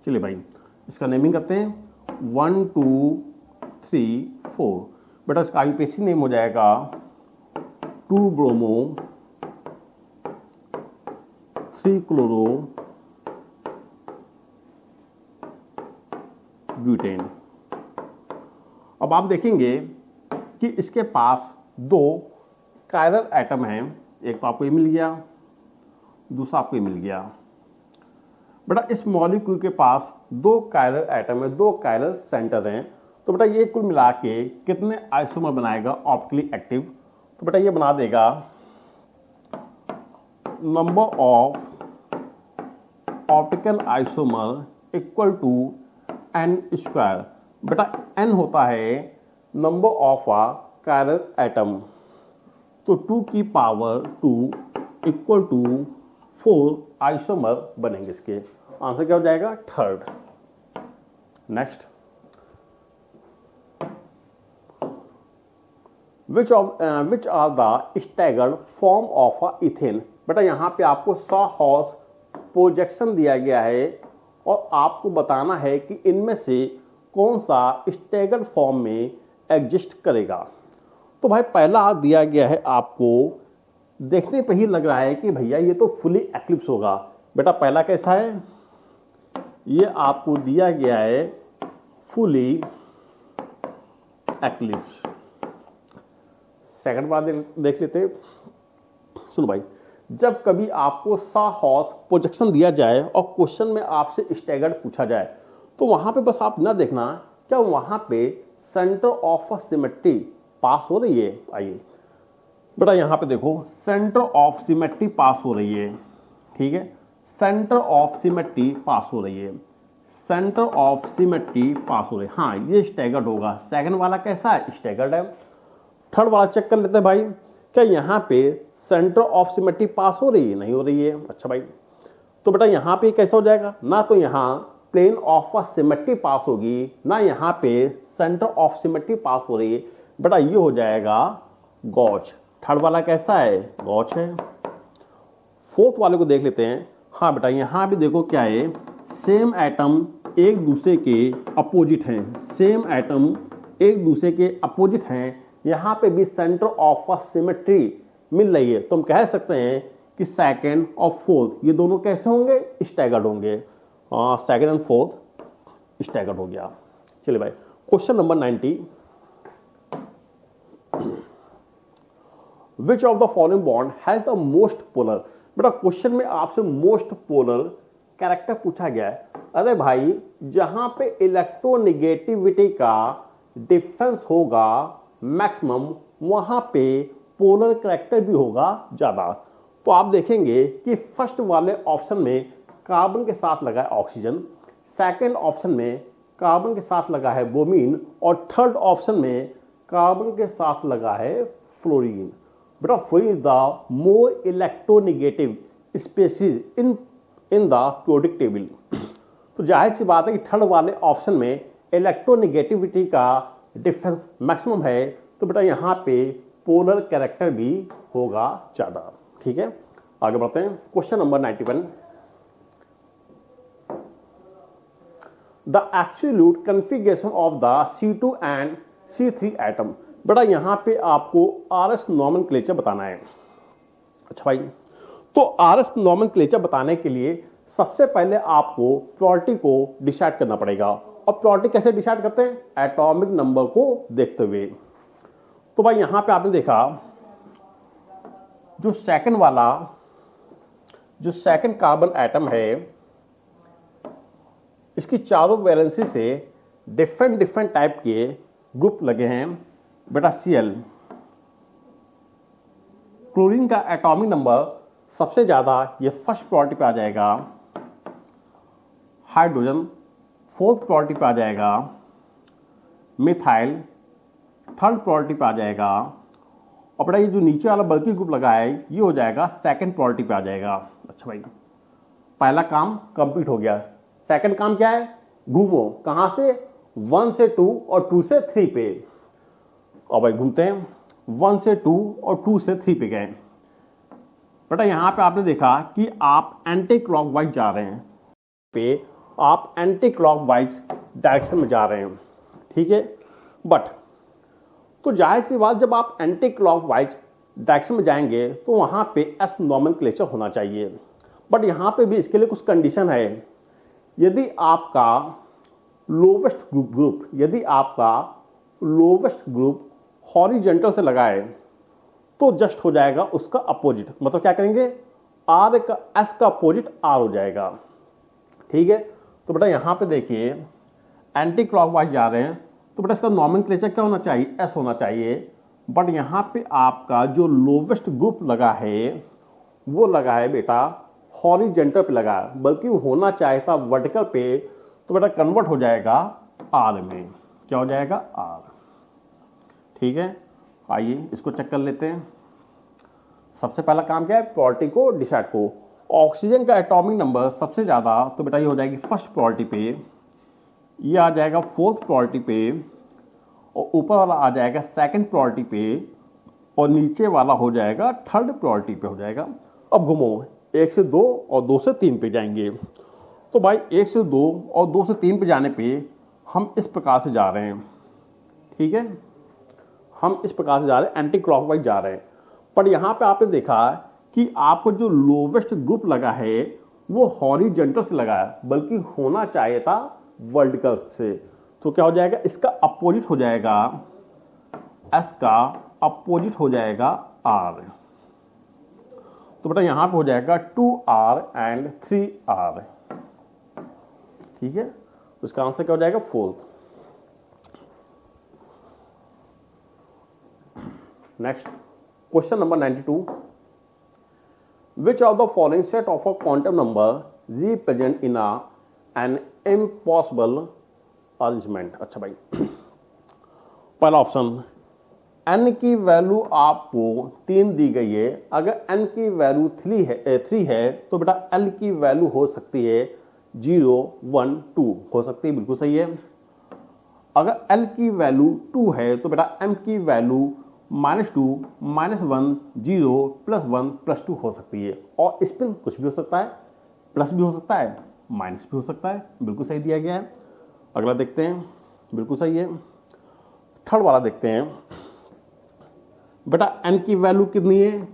चलिए भाई, इसका नेमिंग करते हैं 1 2 3 4। बेटा इसका IUPAC नेम हो जाएगा 2-bromo-3-chloro-butane। अब आप देखेंगे कि इसके पास 2 कायरल एटम हैं, एक तो आपको ये मिल गया, दूसरा आपको ये मिल गया। बेटा इस मॉलिक्यूल के पास 2 कायरल एटम है, 2 कायरल सेंटर हैं, तो बेटा ये कुल मिला के कितने आइसोमर बनाएगा ऑप्टिकली एक्टिव? तो बेटा ये बना देगा number of optical isomer equal to n²। बेटा n होता है number of a chiral atom, तो 2 की पावर 2 इक्वल टू 4 आइसोमर बनेंगे इसके। आंसर क्या हो जाएगा? Third. Next, which are the staggered form of a ethane. बेटा यहाँ पे आपको सॉ-हॉर्स प्रोजेक्शन दिया गया है और आपको बताना है कि इनमें से कौन सा स्टैगर्ड फॉर्म में एग्जिस्ट करेगा। तो भाई पहला दिया गया है, आपको देखने पे ही लग रहा है कि भैया ये तो फुली एक्लिप्स होगा। बेटा पहला कैसा है? ये आपको दिया गया है फुली एक्लिप्स। सेकंड बार देख लेते हैं। सुनो भाई, जब कभी आपको सॉ-हॉर्स प्रोजेक्शन दिया जाए और क्वेश्चन में आपसे स्टैगर्ड पूछा जाए, तो वहां पे बस आप ना देखना क्या वहां पे सेंटर ऑफ सिमेट्री पास हो रही है। आइए बेटा यहाँ पे देखो, सेंटर ऑफ सिमेट्री पास हो रही है। ठीक है, सेंटर ऑफ सिमेट्री पास हो रही है, सेंटर ऑफ सिमेट्री पास हो रही है। हाँ, ये स्टैगर्ड होगा। सेकंड वाला कैसा है? स्टैगर्ड है। थर्ड वाला चेक कर लेते हैं भाई, क्या यहाँ पे सेंटर ऑफ सिमेट्री पास हो रही है? नहीं हो रही है। अच्छा भाई, तो बेटा यहाँ पे कैसा हो जाएगा? ना तो यहाँ प्लेन ऑफ सिमेट्री पास होगी, ना यहाँ पे सेंटर ऑफ सिमेट्री पास हो रही है। बेटा ये हो जाएगा गॉच। थर्ड वाला कैसा है? गॉच है। फोर्थ वाले को देख लेते हैं। हाँ बेटा, यहाँ भी देखो क्या है, सेम एटम एक दूसरे के अपोजिट हैं, सेम एटम एक दूसरे के अपोजिट हैं, यहाँ पे भी सेंटर ऑफ अ सिमेट्री मिल रही है, तो हम कह सकते हैं कि सेकंड और फोर्थ ये दोनों कैसे होंगे, स्टैगर्ड होंगे। सेकंड एंड फोर्थ स्टैगर्ड हो गया। चलिए भाई, question number 90, which of the following bond has the most polar. बेटा क्वेश्चन में आपसे मोस्ट पोलर कैरेक्टर पूछा गया है। अरे भाई, जहां पे इलेक्ट्रोनेगेटिविटी का डिफरेंस होगा मैक्सिमम, वहां पे पोलर कैरेक्टर भी होगा ज्यादा। तो आप देखेंगे कि फर्स्ट वाले ऑप्शन में कार्बन के साथ लगा है ऑक्सीजन, सेकंड ऑप्शन में कार्बन के साथ लगा है ब्रोमीन, और थर्ड ऑप्शन में कार्बन के साथ लगा है फ्लोरीन। बेटा fluorine is the more electronegative species in the periodic table. तो जाहिर सी बात है कि थर्ड वाले ऑप्शन में इलेक्ट्रोनेगेटिविटी का डिफरेंस मैक्सिमम है, तो बेटा यहाँ पे पोलर कैरेक्टर भी होगा ज्यादा। ठीक है, आगे बढ़ते हैं। Question number 91, the absolute configuration of the C2 and C3 atom. बेटा यहाँ पे आपको RS नॉमेनक्लेचर बताना है। अच्छा भाई, तो RS नॉमेनक्लेचर बताने के लिए सबसे पहले आपको प्योरिटी को डिसाइड करना पड़ेगा। और प्योरिटी कैसे डिसाइड करते हैं, एटॉमिक नंबर को देखते हुए। तो भाई यहाँ पे आपने देखा जो सेकंड कार्बन एटम है, इसकी चारों वैलेंसी से डिफरेंट टाइप के ग्रुप लगे हैं। बेटा Cl, क्लोरीन का एटॉमिक नंबर सबसे ज्यादा ये फर्स्ट प्रायोरिटी पे आ जाएगा, हाइड्रोजन फोर्थ प्रायोरिटी पे आ जाएगा, मिथाइल थर्ड प्रायोरिटी पे आ जाएगा, और बेटा ये जो नीचे वाला बल्कि ग्रुप लगा है ये हो जाएगा सेकंड प्रायोरिटी पे आ जाएगा। अच्छा भाई, पहला काम कंप्लीट हो गया। सेकंड काम क्या है, घूमो कहां से, 1 से 2 और 2 से 3 पे। और भाई घूमते हैं, 1 से 2 और 2 से 3 पे गए। बेटा यहां पे आपने देखा कि आप एंटी क्लॉकवाइज जा रहे हैं, पे आप एंटी क्लॉकवाइज डायरेक्शन में जा रहे हैं। ठीक है, बट तो जाहिर सी बात, जब आप एंटी क्लॉकवाइज डायरेक्शन में जाएंगे तो वहां पे एस नॉमेनक्लेचर होना चाहिए। बट यहां पे भी इसके लिए कुछ कंडीशन है। यदि आपका लोवेस्ट ग्रुप हॉरिजॉन्टल से लगा है तो जस्ट हो जाएगा उसका अपोजिट। मतलब क्या करेंगे, आर का एस का अपोजिट आर हो जाएगा। ठीक है, तो बेटा यहां पे देखिए एंटी क्लॉकवाइज जा रहे हैं, तो बेटा इसका नॉमेनक्लेचर क्या होना चाहिए, एस होना चाहिए। बट यहां पे आपका जो लोवेस्ट ग्रुप लगा है वो लगा है बेटा हॉरिजॉन्टल पे लगा है, बल्कि होना चाहिए था वर्टिकल पे, तो बेटा कन्वर्ट हो जाएगा आर में। क्या हो जाएगा, आर। ठीक है, आइए इसको चेक कर लेते हैं। सबसे पहला काम क्या है, प्रायोरिटी को डिसाइड को। ऑक्सीजन का एटॉमिक नंबर सबसे ज्यादा, तो बेटा ये हो जाएगी फर्स्ट प्रायोरिटी पे, ये आ जाएगा फोर्थ प्रायोरिटी पे, और ऊपर वाला आ जाएगा सेकंड प्रायोरिटी पे, और नीचे वाला हो जाएगा थर्ड प्रायोरिटी पे हो जाएगा। अब घूमो, 1 से 2 और 2 से 3 पे जाएंगे। तो भाई 1 से 2 और 2 से 3 पे जाने पे हम इस प्रकार से जा रहे हैं। ठीक है, हम इस प्रकार से जा रहे हैं, एंटी क्लॉकवाइज जा रहे हैं। पर यहाँ पे आपने देखा कि आपको जो लोवेस्ट ग्रुप लगा है वो हॉरिजॉन्टल से लगा है, बल्कि होना चाहिए था वर्टिकल से। तो क्या हो जाएगा, इसका अपोजिट हो जाएगा, एस का अपोजिट हो जाएगा आर। तो बेटा यहां पे हो जाएगा 2R एंड 3R। ठीक है, तो इसका आंसर क्या हो जाएगा, fourth. Next question number 92, which of the following set of a quantum number represent in an impossible arrangement. अच्छा भाई, पहला ऑप्शन, n की वैल्यू आपको 3 दी गई है। अगर n की वैल्यू 3 है तो बेटा l की वैल्यू हो सकती है 0, 1, 2 हो सकती है, बिल्कुल सही है। अगर l की वैल्यू 2 है तो बेटा m की वैल्यू -2, -1, 0, +1, +2 हो सकती है। और स्पिन कुछ भी हो सकता है, प्लस भी हो सकता है, माइनस भी हो सकता है, बिल्कुल सही दिया गया है। अगला देखते हैं, बिल्कुल सही है। थर्ड वाला देखते हैं। बेटा n की वैल्यू कितनी है,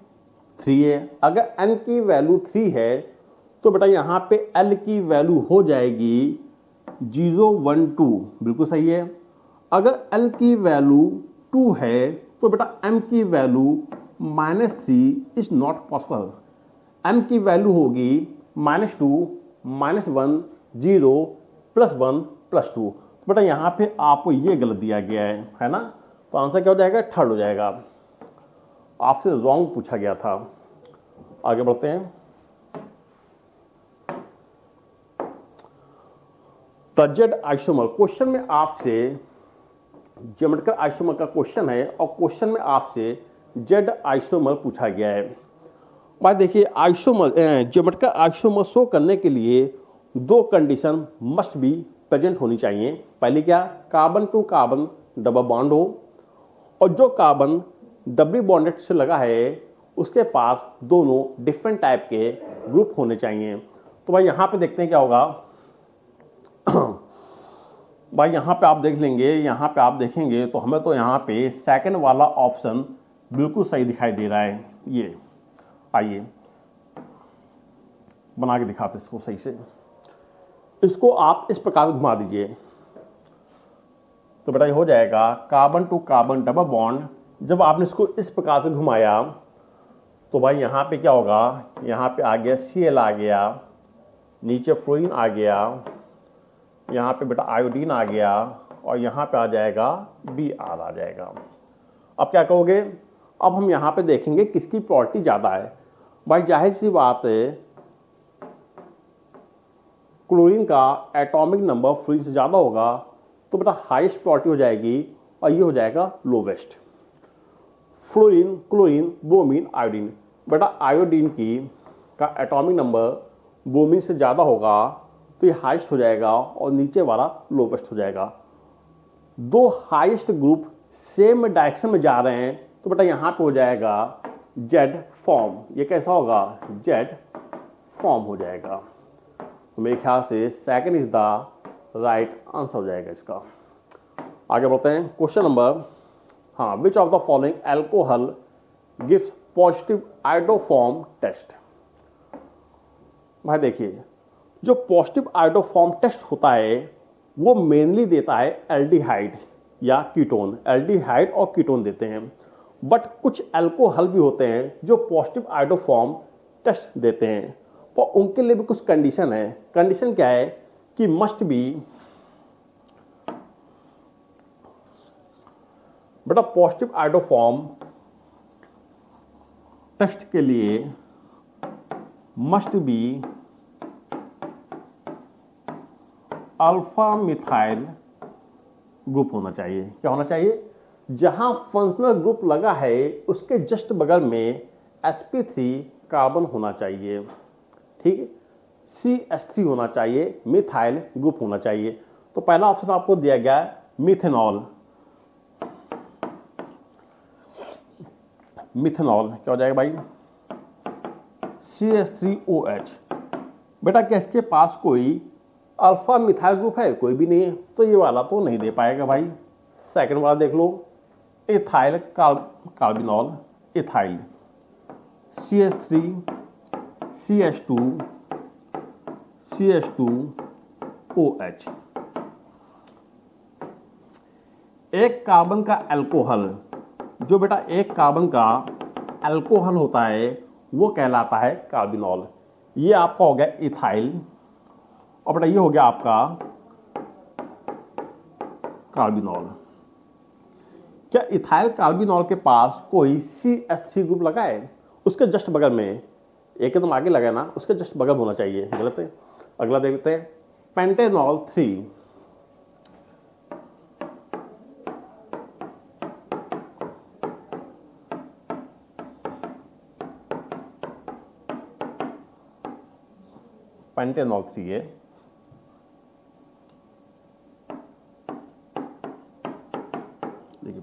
3 है। अगर n की वैल्यू 3 है तो बेटा यहाँ पे l की वैल्यू हो जाएगी 0, 1, 2, बिल्कुल सही है। अगर l की वैल्यू 2 है तो बेटा m की value -3 is not possible. m की वैल्यू होगी -2, -1, 0, +1, +2। तो बेटा यहाँ पे आपको ये गलत दिया गया है ना। तो आंसर क्या हो जाएगा, थर्ड हो जाएगा। आपसे रॉन्ग पूछा गया था। आगे बढ़ते हैं। द जेड आइसोमर, क्वेश्चन में आपसे ज्योमेट्रिकल आइसोमर का क्वेश्चन है और क्वेश्चन में आपसे जेड आइसोमर पूछा गया है। भाई देखिए, आइसोमर ज्योमेट्रिकल आइसोमर शो करने के लिए दो कंडीशन मस्ट बी प्रेजेंट होनी चाहिए। पहली क्या, carbon to carbon double bond हो और जो कार्बन डबल बॉन्डेड से लगा है उसके पास दोनों डिफरेंट टाइप के ग्रुप होने चाहिए। तो भाई यहाँ पे देखते हैं क्या होगा। भाई यहाँ पे आप देख लेंगे, यहाँ पे आप देखेंगे तो हमें तो यहाँ पे सेकंड वाला ऑप्शन बिल्कुल सही दिखाई दे रहा है। ये आइए बना के दिखाते इसको सही से। इसको आप इस प्रकार घुमा दीजिए तो बेटा ये हो जाएगा carbon to carbon double bond. जब आपने इसको इस प्रकार से घुमाया तो भाई यहाँ पे क्या होगा, यहाँ पे आ गया Cl आ गया, नीचे फ्लोरीन आ गया, यहाँ पे बेटा आयोडीन आ गया और यहाँ पे आ जाएगा Br आ जाएगा। अब क्या कहोगे, अब हम यहाँ पे देखेंगे किसकी प्रॉपर्टी ज़्यादा है। भाई जाहिर सी बात है क्लोरीन का एटॉमिक नंबर फ्लोरीन से ज़्यादा होगा तो बेटा हाईएस्ट प्रॉपर्टी हो जाएगी और ये हो जाएगा lowest. Fluorine, chlorine, bromine, iodine. बेटा आयोडीन की का एटॉमिक नंबर ब्रोमीन से ज़्यादा होगा तो ये हाईएस्ट हो जाएगा और नीचे वाला लोवेस्ट हो जाएगा। दो हाईएस्ट ग्रुप सेम डायरेक्शन में जा रहे हैं तो बेटा यहाँ पे हो जाएगा जेड फॉर्म। ये कैसा होगा, जेड फॉर्म हो जाएगा। तो मेरे ख्याल से second is the right answer हो जाएगा इसका। आगे बढ़ते हैं। क्वेश्चन नंबर, हाँ, which of the following alcohol gives positive iodoform test. भाई देखिए, जो पॉजिटिव आयोडोफॉर्म टेस्ट होता है वो मेनली देता है एल्डिहाइड या कीटोन। एल्डिहाइड और कीटोन देते हैं, बट कुछ एल्कोहल भी होते हैं जो पॉजिटिव आयोडोफॉर्म टेस्ट देते हैं और उनके लिए भी कुछ कंडीशन है। कंडीशन क्या है कि मस्ट बी, बेटा पॉजिटिव आयोडोफॉर्म टेस्ट के लिए must be alpha methyl group होना चाहिए। क्या होना चाहिए, जहां फंक्शनल ग्रुप लगा है उसके जस्ट बगल में sp3 कार्बन होना चाहिए, ठीक है, CH3 होना चाहिए, मिथाइल ग्रुप होना चाहिए। तो पहला ऑप्शन आपको दिया गया मिथेनॉल। मिथेनॉल क्या हो जाएगा भाई, CH3OH। बेटा क्या इसके पास कोई अल्फा मिथाइल ग्रुप है, कोई भी नहीं है, तो ये वाला तो नहीं दे पाएगा भाई। सेकंड वाला देख लो, ethyl carbinol, ethyl, CH3, CH2, CH2OH। एक कार्बन का अल्कोहल, जो बेटा एक कार्बन का अल्कोहल होता है वो कहलाता है कार्बिनॉल। ये आपका हो गया इथाइल और बेटा ये हो गया आपका कार्बिनॉल। क्या इथाइल कार्बिनॉल के पास कोई CH3 ग्रुप लगा है? उसके जस्ट बगल में, एकदम आगे लगा ना, उसके जस्ट बगल होना चाहिए। गलत है। अगला देखते हैं, पेंटेनॉल 3। पेंटेनॉल 3 है। देखिए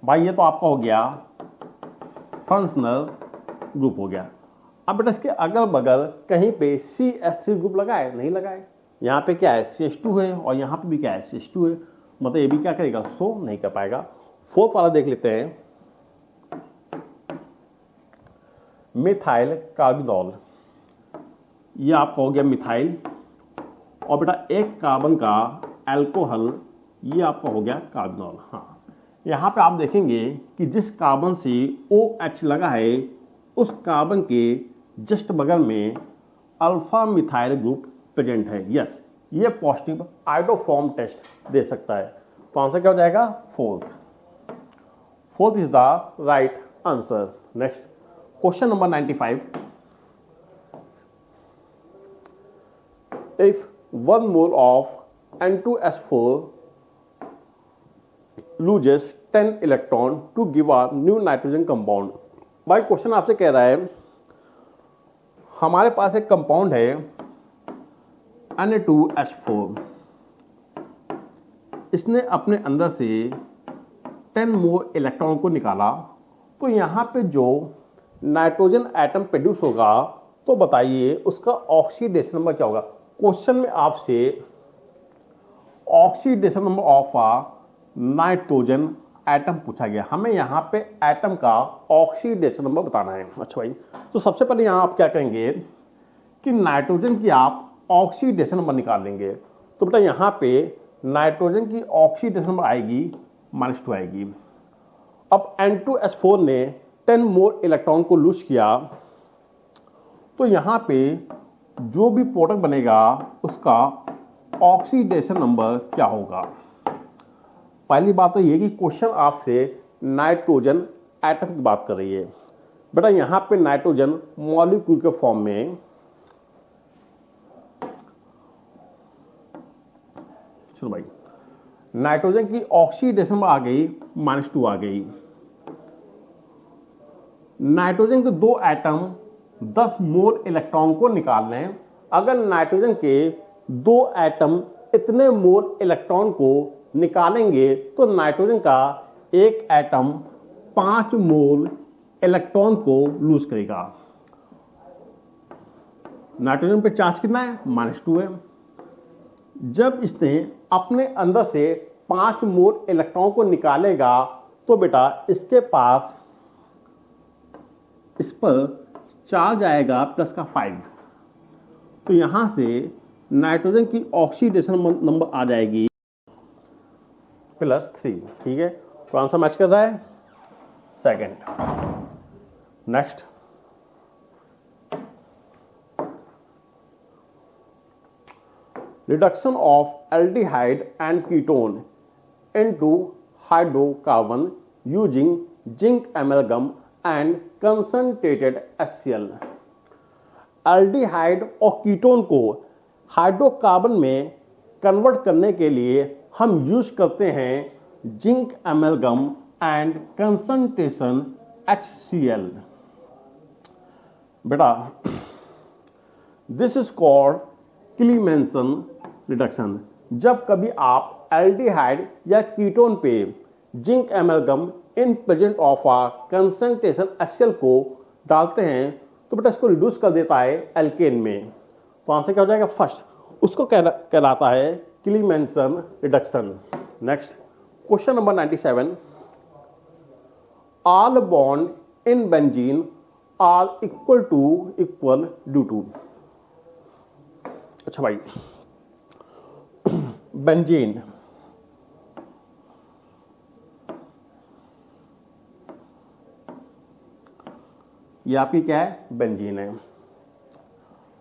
भाई ये तो आपका हो गया फंक्शनल ग्रुप हो गया। अब बेटा इसके अगल बगल कहीं पे CH3 ग्रुप लगा है? नहीं लगा है। यहाँ पे क्या है CH2 है और यहाँ पे भी क्या है CH2 है, मतलब ये भी क्या करेगा शो नहीं कर पाएगा। फोर्थ वाला देख लेते हैं, मिथाइल कार्बिनॉल। ये आपका हो गया मिथाइल, और बेटा एक कार्बन का अल्कोहल, ये आपका हो गया कार्बिनॉल। हाँ, यहाँ पे आप देखेंगे कि जिस कार्बन से OH लगा है उस कार्बन के जस्ट बगल में अल्फा मिथाइल ग्रुप प्रेजेंट है। यस, ये पॉजिटिव आइडोफॉर्म टेस्ट दे सकता है। तो आंसर क्या हो जाएगा fourth is the right answer. Next question number 95, if 1 mole of N2S4 loses 10 electron to give a new nitrogen compound। भाई क्वेश्चन आपसे कह रहा है हमारे पास एक कंपाउंड है Na2H4, इसने अपने अंदर से 10 मोल इलेक्ट्रॉन को निकाला, तो यहाँ पे जो नाइट्रोजन एटम प्रोड्यूस होगा तो बताइए उसका ऑक्सीडेशन नंबर क्या होगा। क्वेश्चन में आपसे oxidation number of a nitrogen atom पूछा गया, हमें यहाँ पे एटम का ऑक्सीडेशन नंबर बताना है। अच्छा भाई, तो सबसे पहले यहाँ आप क्या करेंगे कि नाइट्रोजन की आप ऑक्सीडेशन नंबर निकाल लेंगे। तो बेटा यहाँ पे नाइट्रोजन की ऑक्सीडेशन नंबर आएगी -2 आएगी। अब N2S4 ने 10 मोल इलेक्ट्रॉन को लूज किया, तो यहाँ पे जो भी प्रोडक्ट बनेगा उसका ऑक्सीडेशन नंबर क्या होगा। पहली बात तो ये कि क्वेश्चन आपसे नाइट्रोजन एटम की बात कर रही है। बेटा यहाँ पे नाइट्रोजन मॉलिक्यूल के फॉर्म में, चलो भाई, नाइट्रोजन की ऑक्सीडेशन नंबर आ गई -2 आ गई। नाइट्रोजन के 2 एटम 10 मोल इलेक्ट्रॉन को निकाल लें। अगर नाइट्रोजन के 2 एटम इतने मोल इलेक्ट्रॉन को निकालेंगे तो नाइट्रोजन का एक एटम 5 मोल इलेक्ट्रॉन को लूज करेगा। नाइट्रोजन पे चार्ज कितना है -2 है। जब इसने अपने अंदर से 5 मोल इलेक्ट्रॉन को निकालेगा तो बेटा इसके पास इस पर चार्ज आएगा प्लस का 5, तो यहां से नाइट्रोजन की ऑक्सीडेशन नंबर आ जाएगी +3। ठीक है, तो आंसर मैच कर रहा है second. Next, reduction of aldehyde and ketone into hydrocarbon using zinc amalgam and concentrated HCl। Aldehyde और कीटोन को हाइड्रोकार्बन में कन्वर्ट करने के लिए हम यूज करते हैं zinc amalgam and concentration HCl। बेटा this is called Clemmensen reduction. जब कभी आप एल्डिहाइड या कीटोन पे zinc amalgam in presence of a concentration HCl को डालते हैं तो बेटा इसको रिड्यूस कर देता है एल्केन में। तो आंसर क्या हो जाएगा फर्स्ट, उसको कहलाता है Clemmensen reduction. Next question number 97, all bond in benzene are equal due to. अच्छा भाई, बेंजीन, ये आपकी क्या है बेंजीन है।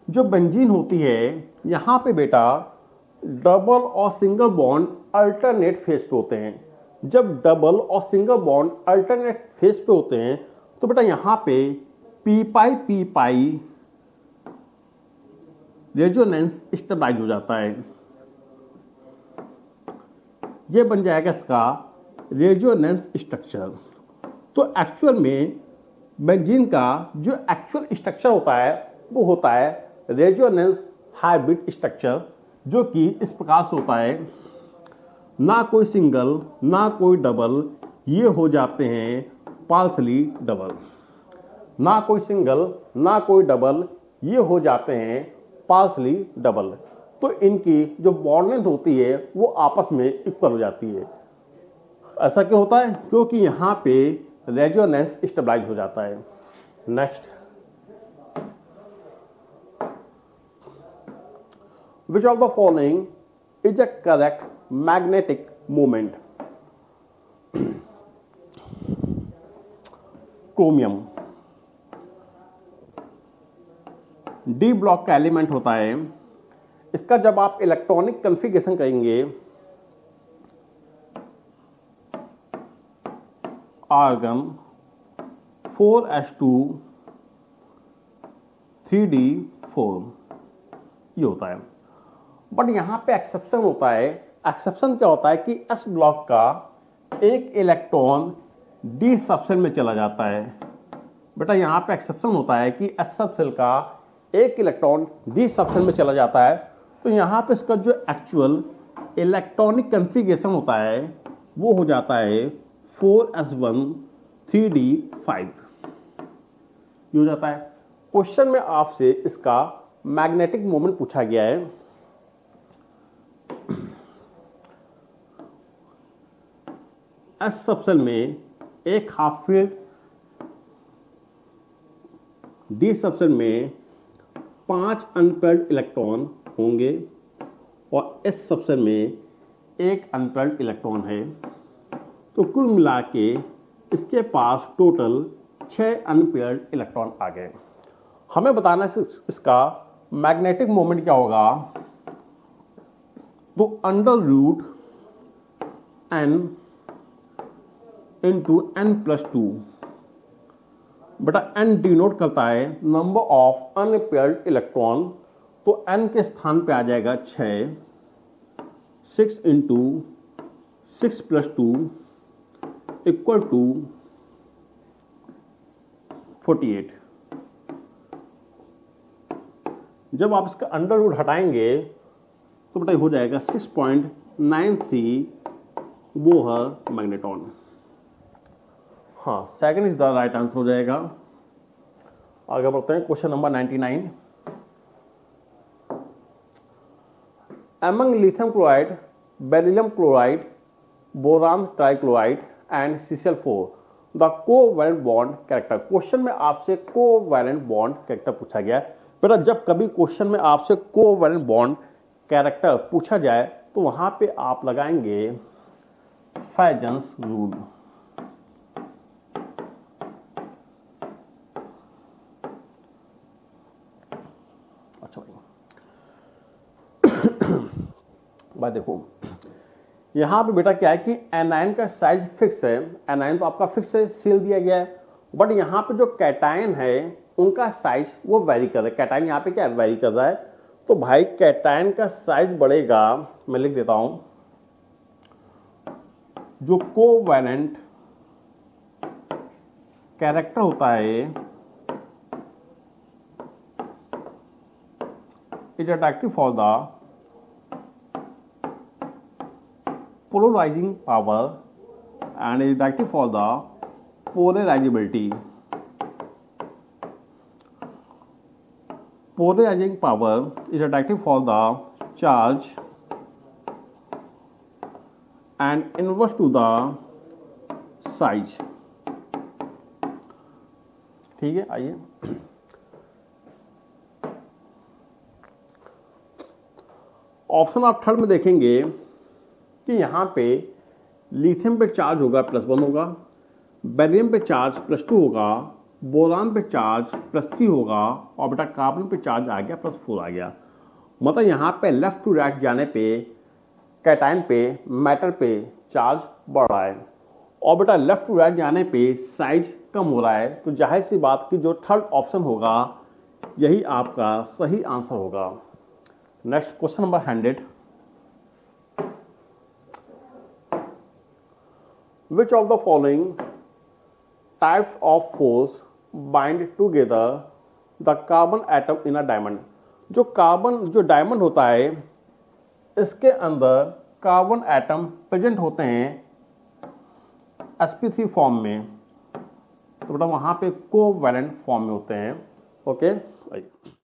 जो बेंजीन होती है यहां पे बेटा डबल और सिंगल बॉन्ड अल्टरनेट फेज पे होते हैं। जब डबल और सिंगल बॉन्ड अल्टरनेट फेज पे होते हैं तो बेटा यहां पे पी पाई रेजोनेंस स्टेबलाइज हो जाता है। ये बन जाएगा इसका रेजोनेंस स्ट्रक्चर। तो एक्चुअल में बेंजीन का जो एक्चुअल स्ट्रक्चर होता है वो होता है रेजोनेंस हाइब्रिड स्ट्रक्चर, जो कि इस प्रकार से होता है, ना कोई सिंगल ना कोई डबल, ये हो जाते हैं पार्शली डबल। ना कोई सिंगल ना कोई डबल, ये हो जाते हैं पार्शली डबल। तो इनकी जो बॉन्ड लेंथ होती है वो आपस में इक्वल हो जाती है। ऐसा क्यों होता है? क्योंकि यहां पे रेजोनेंस स्टेबलाइज हो जाता है। Next, which of the following is a correct magnetic moment? Chromium D block का एलिमेंट होता है। इसका जब आप इलेक्ट्रॉनिक कॉन्फ़िगरेशन करेंगे, आर्गन 4s2 3d4 ये होता है। बट यहां पे एक्सेप्शन होता है। एक्सेप्शन क्या होता है कि एस ब्लॉक का एक इलेक्ट्रॉन डी सबसेल में चला जाता है। बेटा यहां पे एक्सेप्शन होता है कि एस सबसेल का एक इलेक्ट्रॉन डी सबसेल में चला जाता है। तो यहां पे इसका जो एक्चुअल इलेक्ट्रॉनिक कॉन्फ़िगरेशन होता है वो हो जाता है 4s1 3d5 ये हो जाता है। क्वेश्चन में आपसे इसका मैग्नेटिक मोमेंट पूछा गया है। एस सबसेल में एक हाफ फील्ड, डी सबसेल में 5 अनपेयर्ड इलेक्ट्रॉन होंगे और एस सबसेल में एक अनपेयर्ड इलेक्ट्रॉन है। तो कुल मिला के इसके पास टोटल 6 अनपेयर्ड इलेक्ट्रॉन आ गए। हमें बताना है इसका मैग्नेटिक मोमेंट क्या होगा। तो under root n into n+2 बेटा n डिनोट करता है नंबर ऑफ अनपेयर्ड इलेक्ट्रॉन। तो n के स्थान पे आ जाएगा 6, 6 इंटू 6+2 इक्वल टू 48। जब आप इसका अंडर रूट हटाएंगे तो बेटा हो जाएगा 6.93 बोहर मैग्नेटॉन। हाँ, second is the right answer हो जाएगा। आगे बढ़ते हैं question number 99। Among lithium chloride, beryllium chloride, boron trichloride and Cl4 the covalent bond character। Question में आपसे कोवैलेंट बॉन्ड कैरेक्टर पूछा गया है। बेटा जब कभी क्वेश्चन में आपसे कोवैलेंट बॉन्ड कैरेक्टर पूछा जाए तो वहां पे आप लगाएंगे फैजन्स रूल। अच्छा भाई देखो यहां पे बेटा क्या है कि एनायन का साइज फिक्स है। एनायन तो आपका फिक्स है, सील दिया गया है। बट यहां पे जो कैटायन है उनका साइज वो वेरी कर रहा है। कैटायन यहां पे क्या वेरी कर रहा है। तो भाई कैटायन का साइज बढ़ेगा। मैं लिख देता हूं, जो कोवैलेंट कैरेक्टर होता है is attractive for the polarizing power and is attractive for the polarizability. Polarizing power is attractive for the charge and inverse to the size। ठीक है, आइए ऑप्शन आप थर्ड में देखेंगे कि यहां पे लिथियम पे चार्ज होगा +1 होगा, बेरिलियम पे चार्ज +2 होगा, बोरान पे चार्ज +3 होगा और बेटा कार्बन पे चार्ज आ गया +4 आ गया। मतलब यहां पे लेफ्ट टू राइट जाने पे कैटायन पे मैटर पे चार्ज बढ़ रहा है और बेटा लेफ्ट टू राइट जाने पे साइज कम हो रहा है। तो जाहिर सी बात कि जो थर्ड ऑप्शन होगा यही आपका सही आंसर होगा। Next question number 100। Which of the following types of force bind together the carbon atom in a diamond? जो डायमंड होता है इसके अंदर कार्बन एटम प्रेजेंट होते हैं sp3 फॉर्म में। तो बेटा वहां पे कोवैलेंट फॉर्म में होते हैं। ओके।